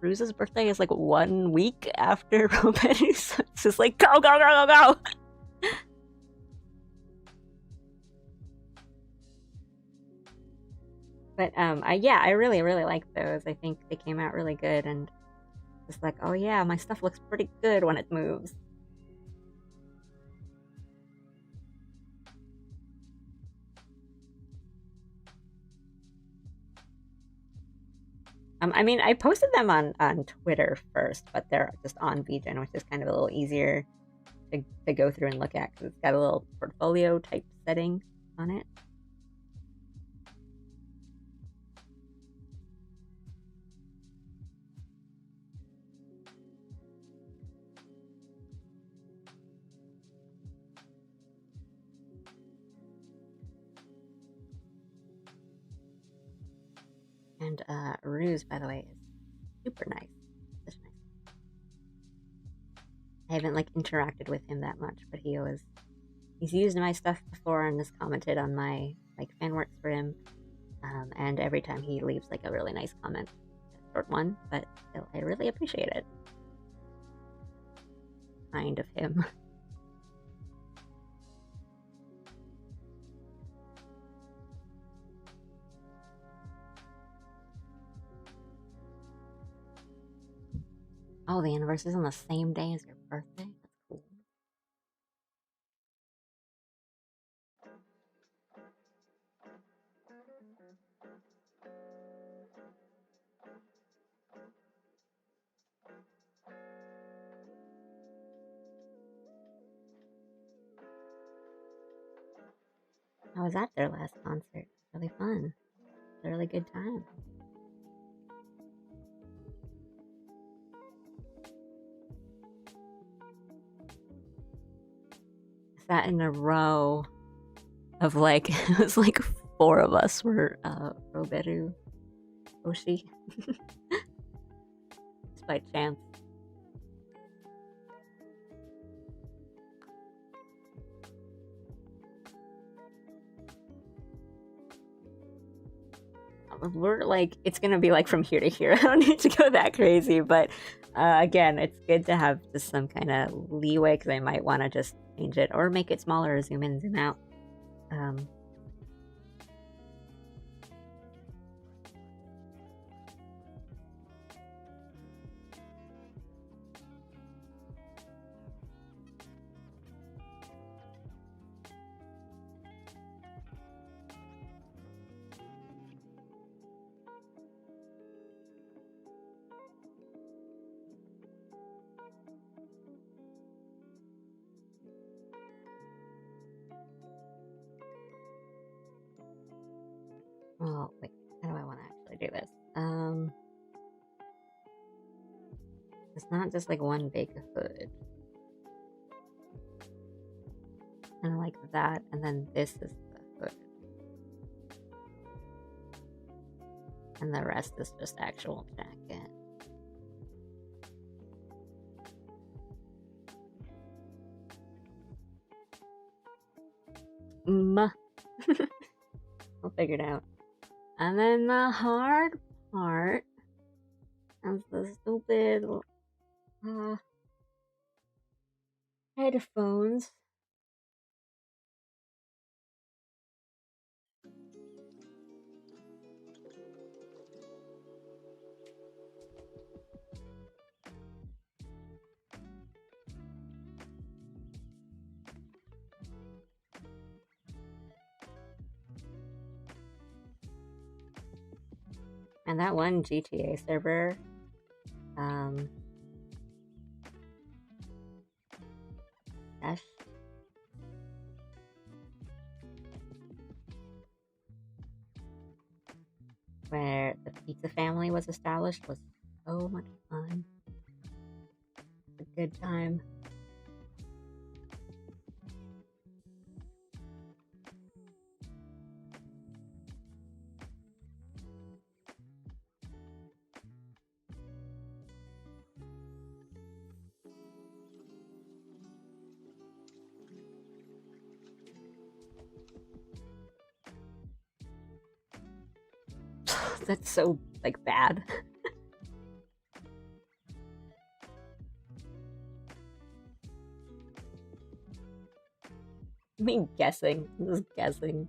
Bruce's birthday is like 1 week after Roberu's. So it's just like go go go go go. But I really like those. I think they came out really good, and just like, oh yeah, my stuff looks pretty good when it moves. I mean, I posted them on Twitter first, but they're just on VGen, which is kind of a little easier to go through and look at because it's got a little portfolio type setting on it. And Ruse, by the way, is super nice. Such nice. I haven't like interacted with him that much, but he's used my stuff before and has commented on my like fan works for him. And every time he leaves like a really nice comment, a short one, but still, I really appreciate it. Kind of him. Oh, the anniversary is on the same day as your birthday? That's cool. I was at their last concert. Really fun. It was a really good time. I sat in a row of like, it was like 4 of us were Roberu Oshi. Just by chance. We're like, it's gonna be like from here to here. I don't need to go that crazy, but again, it's good to have just some kind of leeway because I might want to just change it or make it smaller, zoom in, zoom out. Oh, wait, how do I want to actually do this? It's not just like one big hood. Kind of like that, and then this is the hood. And the rest is just actual jacket. I'll figure it out. And then the hard part is the stupid headphones. And that one GTA server, um, that's where the pizza family was established, was so much fun. A good time. That's so, like, bad. I mean, guessing. I'm just guessing.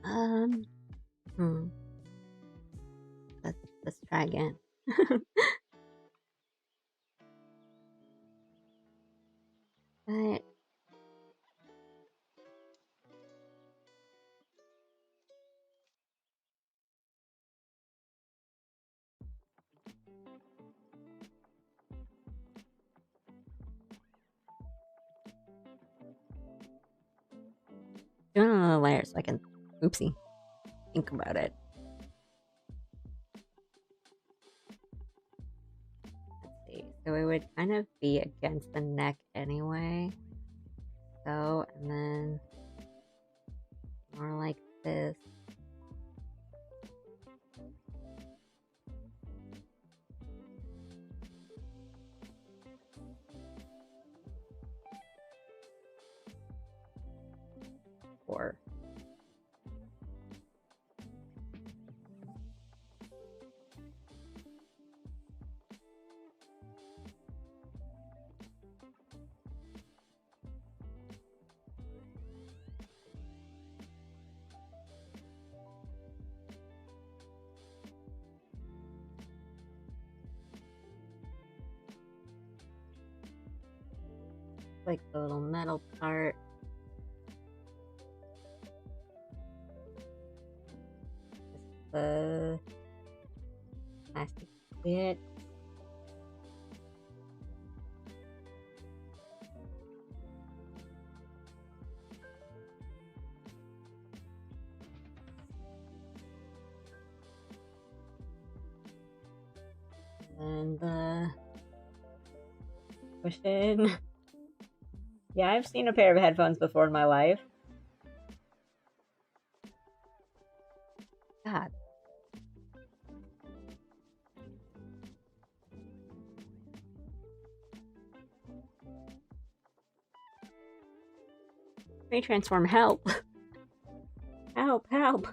Um, hmm. Let's try again. But doing another layer so I can, oopsie, think about it. Let's see. So it would kind of be against the neck anyway. So, and then more like this. Or like the little metal part. Just the plastic bit. And the cushion. Yeah, I've seen a pair of headphones before in my life. God. Retransform, help. Help, help.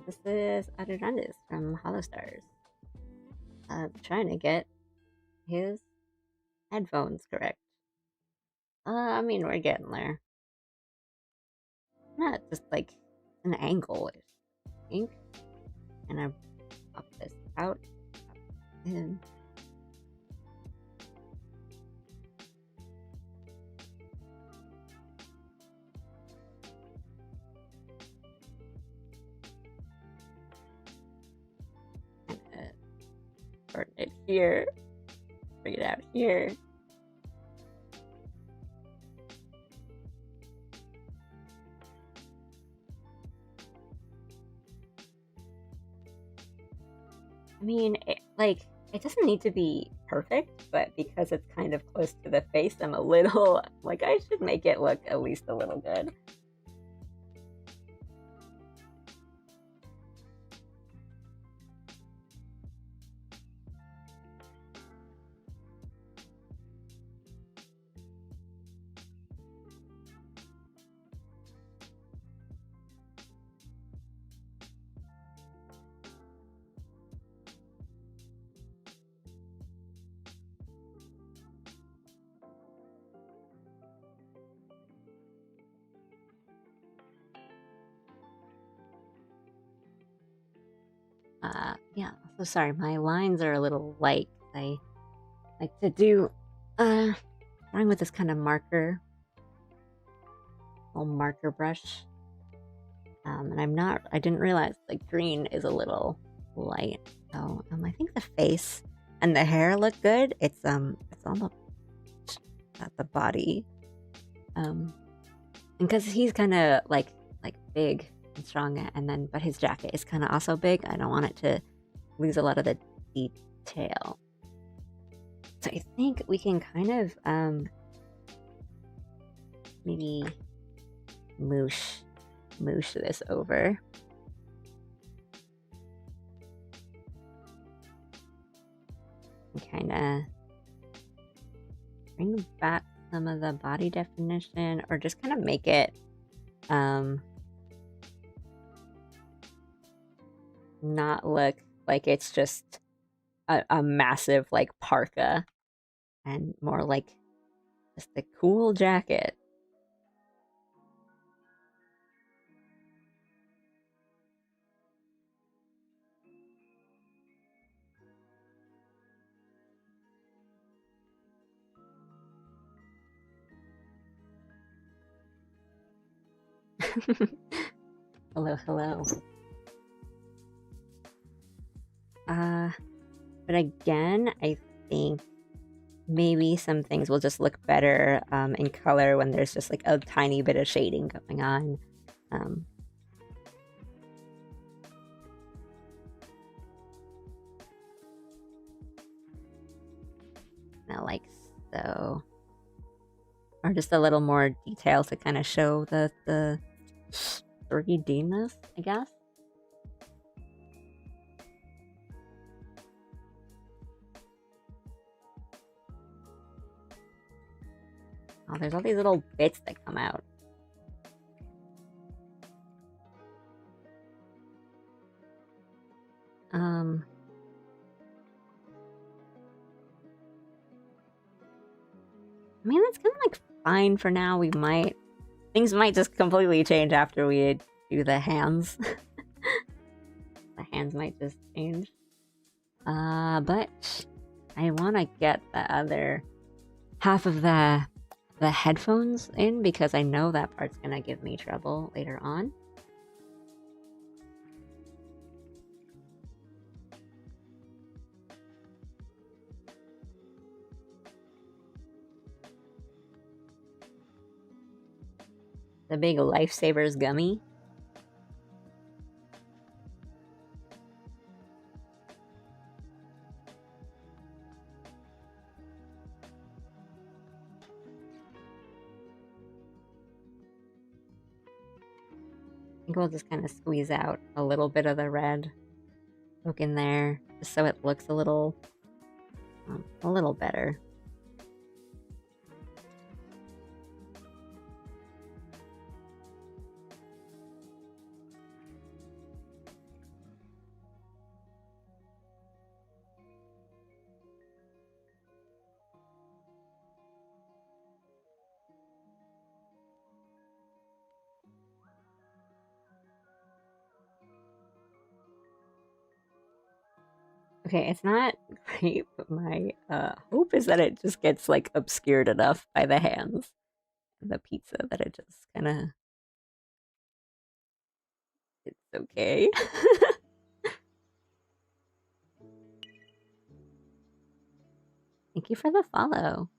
This is Adirandis from Hollow Stars. Trying to get his headphones correct. I mean, we're getting there. Not just like an angle, I think. And I pop this out and shorten it here. Bring it out here. I mean, it doesn't need to be perfect, but because it's kind of close to the face, I'm a little like I should make it look at least a little good. Yeah, so sorry, my lines are a little light. I like to do, drawing with this kind of marker, little marker brush. And I didn't realize like green is a little light. So, I think the face and the hair look good. It's on the body. And because he's kind of like big and strong, but his jacket is kind of also big. I don't want it to lose a lot of the detail. So I think we can kind of maybe moosh this over. And kind of bring back some of the body definition, or just kind of make it not look like it's just a massive like parka, and more like just a cool jacket. Hello. But again, I think maybe some things will just look better in color when there's just like a tiny bit of shading going on. Like so. Or just a little more detail to kind of show the 3D-ness, I guess. Oh, there's all these little bits that come out. I mean, that's kind of like fine for now. Things might just completely change after we do the hands. The hands might just change. But I want to get the other half of the headphones in, because I know that part's gonna give me trouble later on. The big Lifesavers gummy. I think we'll just kind of squeeze out a little bit of the red, poke in there, just so it looks a little better. Okay, it's not great, but my hope is that it just gets like obscured enough by the hands and the pizza that it just kind of, it's okay. Thank you for the follow.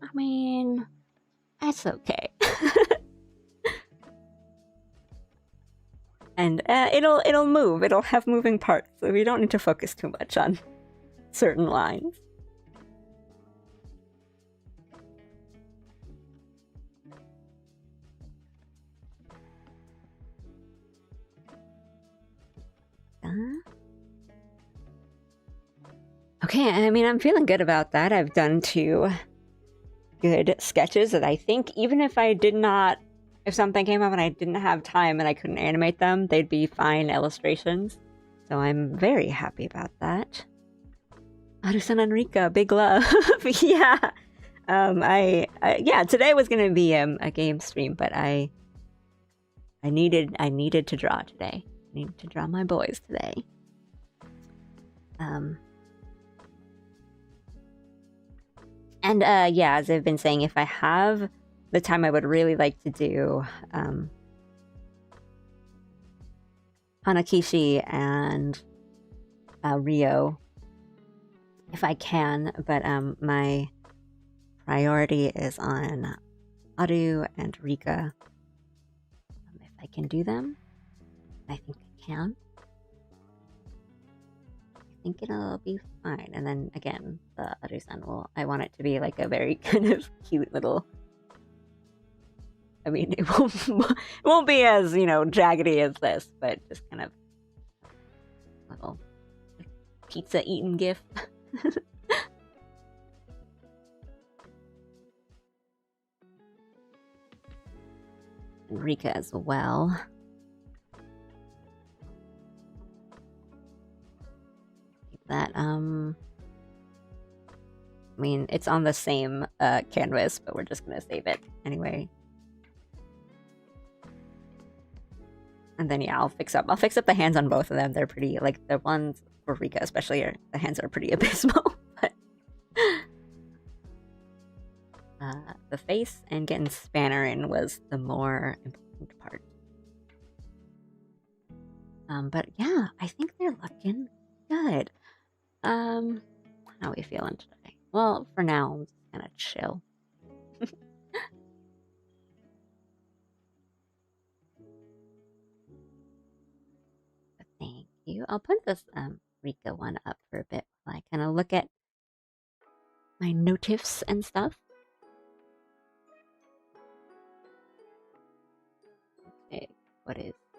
I mean, that's okay. and it'll move. It'll have moving parts, so we don't need to focus too much on certain lines. Okay, I mean, I'm feeling good about that. I've done 2 good sketches that I think even if if something came up and I didn't have time and I couldn't animate them, they'd be fine illustrations. So I'm very happy about that. Arusan Enrica, big love. Yeah. Yeah, today was gonna be a game stream, but I needed to draw today. I needed to draw my boys today. And yeah, as I've been saying, if I have the time, I would really like to do Hanakishi and Rio, if I can, but my priority is on Aru and Rika. If I can do them, I think I can. I think it'll be fine. And then again, the Aru-san I want it to be like a very kind of cute little... I mean, it won't be as, jaggedy as this, but just kind of little pizza eating gif. And Rika as well. That I mean, it's on the same canvas, but we're just gonna save it anyway. And then yeah, I'll fix up the hands on both of them. They're pretty, like the ones for Rika especially, the hands are pretty abysmal. But the face and getting Spanner in was the more important part. But yeah, I think they're looking good. How are we feeling today? Well, for now, I'm just gonna chill. Thank you. I'll put this Rika one up for a bit while I kind of look at my notifs and stuff. Okay,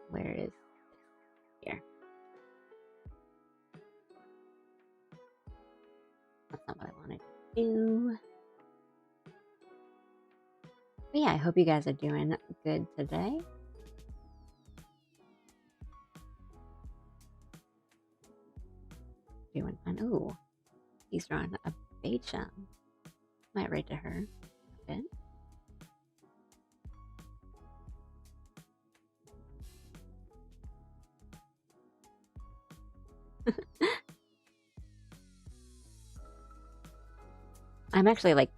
where is here? That's not what I wanted to do. But yeah, I hope you guys are doing good today. Doing fine. Ooh, he's drawing a VGen. Might write to her a bit. I'm actually like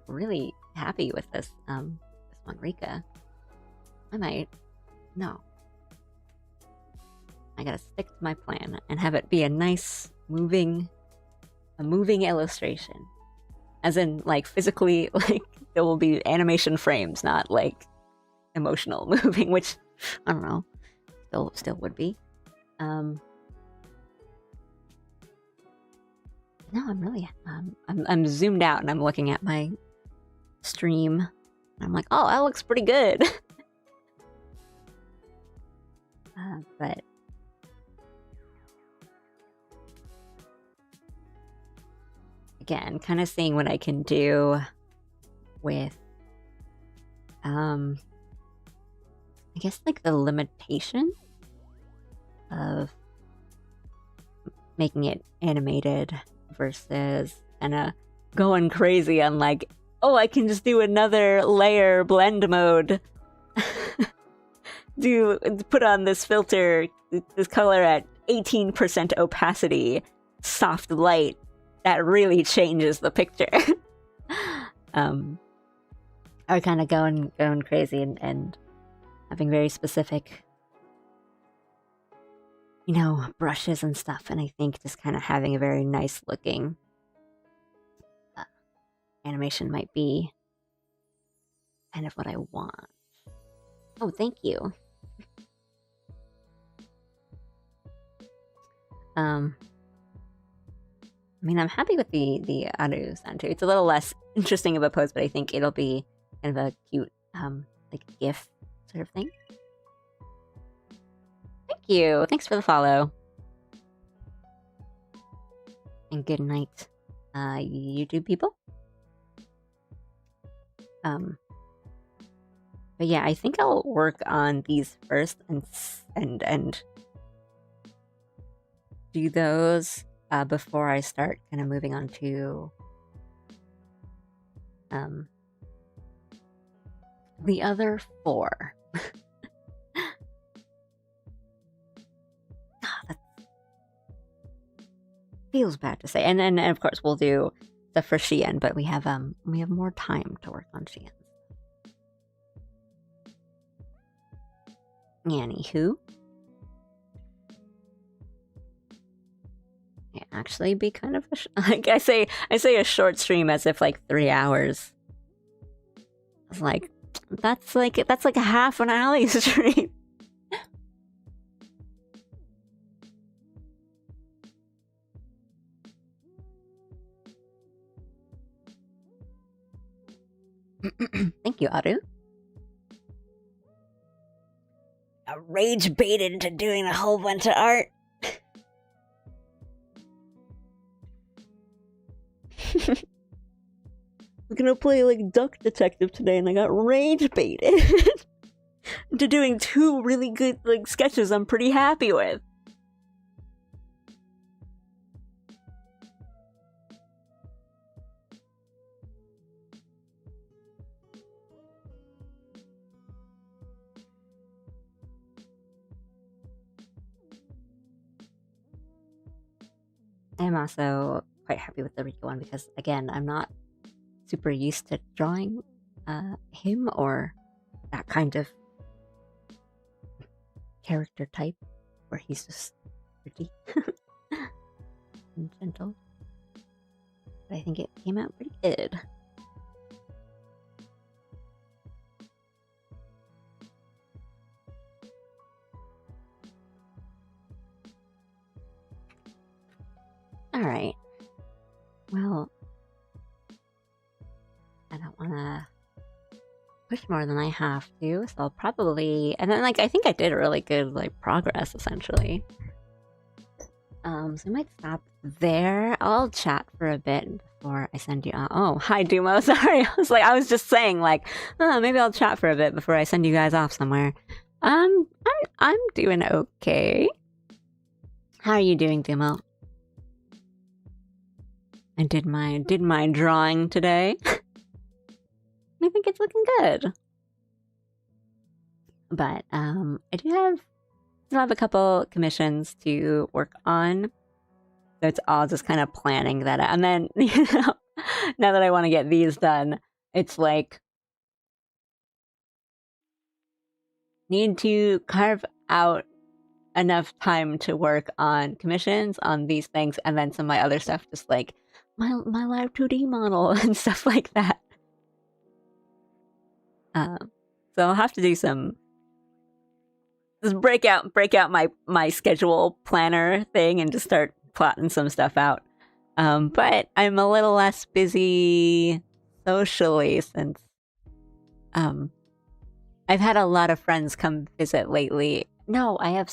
really happy with this one, Rika. I gotta stick to my plan and have it be a nice moving illustration. As in, like, physically, like, there will be animation frames, not like emotional moving, which I don't know, still would be. No, I'm really I'm zoomed out and I'm looking at my stream and I'm like, oh, that looks pretty good. But again, kind of seeing what I can do with I guess like the limitation of making it animated versus kind of going crazy on like, oh, I can just do another layer blend mode. Put on this filter, this color at 18% opacity, soft light. That really changes the picture. Are kind of going crazy and having very specific, brushes and stuff. And I think just kind of having a very nice looking animation might be kind of what I want. Oh, thank you. I mean, I'm happy with the auto sound too. It's a little less interesting of a pose, but I think it'll be kind of a cute, like GIF sort of thing. Thank you. Thanks for the follow. And good night, YouTube people. But yeah, I think I'll work on these first and do those before I start kind of moving on to the other 4. That feels bad to say. And then of course we'll do stuff for Shein, but we have more time to work on Shein. Anywho, it actually be kind of like I say a short stream as if like 3 hours. It's like that's like a half an hour stream. Thank you, Aru. I rage baited into doing a whole bunch of art. I'm gonna play like Duck Detective today, and I got rage baited into doing 2 really good like sketches I'm pretty happy with. I'm also quite happy with the Rico one because, again, I'm not super used to drawing him or that kind of character type where he's just pretty and gentle. But I think it came out pretty good. Alright. Well, I don't want to push more than I have to, so I'll probably... And then, like, I think I did really good, like, progress, essentially. So I might stop there. I'll chat for a bit before I send you out. Oh, hi, Dumo. Sorry. I was just saying, like, maybe I'll chat for a bit before I send you guys off somewhere. I'm doing okay. How are you doing, Dumo? I did my drawing today. I think it's looking good. But I still have a couple commissions to work on. So it's all just kind of planning that out. And then, now that I want to get these done, it's like need to carve out enough time to work on commissions on these things, and then some of my other stuff, just like my live 2D model and stuff like that. So I'll have to do some just break out my schedule planner thing and just start plotting some stuff out. But I'm a little less busy socially since I've had a lot of friends come visit lately. No, I have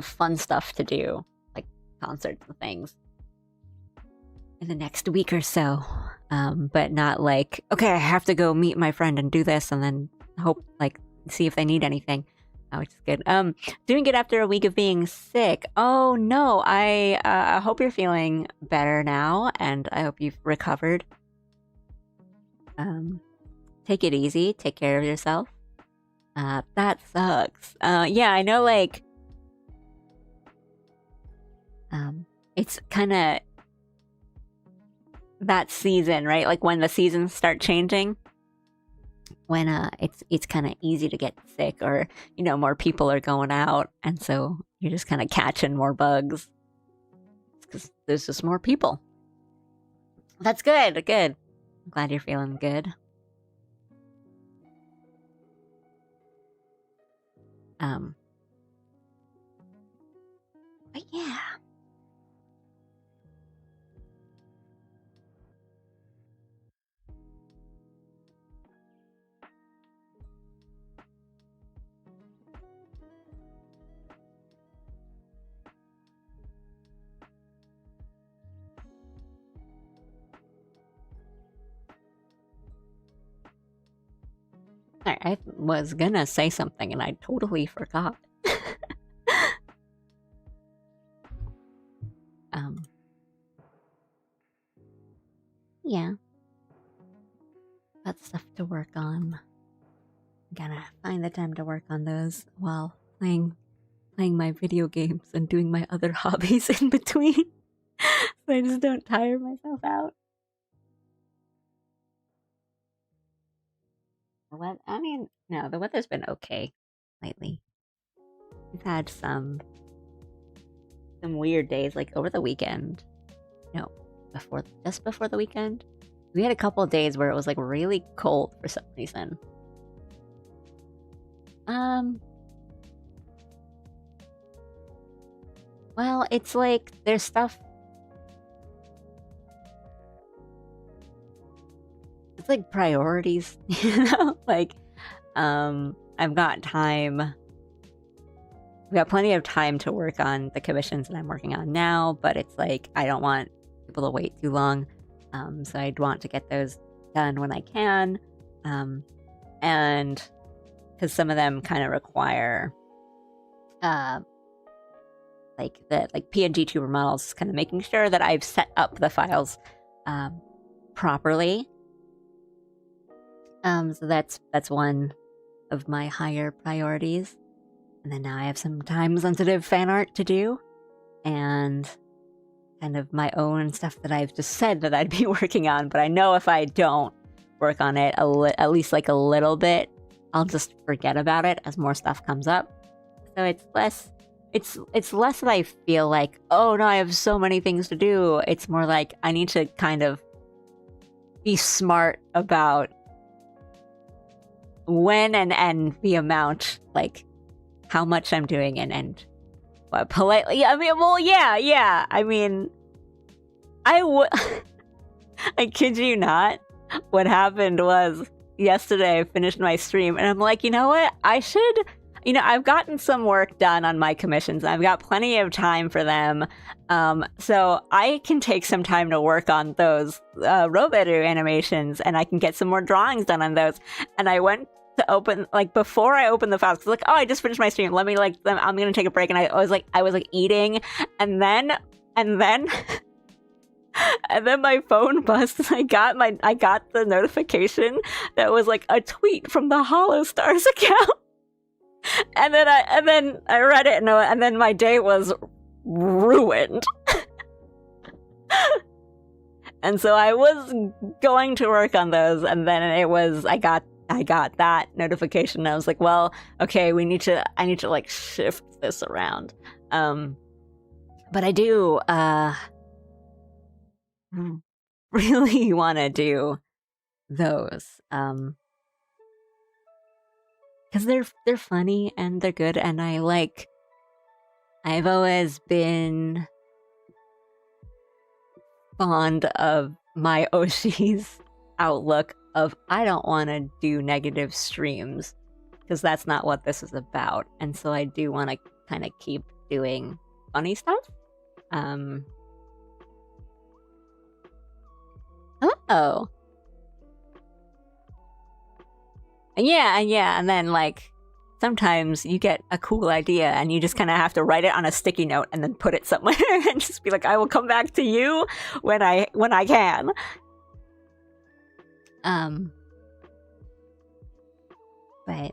fun stuff to do, like concerts and things in the next week or so. But not like, okay, I have to go meet my friend and do this and then hope, like, see if they need anything, which is good. Doing good after a week of being sick. Oh no, I hope you're feeling better now, and I hope you've recovered. Take it easy, take care of yourself. That sucks. Yeah, I know, like, it's kind of that season, right? Like when the seasons start changing, when it's kind of easy to get sick, or more people are going out, and so you're just kind of catching more bugs because there's just more people. That's good. I'm glad you're feeling good. But yeah. I was gonna say something and I totally forgot. Yeah. Got stuff to work on. Gotta find the time to work on those while playing my video games and doing my other hobbies in between. So I just don't tire myself out. I mean, no, the weather's been okay lately. We've had some weird days, like over the weekend. No, just before the weekend. We had a couple of days where it was like really cold for some reason. Well, it's like there's stuff. It's like priorities, you know? Like, I've got time. We've got plenty of time to work on the commissions that I'm working on now, but it's like I don't want people to wait too long. So I'd want to get those done when I can. And because some of them kind of require like PNG tuber models, kind of making sure that I've set up the files properly. So that's one of my higher priorities. And then now I have some time-sensitive fan art to do, and kind of my own stuff that I've just said that I'd be working on. But I know if I don't work on it at least like a little bit, I'll just forget about it as more stuff comes up. So it's less that I feel like, oh no, I have so many things to do. It's more like I need to kind of be smart about when and the amount, like how much I'm doing and what politely. I mean, well, yeah. I mean, I kid you not. What happened was yesterday I finished my stream and I'm like, you know what? I've gotten some work done on my commissions. I've got plenty of time for them. So I can take some time to work on those Roberu animations, and I can get some more drawings done on those. And I went to open, like, before I opened the files, 'cause like, oh, I just finished my stream. Let me, like, I'm gonna take a break. And I was like eating, and then and then my phone buzzed, and I got the notification that was like a tweet from the Hollow Stars account. And then I read it, and then my day was ruined. And so I was going to work on those, and then I got that notification, and I was like, well, okay, I need to like shift this around. But I do really want to do those. Because they're funny and they're good, and I've always been fond of my Oshi's outlook of I don't want to do negative streams, because that's not what this is about. And so I do want to kind of keep doing funny stuff. Oh. Yeah, and then like sometimes you get a cool idea and you just kind of have to write it on a sticky note and then put it somewhere and just be like, I will come back to you when I can. But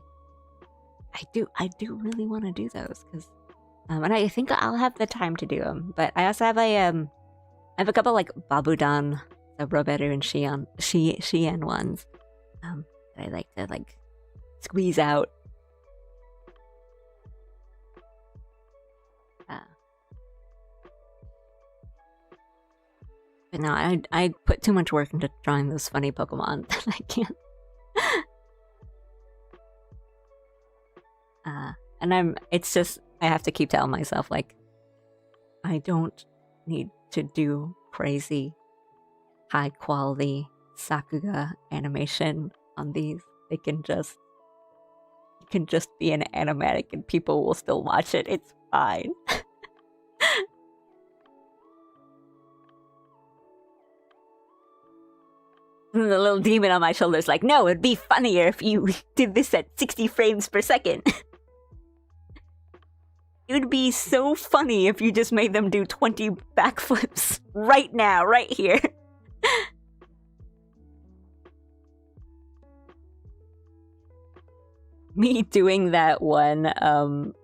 I do really want to do those, because and I think I'll have the time to do them. But I also have I have a couple like Babudan, the Roberu and Shien ones. That I like to like squeeze out. But no, I put too much work into drawing those funny Pokemon that I can't. And it's just, I have to keep telling myself, like, I don't need to do crazy, high quality Sakuga animation on these. It can just be an animatic and people will still watch it. It's fine. And the little demon on my shoulder is like, no, it'd be funnier if you did this at 60 frames per second. It would be so funny if you just made them do 20 backflips right now, right here. Me doing that one,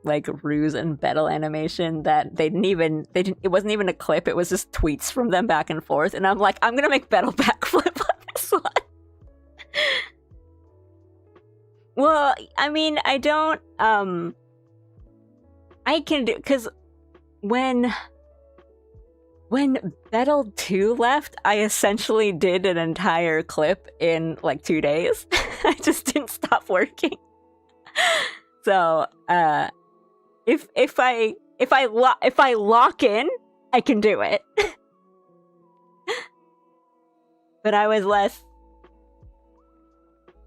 like Ruse and Battle animation that it wasn't even a clip, it was just tweets from them back and forth, and I'm like, I'm gonna make Battle backflip on this one. Well, I mean, I don't, I can do, because when Battle 2 left, I essentially did an entire clip in like 2 days. I just didn't stop working. So, if I lock in, I can do it. But I was less,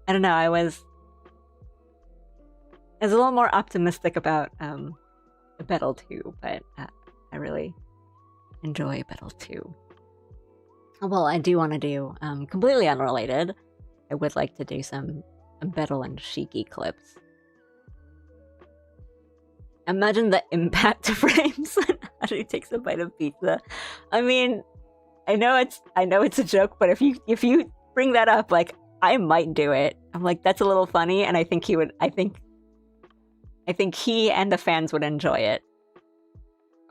I don't know, I was a little more optimistic about the Battle 2, but I really enjoy Battle 2. Well, I do want to do, completely unrelated, I would like to do some Battle and Shiki clips. Imagine the impact frames when Haru takes a bite of pizza. I mean, I know it's a joke, but if you bring that up, like, I might do it. I'm like, that's a little funny, and I think he would. I think he and the fans would enjoy it.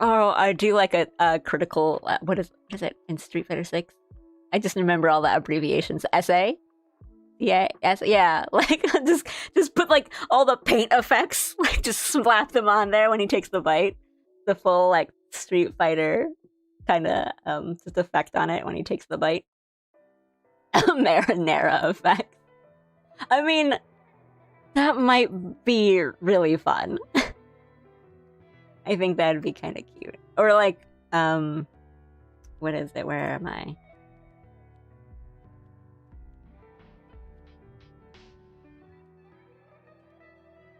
Oh, I do like a critical. What is it in Street Fighter 6? I just remember all the abbreviations. SA. Yeah, like just put like all the paint effects, like just slap them on there when he takes the bite. The full like Street Fighter kind of just effect on it when he takes the bite. Marinara effect. I mean, that might be really fun. I think that'd be kind of cute. Or like, what is it? Where am I?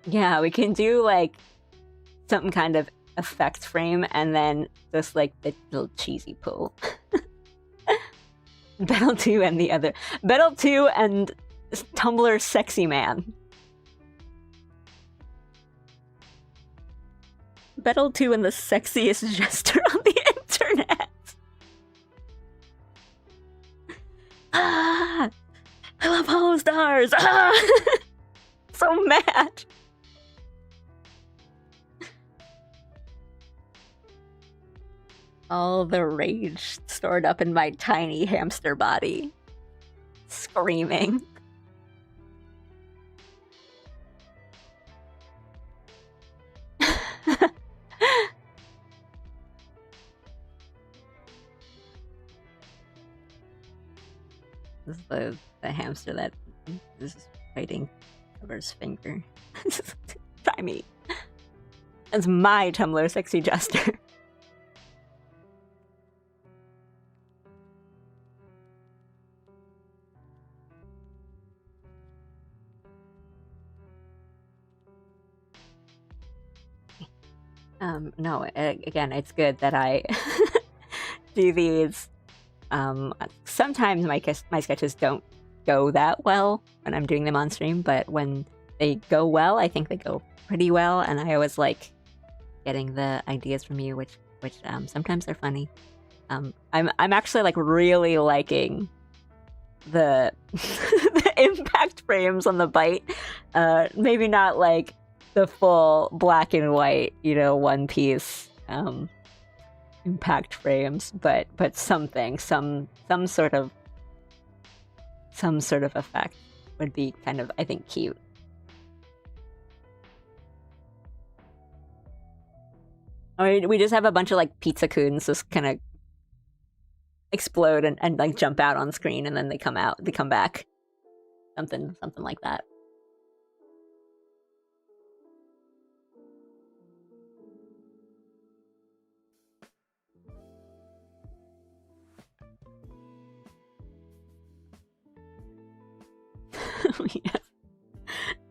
Yeah, we can do like some kind of effect frame and then just like the little cheesy pull. Battle 2 and the other. Battle 2 and Tumblr Sexy Man. Battle 2 and the sexiest jester on the internet. Ah! I love Hollow Stars! Ah! So mad! All the rage stored up in my tiny hamster body. Screaming. This is the hamster that is fighting Cover's finger. Try me. That's my Tumblr sexy jester. No, again, it's good that I do these. Sometimes my sketches don't go that well when I'm doing them on stream, but when they go well, I think they go pretty well, and I always like getting the ideas from you, which sometimes they're funny. I'm actually like really liking the the impact frames on the bite. Maybe not like the full black and white, one piece impact frames, but something, some sort of effect would be kind of, I think, cute. Or we just have a bunch of like pizza coons just kind of explode and like jump out on screen, and then they come back. Something like that. We have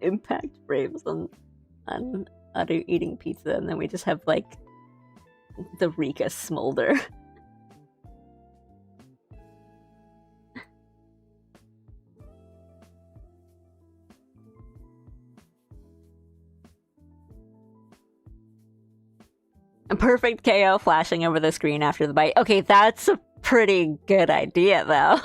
impact frames on Utter eating pizza, and then we just have like the Rika smolder. A perfect KO flashing over the screen after the bite. Okay, that's a pretty good idea, though.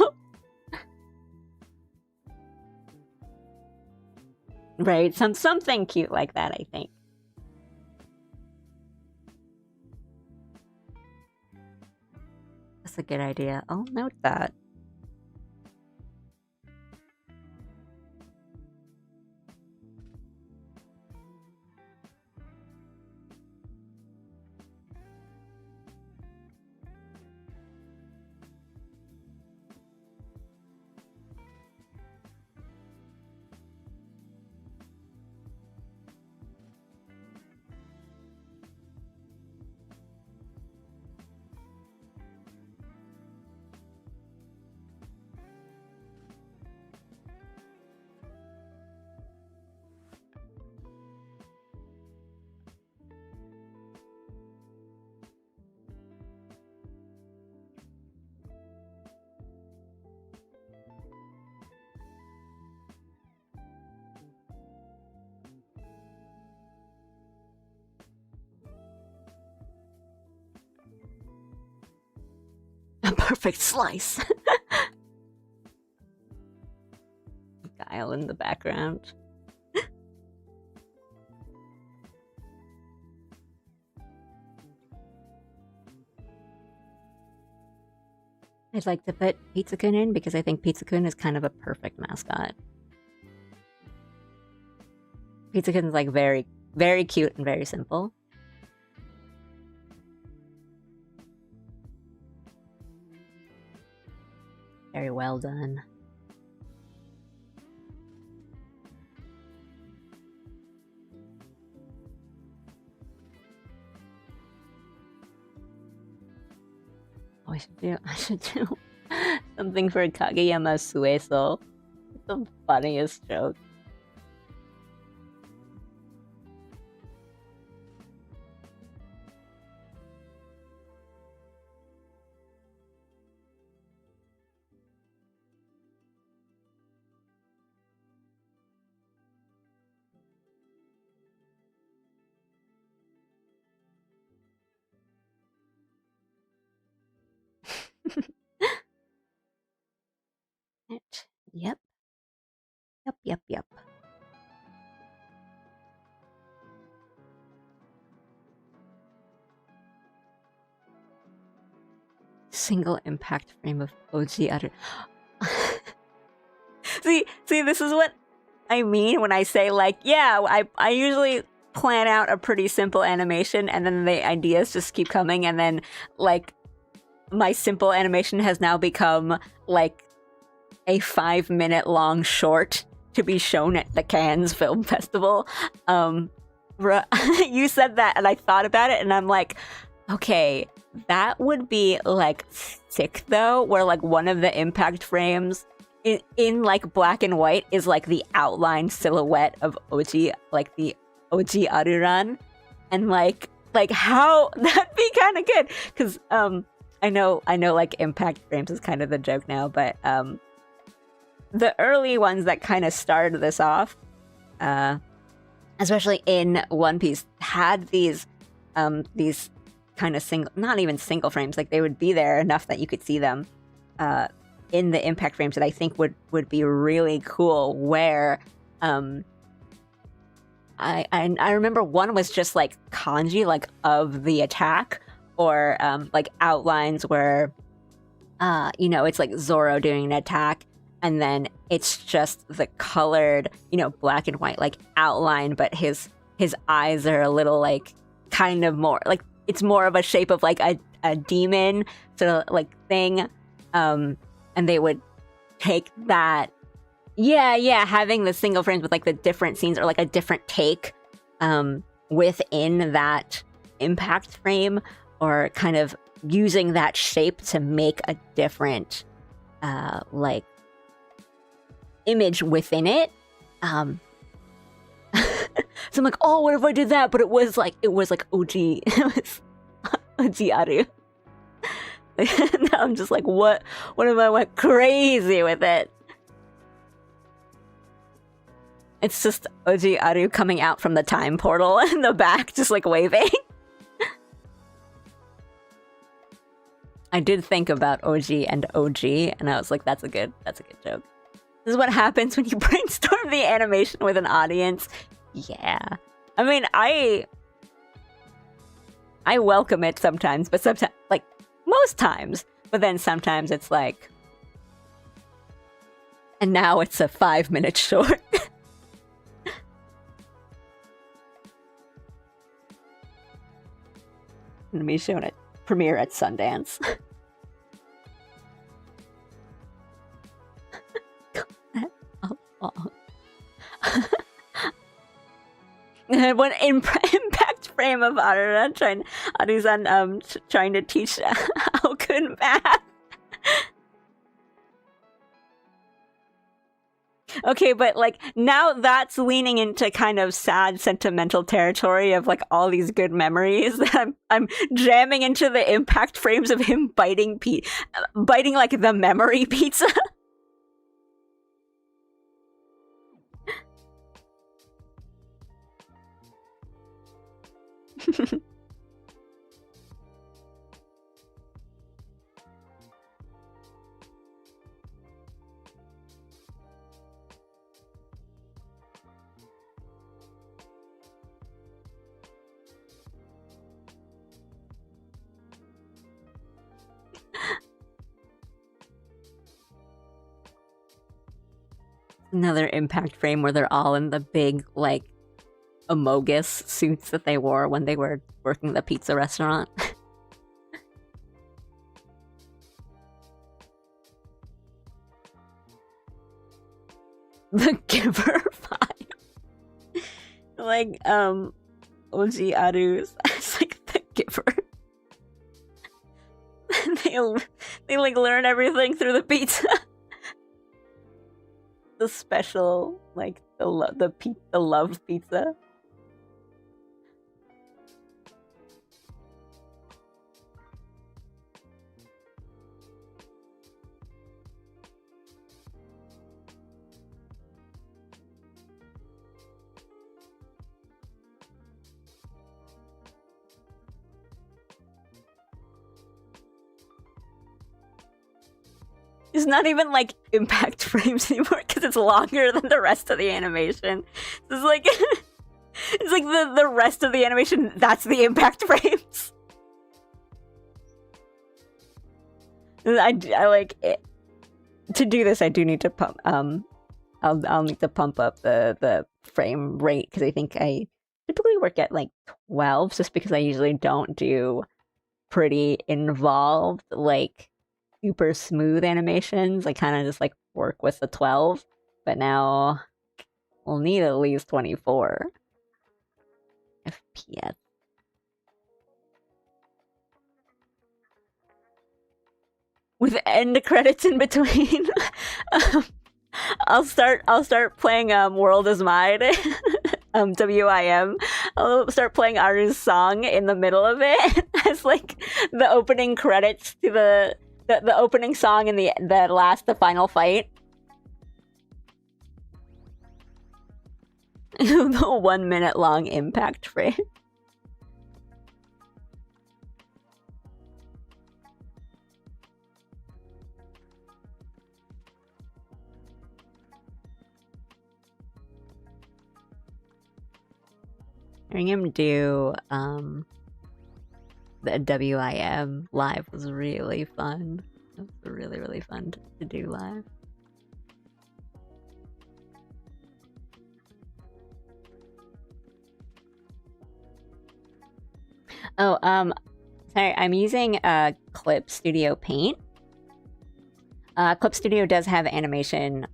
Right, something cute like that, I think. That's a good idea. I'll note that. A perfect slice. Guile in the background. I'd like to put Pizza-kun in because I think Pizza-kun is kind of a perfect mascot. Pizza-kun's like very, very cute and very simple. Very well done. Oh, I should do something for Kageyama Sueso. It's the funniest joke. Yep. Yep. Single impact frame of OG utter. see, this is what I mean when I say, like, yeah, I usually plan out a pretty simple animation and then the ideas just keep coming, and then, like, my simple animation has now become, like, a 5-minute long short to be shown at the Cannes Film Festival. You said that and I thought about it and I'm like, okay, that would be like sick though, where like one of the impact frames in like black and white is like the outline silhouette of Oji, like the Oji Aruran, and like how that'd be kind of good, because I know like impact frames is kind of the joke now, but the early ones that kind of started this off, especially in One Piece, had these kind of not even single frames, like they would be there enough that you could see them in the impact frames, that I think would be really cool, where I remember one was just like kanji, like of the attack, or like outlines where it's like Zoro doing an attack, and then it's just the colored, black and white like outline, but his eyes are a little like kind of more like, it's more of a shape of like a demon sort of like thing, and they would take that, having the single frames with like the different scenes or like a different take within that impact frame, or kind of using that shape to make a different like image within it. So I'm like, oh, what if I did that? But it was like OG. It was OG Aru. Now I'm just like, what if I went crazy with it? It's just OG Aru coming out from the time portal in the back, just like waving. I did think about OG and OG, and I was like, that's a good joke. This is what happens when you brainstorm the animation with an audience. Yeah. I mean, I welcome it sometimes, but sometimes, like, most times. But then sometimes it's like, and now it's a 5-minute short. Gonna be shown at premiere at Sundance. One impact frame of Arura trying to teach how good math. Okay, but like now that's leaning into kind of sad, sentimental territory of like all these good memories that I'm jamming into the impact frames of him biting like the memory pizza. Another impact frame where they're all in the big, like, Amogus suits that they wore when they were working the pizza restaurant. The Giver 5. Like, OG Aru's. It's like the Giver. they like learn everything through the pizza. The special, like the love pizza. It's not even like impact frames anymore because it's longer than the rest of the animation. It's like it's like the rest of the animation, that's the impact frames. I like it. To do this I do need to pump I'll need to pump up the frame rate because I think I typically work at like 12 just because I usually don't do pretty involved like super smooth animations. I kind of just like work with the 12, but now we'll need at least 24 FPS. With end credits in between. I'll start playing World Is Mine. WIM. I'll start playing Aru's song in the middle of it as like the opening credits to the opening song in the final fight. The 1 minute long impact frame. Hearing him do the WIM live was really fun. It was really, really fun to do live. Oh, sorry, I'm using Clip Studio Paint. Clip Studio does have animation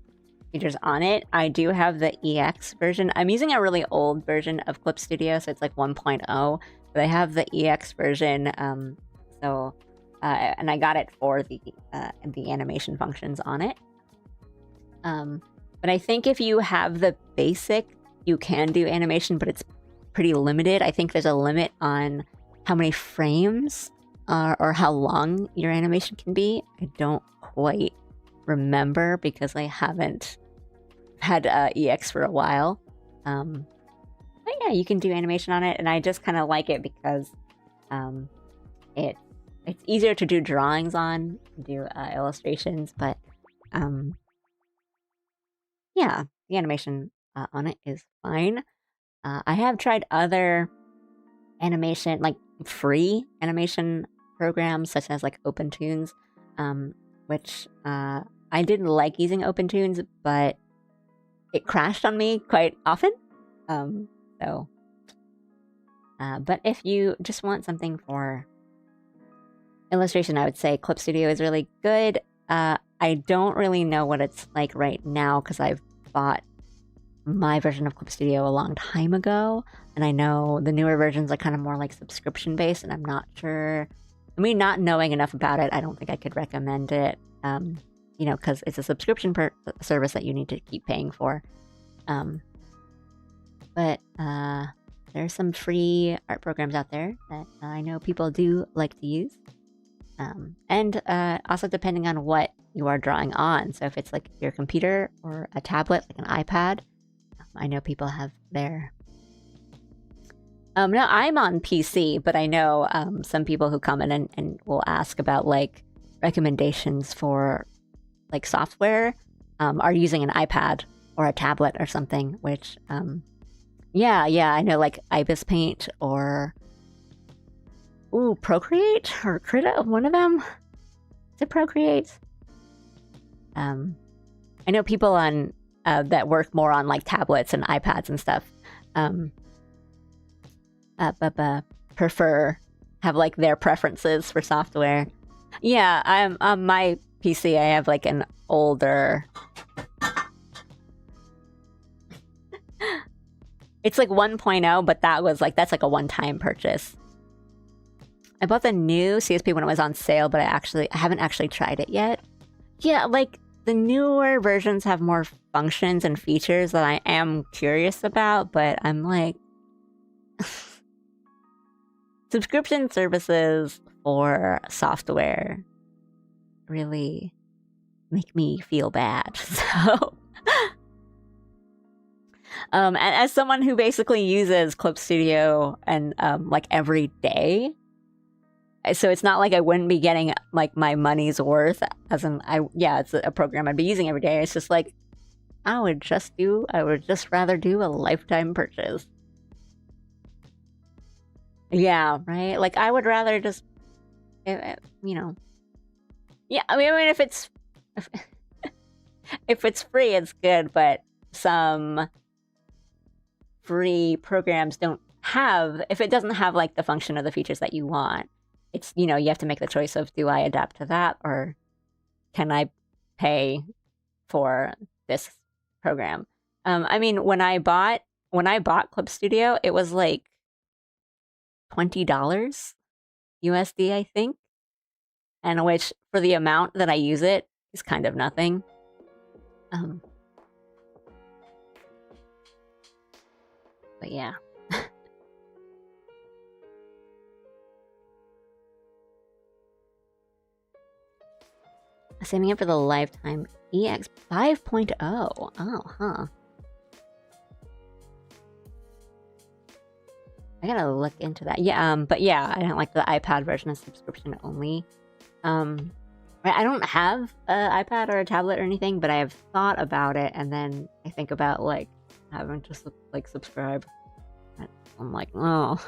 features on it. I do have the EX version. I'm using a really old version of Clip Studio, so it's like 1.0. But I have the EX version, and I got it for the animation functions on it. But But I think if you have the basic, you can do animation, but it's pretty limited. I think there's a limit on how many frames or how long your animation can be. I don't quite remember because I haven't had EX for a while. But yeah, you can do animation on it, and I just kind of like it because it's easier to do drawings on, do illustrations, but yeah, the animation on it is fine. I have tried other animation, like free animation programs, such as like OpenTunes, which I didn't like using OpenTunes, but it crashed on me quite often. But if you just want something for illustration, I would say Clip Studio is really good. I don't really know what it's like right now because I've bought my version of Clip Studio a long time ago, and I know the newer versions are kind of more like subscription based, and I'm not sure. I mean, not knowing enough about it, I don't think I could recommend it. Because it's a subscription service that you need to keep paying for. But there's some free art programs out there that I know people do like to use. And also depending on what you are drawing on. So if it's like your computer or a tablet, like an iPad, I know people have their... Now I'm on PC, but I know some people who come in and will ask about like recommendations for like software are using an iPad or a tablet or something, which yeah, I know, like Ibis Paint or Procreate or Krita, one of them. Is it Procreate? I know people on that work more on like tablets and iPads and stuff have like their preferences for software. Yeah, I'm on my PC. I have like an older... It's like 1.0, but that's like a one-time purchase. I bought the new CSP when it was on sale, but I haven't actually tried it yet. Yeah, like the newer versions have more functions and features that I am curious about, but I'm like... Subscription services for software really make me feel bad. So, and as someone who basically uses Clip Studio and like every day, so it's not like I wouldn't be getting like my money's worth. As in, it's a program I'd be using every day. It's just like I would just rather do a lifetime purchase. Yeah, right. Like I would rather just, Yeah, I mean, if it's free, it's good. But some free programs if it doesn't have like the function or the features that you want, it's you have to make the choice of, do I adapt to that or can I pay for this program? I mean, when I bought Clip Studio, it was like $20 USD, I think, and which for the amount that I use it is kind of nothing. But yeah. Saving up for the lifetime EX 5.0. Oh, huh. I gotta look into that. Yeah, but yeah, I don't like the iPad version of subscription only. I don't have an iPad or a tablet or anything, but I have thought about it, and then I think about like having to like subscribe. I'm like, oh.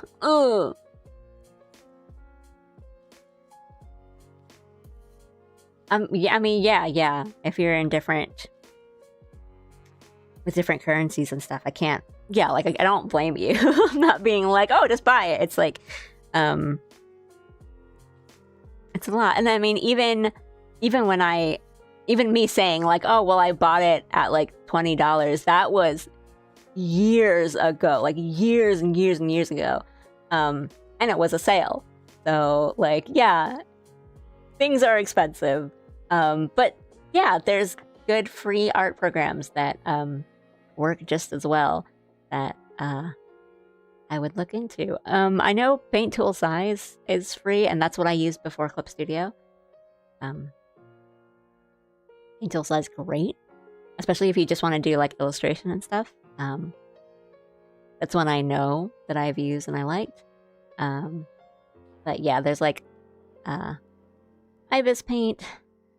Yeah, I mean, yeah. If you're in with different currencies and stuff, I can't. Yeah, like I don't blame you. I'm not being like, oh, just buy it. It's like, it's a lot. And I mean, even me saying like, oh, well, I bought it at like $20. That was years ago, like years and years and years ago. And it was a sale. So like, yeah, things are expensive. But yeah, there's good free art programs that work just as well that I would look into. I know Paint Tool Size is free, and that's what I used before Clip Studio. Paint Tool Size is great, especially if you just want to do like illustration and stuff. That's one I know that I've used and I liked. But yeah, there's like Ibis Paint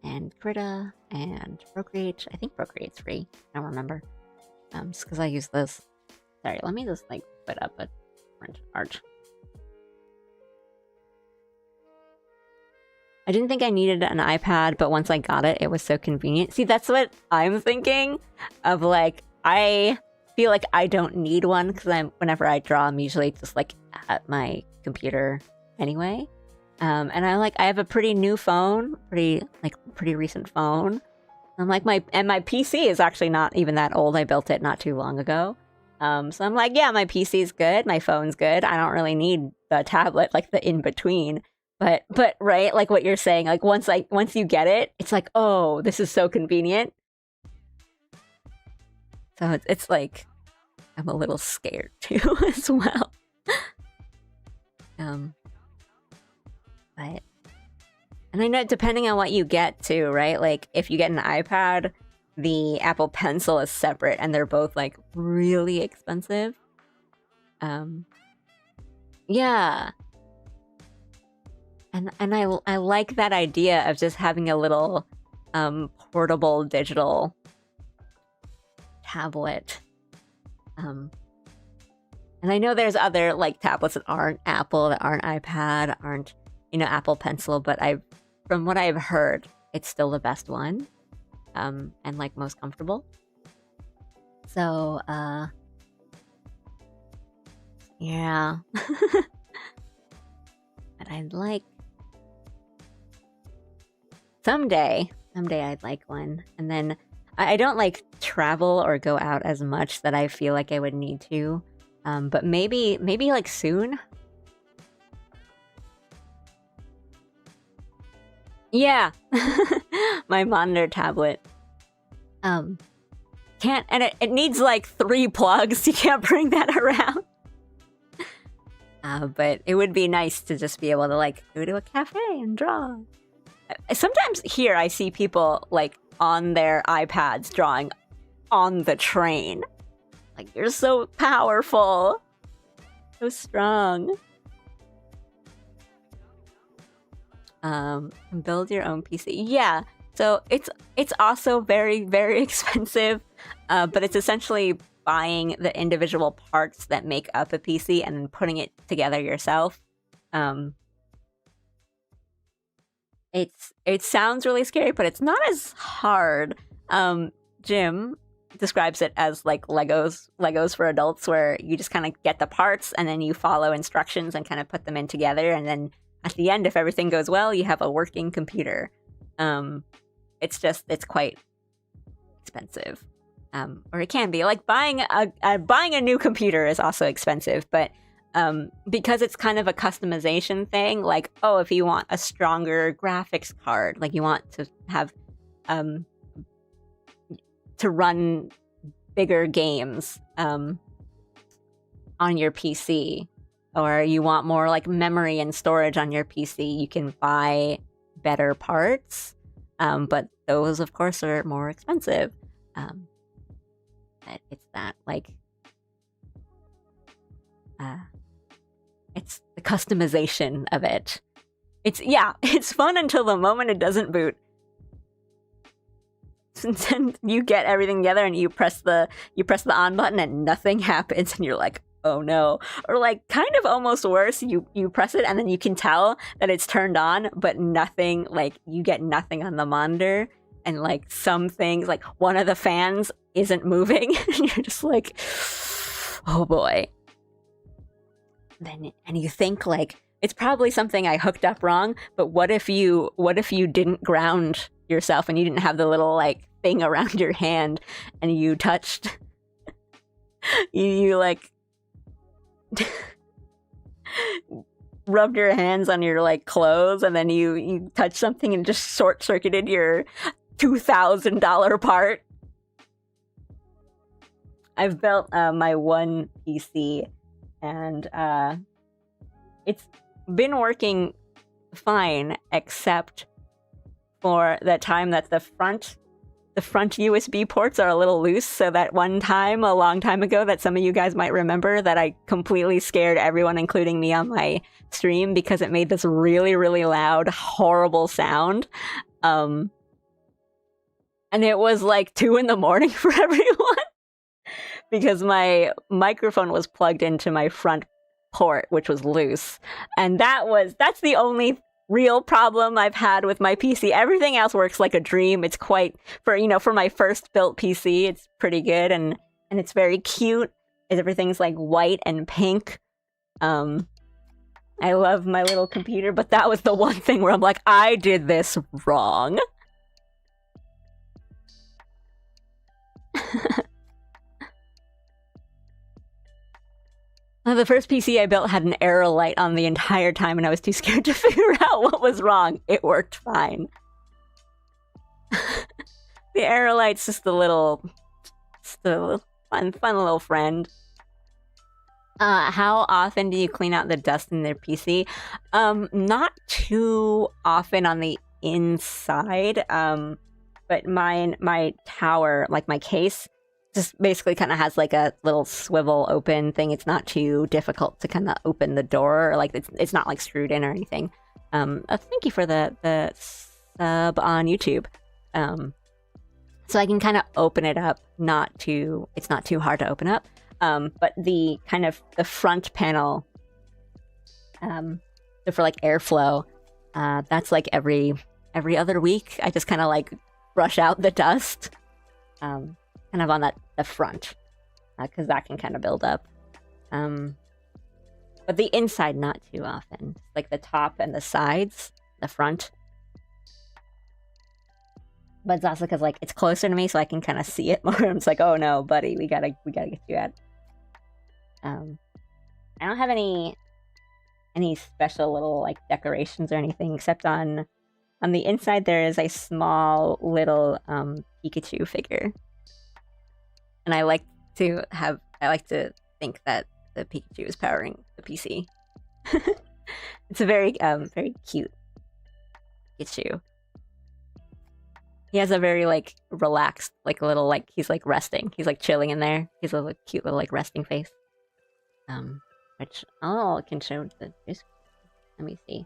and Krita and Procreate. I think Procreate's free. I don't remember. Just because I use this. Sorry, let me just like put up a different art. I didn't think I needed an iPad, but once I got it, it was so convenient. See, that's what I'm thinking of. Like, I feel like I don't need one because whenever I draw, I'm usually just like at my computer anyway. And I have a pretty new phone, pretty recent phone. I'm like my PC is actually not even that old. I built it not too long ago. So I'm like, yeah, my PC's good, my phone's good. I don't really need the tablet, like the in between. But right, like what you're saying, like once you get it, it's like, oh, this is so convenient. So it's like I'm a little scared too as well. But and I know depending on what you get too, right? Like if you get an iPad, the Apple Pencil is separate and they're both like really expensive. Yeah. And I like that idea of just having a little portable digital tablet. And I know there's other like tablets that aren't Apple, that aren't iPad, aren't, Apple Pencil, but from what I've heard, it's still the best one. And like most comfortable. So, yeah. But I'd like someday I'd like one. And then I don't like travel or go out as much that I feel like I would need to. But maybe like soon. Yeah. My monitor tablet. Can't, and it needs like 3 plugs. You can't bring that around. But it would be nice to just be able to like go to a cafe and draw. Sometimes here I see people like on their iPads drawing on the train. Like, you're so powerful. So strong. Build your own PC. Yeah. So it's also very, very expensive. But it's essentially buying the individual parts that make up a PC and then putting it together yourself. It sounds really scary, but it's not as hard. Jim describes it as like Legos for adults, where you just kind of get the parts and then you follow instructions and kind of put them in together, and then at the end, if everything goes well, you have a working computer. It's quite expensive. Or it can be. Like buying a new computer is also expensive, but because it's kind of a customization thing, like, oh, if you want a stronger graphics card, like you want to have to run bigger games on your PC, or you want more like memory and storage on your PC, you can buy better parts, but those of course are more expensive. But it's that like it's the customization of it. It's fun until the moment it doesn't boot. Since then you get everything together and you press the on button and nothing happens, and you're like, oh no. Or like kind of almost worse, you press it and then you can tell that it's turned on, but nothing, like you get nothing on the monitor, and like some things, like one of the fans isn't moving, and you're just like, oh boy. And you think like, it's probably something I hooked up wrong, but what if you didn't ground yourself and you didn't have the little like thing around your hand and you touched you like rubbed your hands on your like clothes, and then you touched something and just short-circuited your $2,000 part. I've built my one PC, and it's been working fine, except for that time that the front USB ports are a little loose. So that one time, a long time ago, that some of you guys might remember, that I completely scared everyone, including me, on my stream because it made this really, really loud, horrible sound. And it was like 2 in the morning for everyone because my microphone was plugged into my front port, which was loose. And that's the only real problem I've had with my PC. Everything else works like a dream. It's quite, for my first built PC, it's pretty good, and it's very cute. Everything's like white and pink. I love my little computer, but that was the one thing where I'm like, I did this wrong. The first PC I built had an arrow light on the entire time, and I was too scared to figure out what was wrong. It worked fine. The arrow light's just a fun little friend. How often do you clean out the dust in their PC? Not too often on the inside, but my tower, like my case, just basically kind of has like a little swivel open thing. It's not too difficult to kind of open the door, or like it's not like screwed in or anything. Thank you for the sub on YouTube. So I can kind of open it up. It's not too hard to open up. But the front panel, for like airflow, that's like every other week. I just kind of like brush out the dust. Kind of on the front, because that can kind of build up. But the inside, not too often. Like the top and the sides, the front. But it's also because like it's closer to me, so I can kind of see it more. I'm just like, oh no, buddy, we gotta get you out. I don't have any special little like decorations or anything, except on the inside there is a small little Pikachu figure. And I like to think that the Pikachu is powering the PC. It's a very cute Pikachu. He has a very like relaxed, like little like he's like resting. He's like chilling in there. He's a cute little like resting face. Which I can show the. Let me see.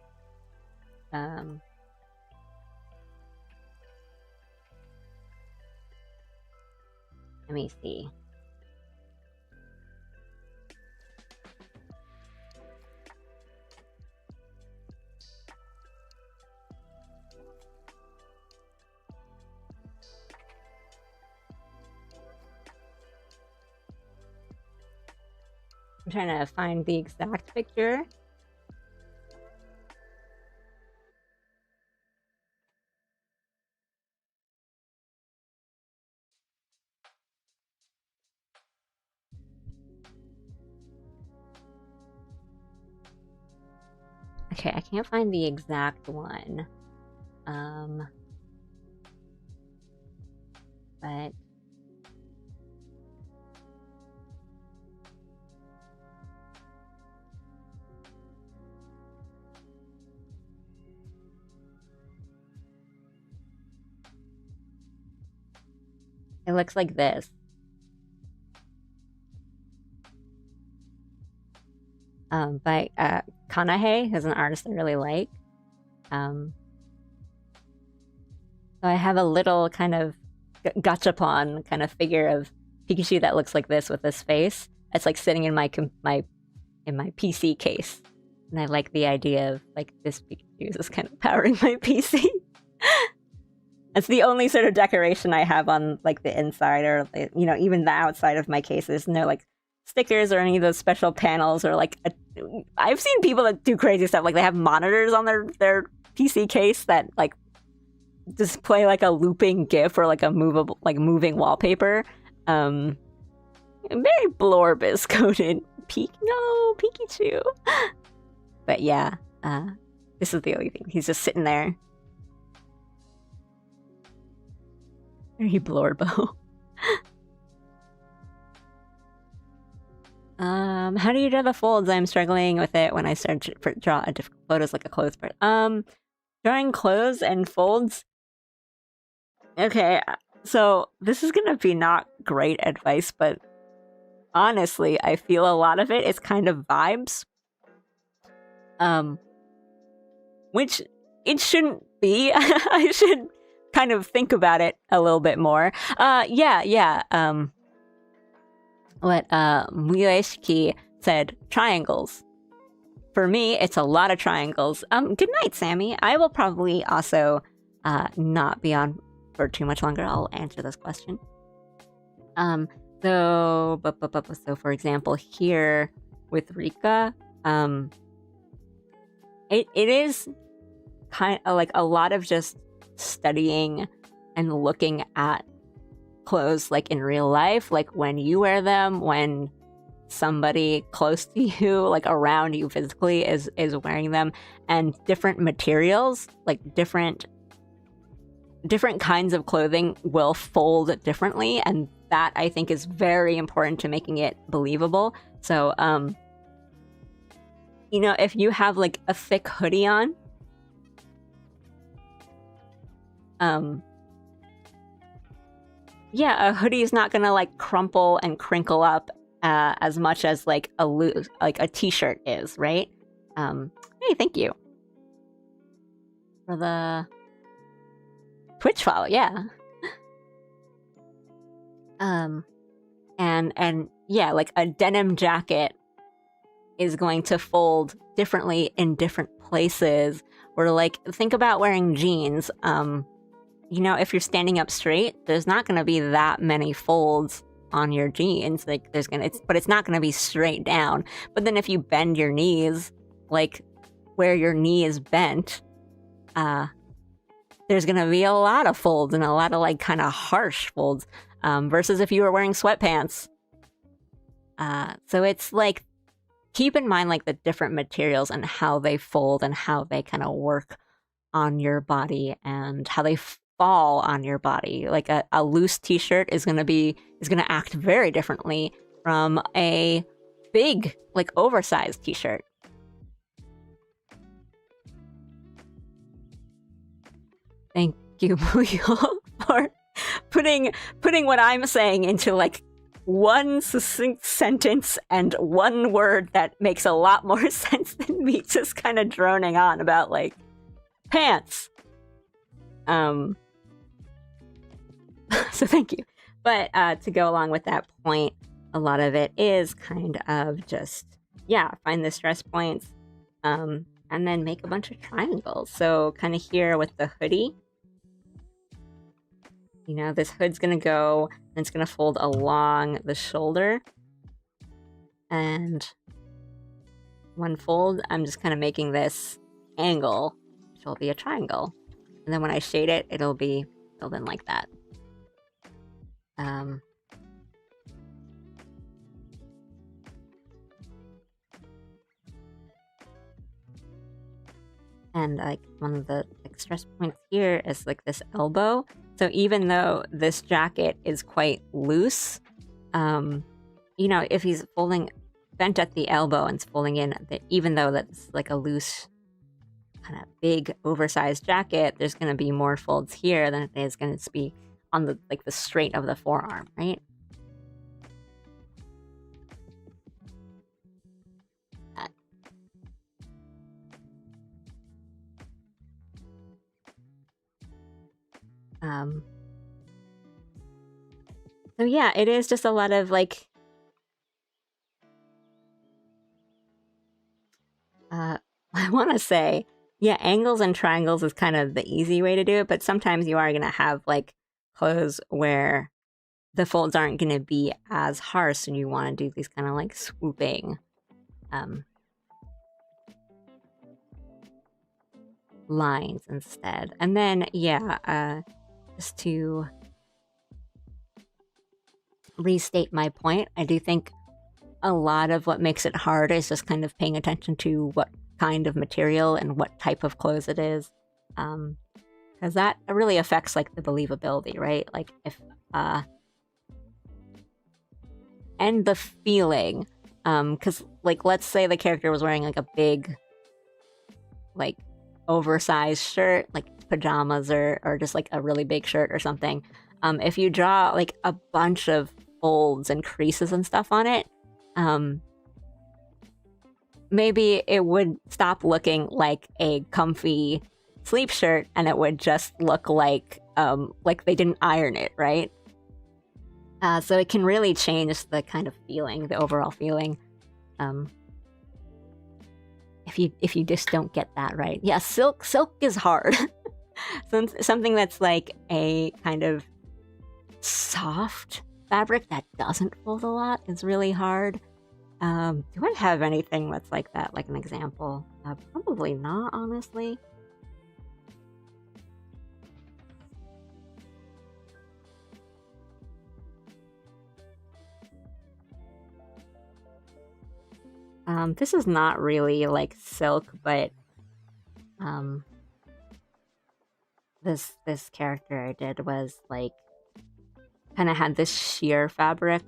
Let me see. I'm trying to find the exact picture. Okay, I can't find the exact one. But it looks like this. By Kanahe, who's an artist I really like. So I have a little kind of gachapon kind of figure of Pikachu that looks like this with this face. It's like sitting in my PC case, and I like the idea of like this Pikachu is just kind of powering my PC. It's the only sort of decoration I have on like the inside, or even the outside of my case. There's no like stickers or any of those special panels, or like I've seen people that do crazy stuff, like they have monitors on their PC case that like display like a looping GIF or like a moving wallpaper. Very Blorbus coated Pikachu. But yeah, this is the only thing. He's just sitting there. Very blorbo. How do you draw the folds? I'm struggling with it when I start to draw a different photos like a clothes part. Drawing clothes and folds. Okay, so this is gonna be not great advice, but honestly, I feel a lot of it is kind of vibes. Which it shouldn't be. I should kind of think about it a little bit more. Yeah. What Mueshiki said, triangles. For me, it's a lot of triangles. Good night, Sammy. I will probably also not be on for too much longer. I'll answer this question. So for example, here with Rika, it is kind of like a lot of just studying and looking at clothes like in real life, like when you wear them, when somebody close to you, like around you physically, is wearing them, and different materials, like different kinds of clothing will fold differently, and that I think is very important to making it believable. So you know, if you have like a thick hoodie on, yeah, a hoodie is not gonna like crumple and crinkle up as much as like a t-shirt is, right? Hey, thank you for the Twitch follow, yeah. And yeah, like a denim jacket is going to fold differently in different places. Or like, think about wearing jeans. You know, if you're standing up straight, there's not going to be that many folds on your jeans. Like but it's not going to be straight down. But then if you bend your knees, like where your knee is bent, there's going to be a lot of folds and a lot of like kind of harsh folds, versus if you were wearing sweatpants. So it's like, keep in mind like the different materials and how they fold and how they kind of work on your body and how they fall on your body. Like a loose t-shirt is gonna act very differently from a big, like oversized t-shirt. Thank you, Muyo, for putting what I'm saying into like one succinct sentence and one word that makes a lot more sense than me just kind of droning on about like pants. So thank you. But to go along with that point, a lot of it is kind of just, yeah, find the stress points, and then make a bunch of triangles. So kind of here with the hoodie, you know, this hood's gonna go and it's gonna fold along the shoulder. And one fold, I'm just kind of making this angle, which will be a triangle. And then when I shade it, it'll be filled in like that. And like one of the like, stress points here is like this elbow. So even though this jacket is quite loose, you know, if he's bent at the elbow and it's folding in, even though that's like a loose, kind of big, oversized jacket, there's going to be more folds here than it is going to be on the like the straight of the forearm, right? So yeah, it is just a lot of like I want to say, yeah, angles and triangles is kind of the easy way to do it, but sometimes you are going to have like clothes where the folds aren't going to be as harsh and you want to do these kind of like swooping lines instead. And then, yeah, just to restate my point, I do think a lot of what makes it hard is just kind of paying attention to what kind of material and what type of clothes it is. Because because that really affects like the believability, right? Like if and the feeling, because like let's say the character was wearing like a big, like oversized shirt, like pajamas or just like a really big shirt or something. If you draw like a bunch of folds and creases and stuff on it, maybe it would stop looking like a comfy sleep shirt and it would just look like they didn't iron it, right? So it can really change the kind of feeling, the overall feeling. If you just don't get that right. Yeah, silk is hard. Something that's like a kind of soft fabric that doesn't fold a lot is really hard. Do I have anything that's like that, like an example? Probably not, honestly. This is not really like silk, but this character I did was like kind of had this sheer fabric,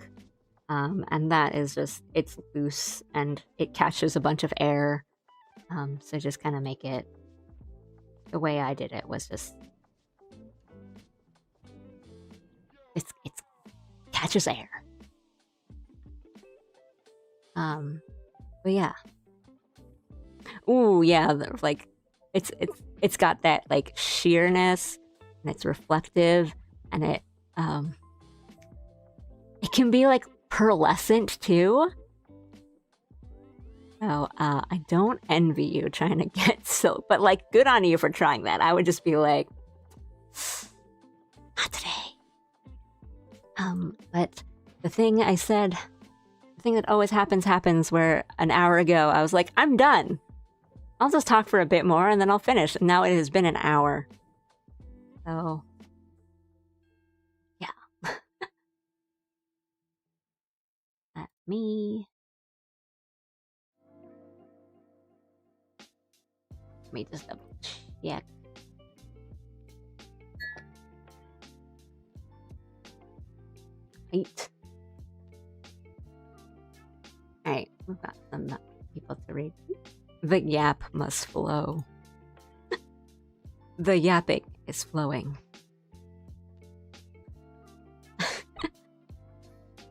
and that is just, it's loose and it catches a bunch of air, so just kind of make it, the way I did it was just it's catches air. But yeah. Ooh, yeah, like it's got that like sheerness and it's reflective and it can be like pearlescent too. So I don't envy you trying to get silk, but like good on you for trying that. I would just be like, not today. But the thing I said, the thing that always happens where an hour ago I was like, I'm done. I'll just talk for a bit more and then I'll finish. And now it has been an hour. So, yeah. That's me. Let me just double check. Right. Alright, we've got some people to read. The yap must flow. The yapping is flowing.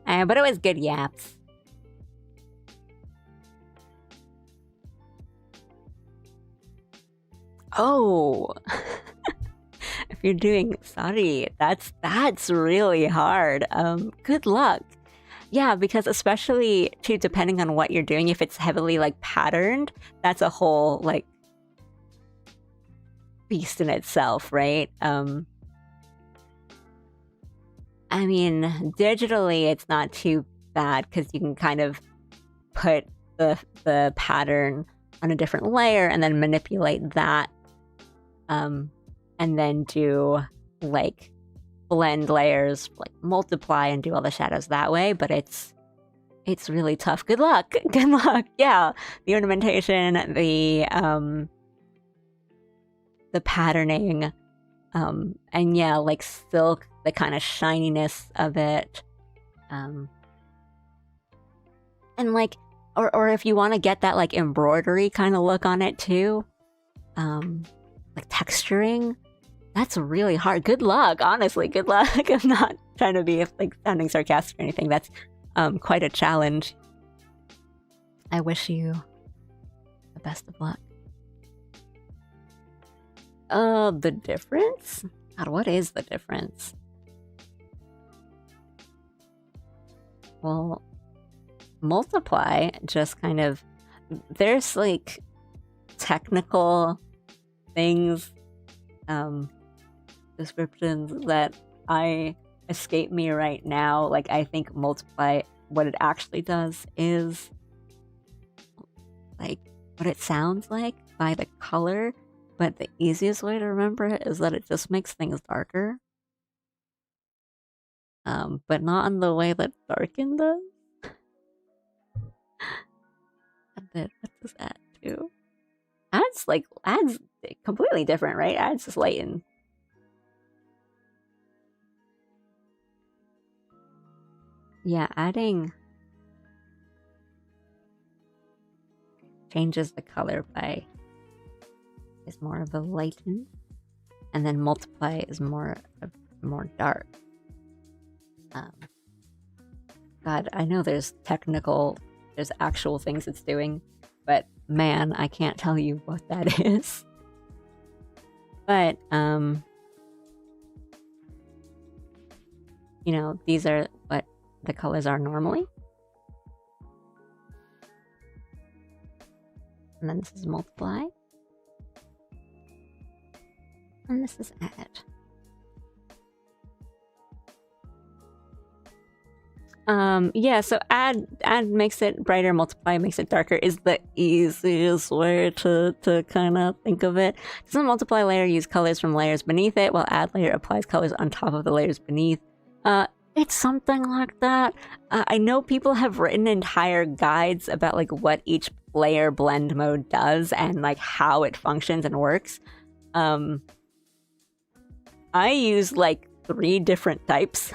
But it was good yaps. Oh, if you're doing, sorry, that's really hard. Good luck. Yeah, because especially too, depending on what you're doing, if it's heavily like patterned, that's a whole like beast in itself, right? I mean, digitally, it's not too bad because you can kind of put the pattern on a different layer and then manipulate that, and then do like blend layers, like multiply and do all the shadows that way. But it's really tough. Good luck. Good luck. Yeah, the ornamentation, the patterning, and yeah, like silk, the kind of shininess of it, and like, or if you want to get that like embroidery kind of look on it too, like texturing, that's really hard. Good luck, honestly. Good luck. I'm not trying to be like sounding sarcastic or anything. That's quite a challenge. I wish you the best of luck. The difference? God, what is the difference? Well, multiply just kind of, there's like technical things, descriptions that escape me right now. Like, I think multiply, what it actually does is like what it sounds like by the color, but the easiest way to remember it is that it just makes things darker. But not in the way that darken does. And then what does add do? Adds completely different, right? Adds just lighten. yeah, adding changes the color by is more of a lighten, and then multiply is more dark. God, I know there's actual things it's doing, but man, I can't tell you what that is. But you know, these are what the colors are normally. And then this is multiply. And this is add. Yeah, so add makes it brighter, multiply makes it darker is the easiest way to kind of think of it. Does a multiply layer use colors from layers beneath it, while add layer applies colors on top of the layers beneath? It's something like that. I know people have written entire guides about like what each layer blend mode does and like how it functions and works. I use like 3 different types.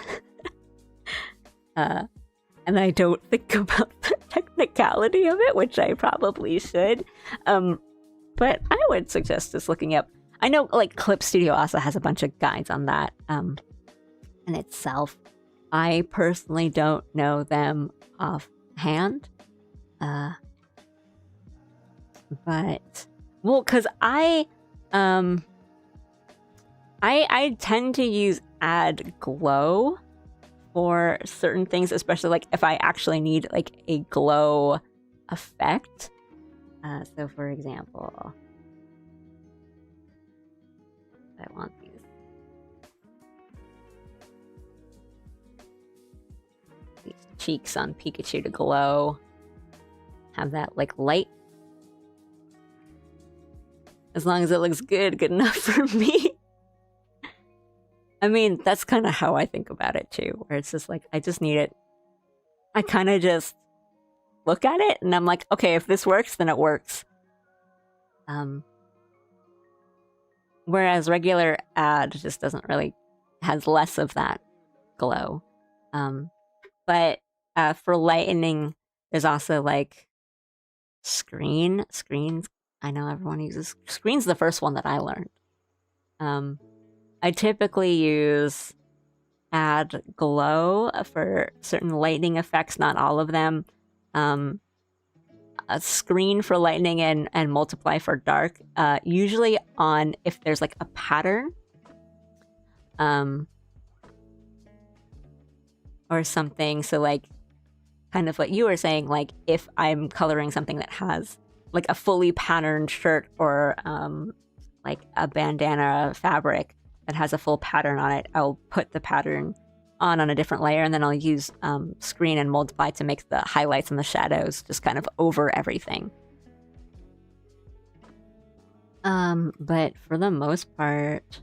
And I don't think about the technicality of it, which I probably should. But I would suggest just looking up. I know like Clip Studio also has a bunch of guides on that in itself. I personally don't know them offhand. But well, because I tend to use add glow for certain things, especially like if I actually need like a glow effect. So for example, I want these cheeks on Pikachu to glow. Have that like light. As long as it looks good enough for me. I mean, that's kind of how I think about it too, where it's just like, I just need it. I kind of just look at it and I'm like, okay, if this works, then it works. Whereas regular add just doesn't really, has less of that glow. But for lightening, there's also like screens. I know everyone uses screen's the first one that I learned. I typically use add glow for certain lightning effects, not all of them. A screen for lightning and multiply for dark. Usually on if there's like a pattern. Or something. So like kind of what you were saying, like if I'm coloring something that has like a fully patterned shirt or like a bandana fabric that has a full pattern on it, I'll put the pattern on a different layer, and then I'll use screen and multiply to make the highlights and the shadows just kind of over everything. But for the most part,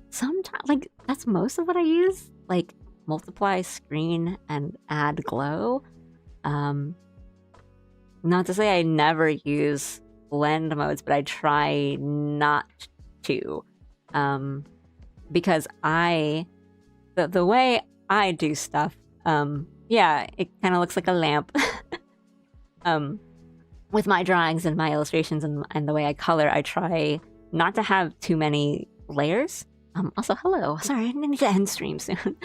sometimes like that's most of what I use, like multiply, screen, and add glow. Not to say I never use blend modes, but I try not to, because the way I do stuff, yeah, it kind of looks like a lamp. With my drawings and my illustrations and the way I color, I try not to have too many layers. Also, hello. Sorry, I need to end stream soon.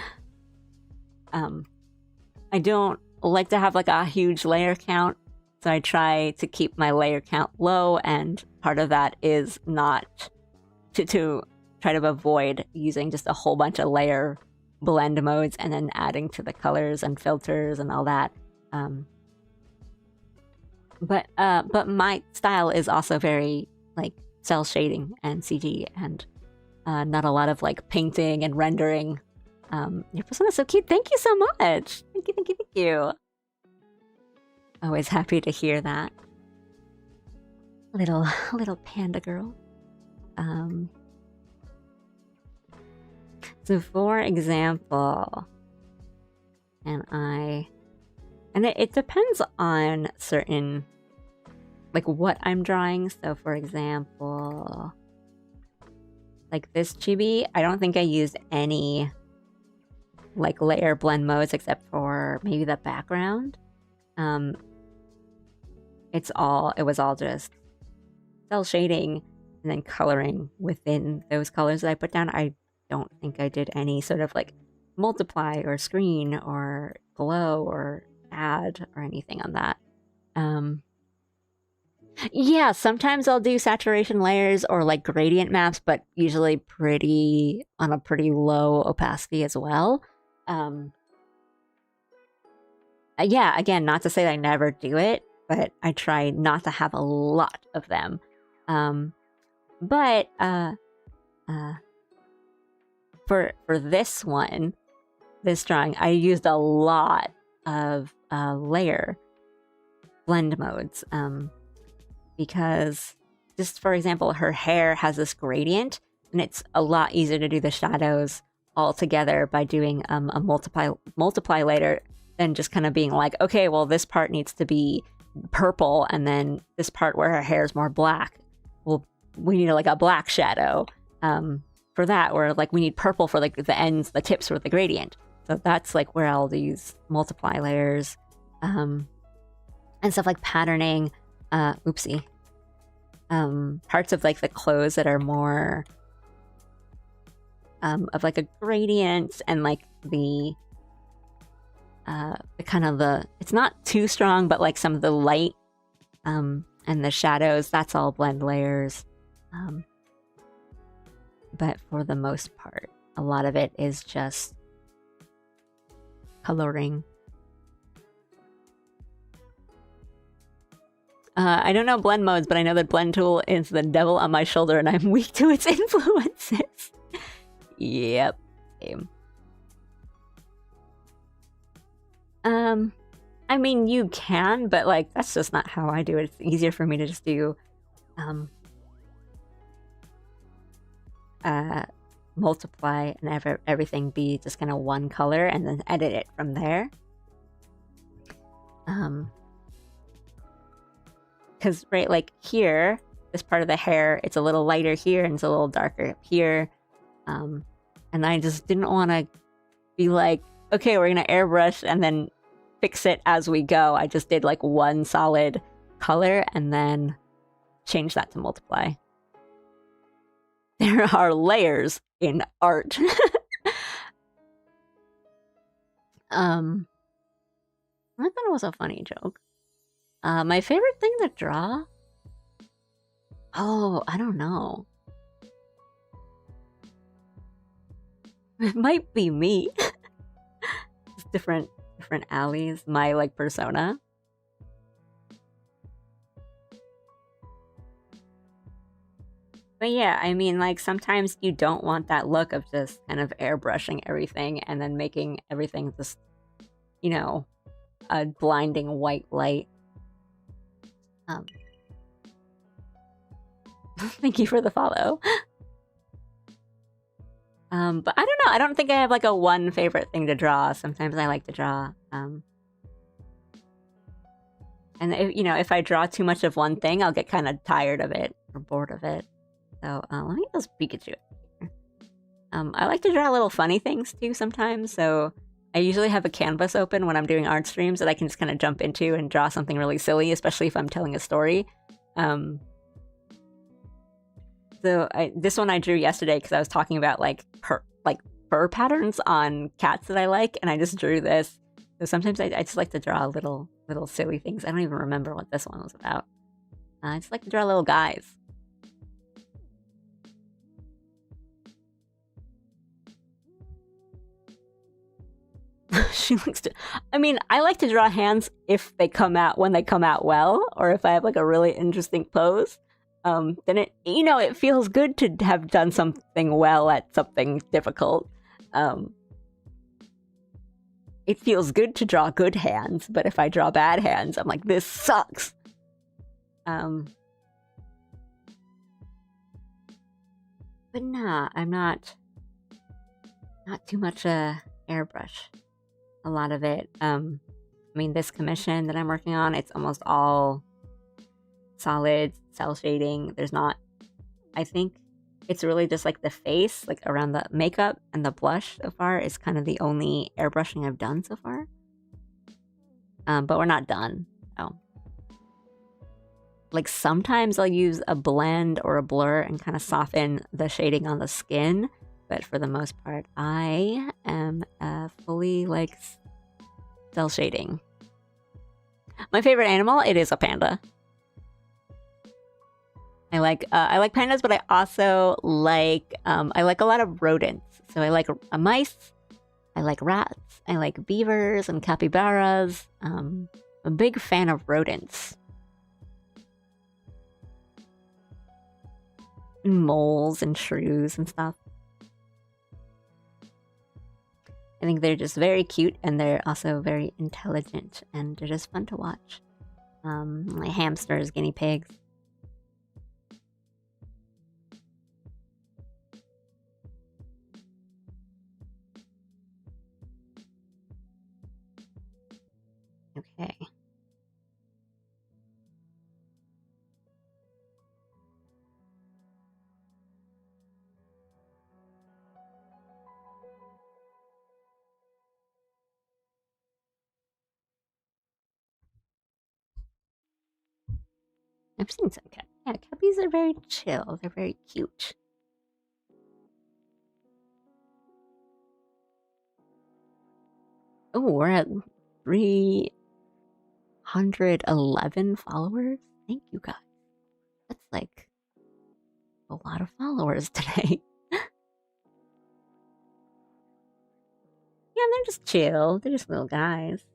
I don't like to have like a huge layer count, so I try to keep my layer count low, and part of that is not to try to avoid using just a whole bunch of layer blend modes and then adding to the colors and filters and all that. But my style is also very like cell shading and CG and not a lot of like painting and rendering. Your persona's so cute. Thank you so much. Thank you. Always happy to hear that. Little panda girl. So for example, and it depends on certain, like what I'm drawing. So for example, Like this chibi, I don't think I used any like layer blend modes except for maybe the background. It was all just cell shading and then coloring within those colors that I put down. I don't think I did any sort of like multiply or screen or glow or add or anything on that. Yeah, sometimes I'll do saturation layers or like gradient maps, but usually on a pretty low opacity as well. Yeah, again, not to say that I never do it, but I try not to have a lot of them. But for this one, this drawing, I used a lot of layer blend modes. Because just for example, her hair has this gradient, and it's a lot easier to do the shadows all together by doing a multiply layer than just kind of being like, okay, well, this part needs to be purple, and then this part where her hair is more black, well, we need like a black shadow for that, or like we need purple for like the ends, the tips with the gradient. So that's like where I'll use multiply layers and stuff like patterning. Oopsie. Parts of like the clothes that are more of like a gradient, and like the kind of it's not too strong, but like some of the light and the shadows, that's all blend layers. But for the most part, a lot of it is just coloring. I don't know blend modes, but I know that blend tool is the devil on my shoulder and I'm weak to its influences. Yep. Same. I mean, you can, but like, that's just not how I do it. It's easier for me to just do multiply and everything be just kind of one color and then edit it from there. Because, right, like here, this part of the hair, it's a little lighter here and it's a little darker here. And I just didn't want to be like, okay, we're going to airbrush and then fix it as we go. I just did like one solid color and then change that to multiply. There are layers in art. I thought it was a funny joke. My favorite thing to draw? Oh, I don't know. It might be me. It's different alleys, my like persona. But yeah, I mean, like sometimes you don't want that look of just kind of airbrushing everything and then making everything just, you know, a blinding white light. Thank you for the follow. But I don't know. I don't think I have like a one favorite thing to draw. Sometimes I like to draw. And if, you know, if I draw too much of one thing, I'll get kind of tired of it or bored of it. So let me just Pikachu. I like to draw little funny things too sometimes. So I usually have a canvas open when I'm doing art streams that I can just kind of jump into and draw something really silly, especially if I'm telling a story. So this one I drew yesterday because I was talking about like fur patterns on cats that I like, and I just drew this. So sometimes I just like to draw little silly things. I don't even remember what this one was about. I just like to draw little guys. She likes to. I mean, I like to draw hands if they come out when they come out well, or if I have like a really interesting pose. Then it, you know, it feels good to have done something well at something difficult. It feels good to draw good hands, but if I draw bad hands, I'm like, this sucks. But nah, I'm not too much airbrush. A lot of it. I mean, this commission that I'm working on, it's almost all solid cell shading. There's not, I think it's really just like the face, like around the makeup and the blush so far is kind of the only airbrushing I've done so far. But we're not done. Oh. Like sometimes I'll use a blend or a blur and kind of soften the shading on the skin. But for the most part, I am fully like cell shading. My favorite animal, it is a panda. I like pandas, but I also like I like a lot of rodents. So I like mice, I like rats, I like beavers and capybaras. I'm a big fan of rodents. And moles and shrews and stuff. I think they're just very cute and they're also very intelligent and they're just fun to watch. Like hamsters, guinea pigs. Okay. I've seen some cat. Yeah, cappies are very chill. They're very cute. Oh, we're at 311 followers. Thank you guys. That's like a lot of followers today. Yeah, they're just chill. They're just little guys.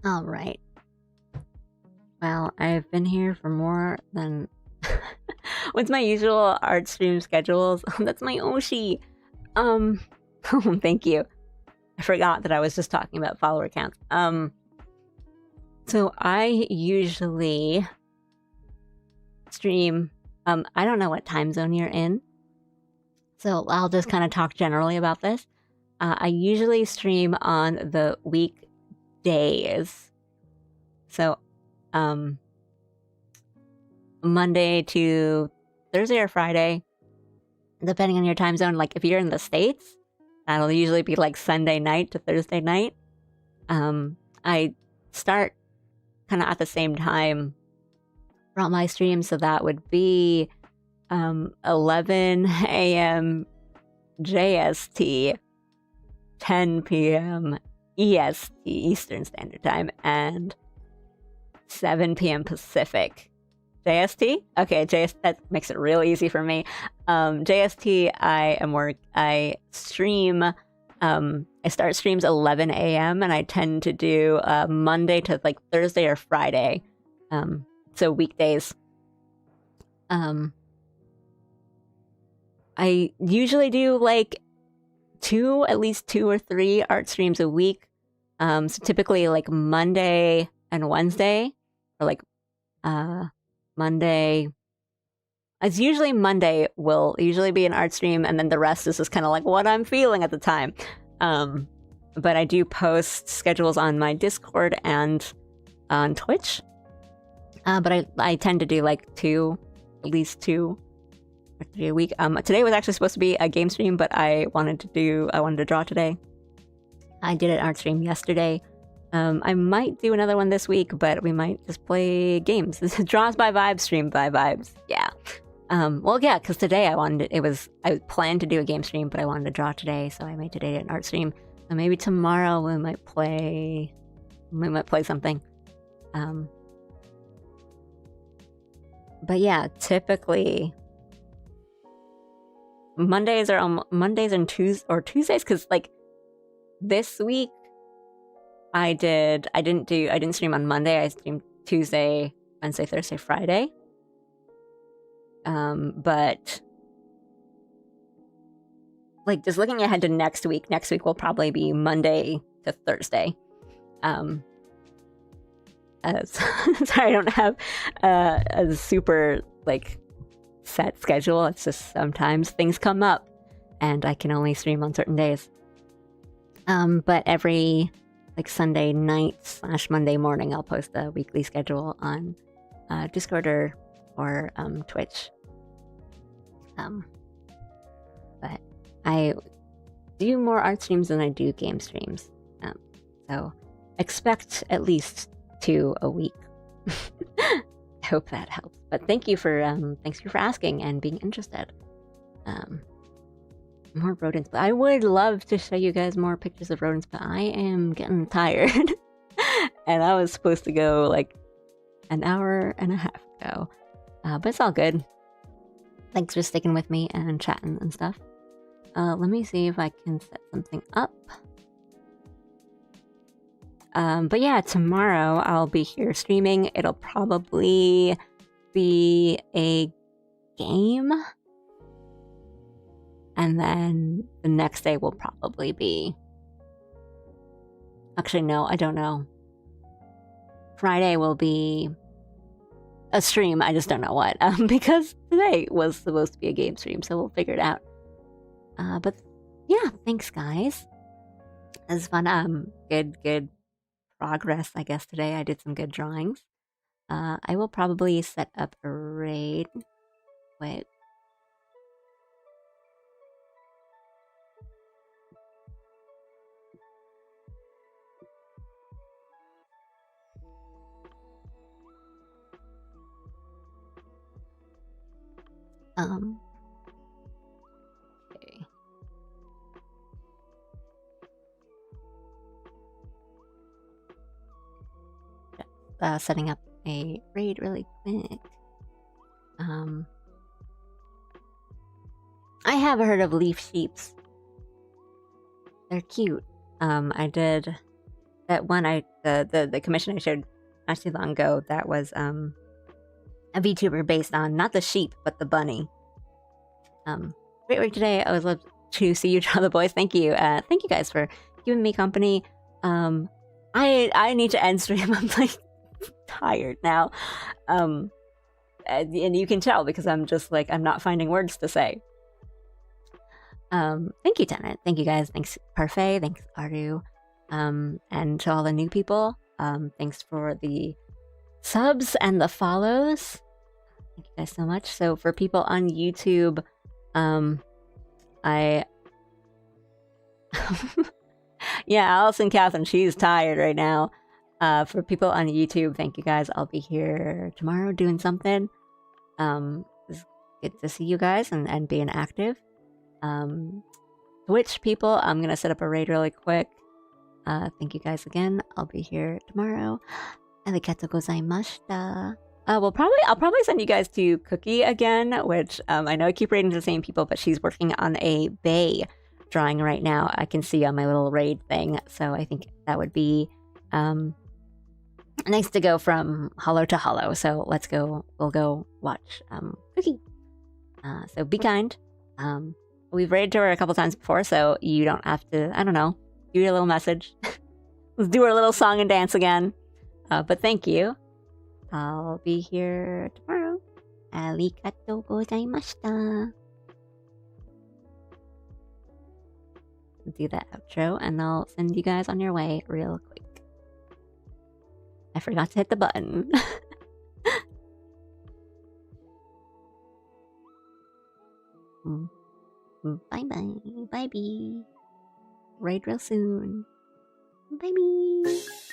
All right. Well, I've been here for more than... What's my usual art stream schedules? That's my Oshi. Thank you. I forgot that I was just talking about follower counts. So I usually stream... I don't know what time zone you're in. So I'll just kind of talk generally about this. I usually stream on the weekdays. So, Monday to Thursday or Friday, depending on your time zone. Like if you're in the States, that'll usually be like Sunday night to Thursday night. I start kind of at the same time for all my streams, so that would be 11 a.m. JST, 10 p.m. EST, Eastern Standard Time, and 7 p.m. Pacific. JST? Okay, that makes it real easy for me. JST, I stream, I start streams 11 a.m. and I tend to do Monday to like Thursday or Friday. So weekdays. I usually do like at least 2 or 3 art streams a week. So typically like Monday and Wednesday, or like Monday. It's usually Monday will usually be an art stream, and then the rest is just kind of like what I'm feeling at the time. But I do post schedules on my Discord and on Twitch. But I tend to do like at least 2 or 3 a week. Today was actually supposed to be a game stream, but I wanted to draw today. I did an art stream yesterday. I might do another one this week, but we might just play games. This is Draws by Vibes, Stream by Vibes. Yeah. Well, yeah, because today I planned to do a game stream, but I wanted to draw today, so I made today an art stream. So maybe tomorrow we might play something. But yeah, typically Mondays and Tuesdays, because like this week I didn't stream on Monday. I streamed Tuesday, Wednesday, Thursday, Friday. But like just looking ahead to next week. Next week will probably be Monday to Thursday. Sorry, I don't have a super like set schedule. It's just sometimes things come up and I can only stream on certain days. But every like Sunday night / Monday morning, I'll post a weekly schedule on Discord or Twitch. But I do more art streams than I do game streams. So expect at least 2 a week. I hope that helps. But thanks you for asking and being interested. More rodents. But I would love to show you guys more pictures of rodents, but I am getting tired. And I was supposed to go like an hour and a half ago. But it's all good. Thanks for sticking with me and chatting and stuff. Let me see if I can set something up. But yeah, tomorrow I'll be here streaming. It'll probably be a game. And then the next day will probably be... Actually, no, I don't know. Friday will be a stream. I just don't know what. Because today was supposed to be a game stream, so we'll figure it out. But yeah, thanks, guys. It was fun. Good progress, I guess, today. I did some good drawings. I will probably set up a raid. Wait. Okay. Setting up a raid really quick. I have heard of leaf sheeps. They're cute. I did that one. The commission I showed not too long ago. That was a VTuber based on not the sheep but the bunny. Great work today. I would love to see you draw the boys. Thank you. Thank you guys for giving me company. I need to end stream. I'm like tired now. And you can tell because I'm just like I'm not finding words to say. Thank you, Tenant. Thank you guys. Thanks, Parfait. Thanks, Aru. And to all the new people, thanks for the subs and the follows. Thank you guys so much. So for people on YouTube, yeah, Allison Catherine, she's tired right now. For people on YouTube, thank you guys. I'll be here tomorrow doing something. It's good to see you guys and being active. Twitch people, I'm gonna set up a raid really quick. Thank you guys again. I'll be here tomorrow. Arigatou gozaimashita. I'll probably send you guys to Cookie again, which I know I keep raiding the same people, but she's working on a bay drawing right now. I can see on my little raid thing, so I think that would be nice to go from hollow to hollow. So let's go. We'll go watch Cookie. So be kind. We've raided to her a couple times before, so you don't have to. I don't know. Do your little message. Let's do our little song and dance again. But thank you. I'll be here tomorrow. Arigatou gozaimashita. Do that outro, and I'll send you guys on your way real quick. I forgot to hit the button. Bye-bye. Bye-bye. Raid real soon. Bye-bye.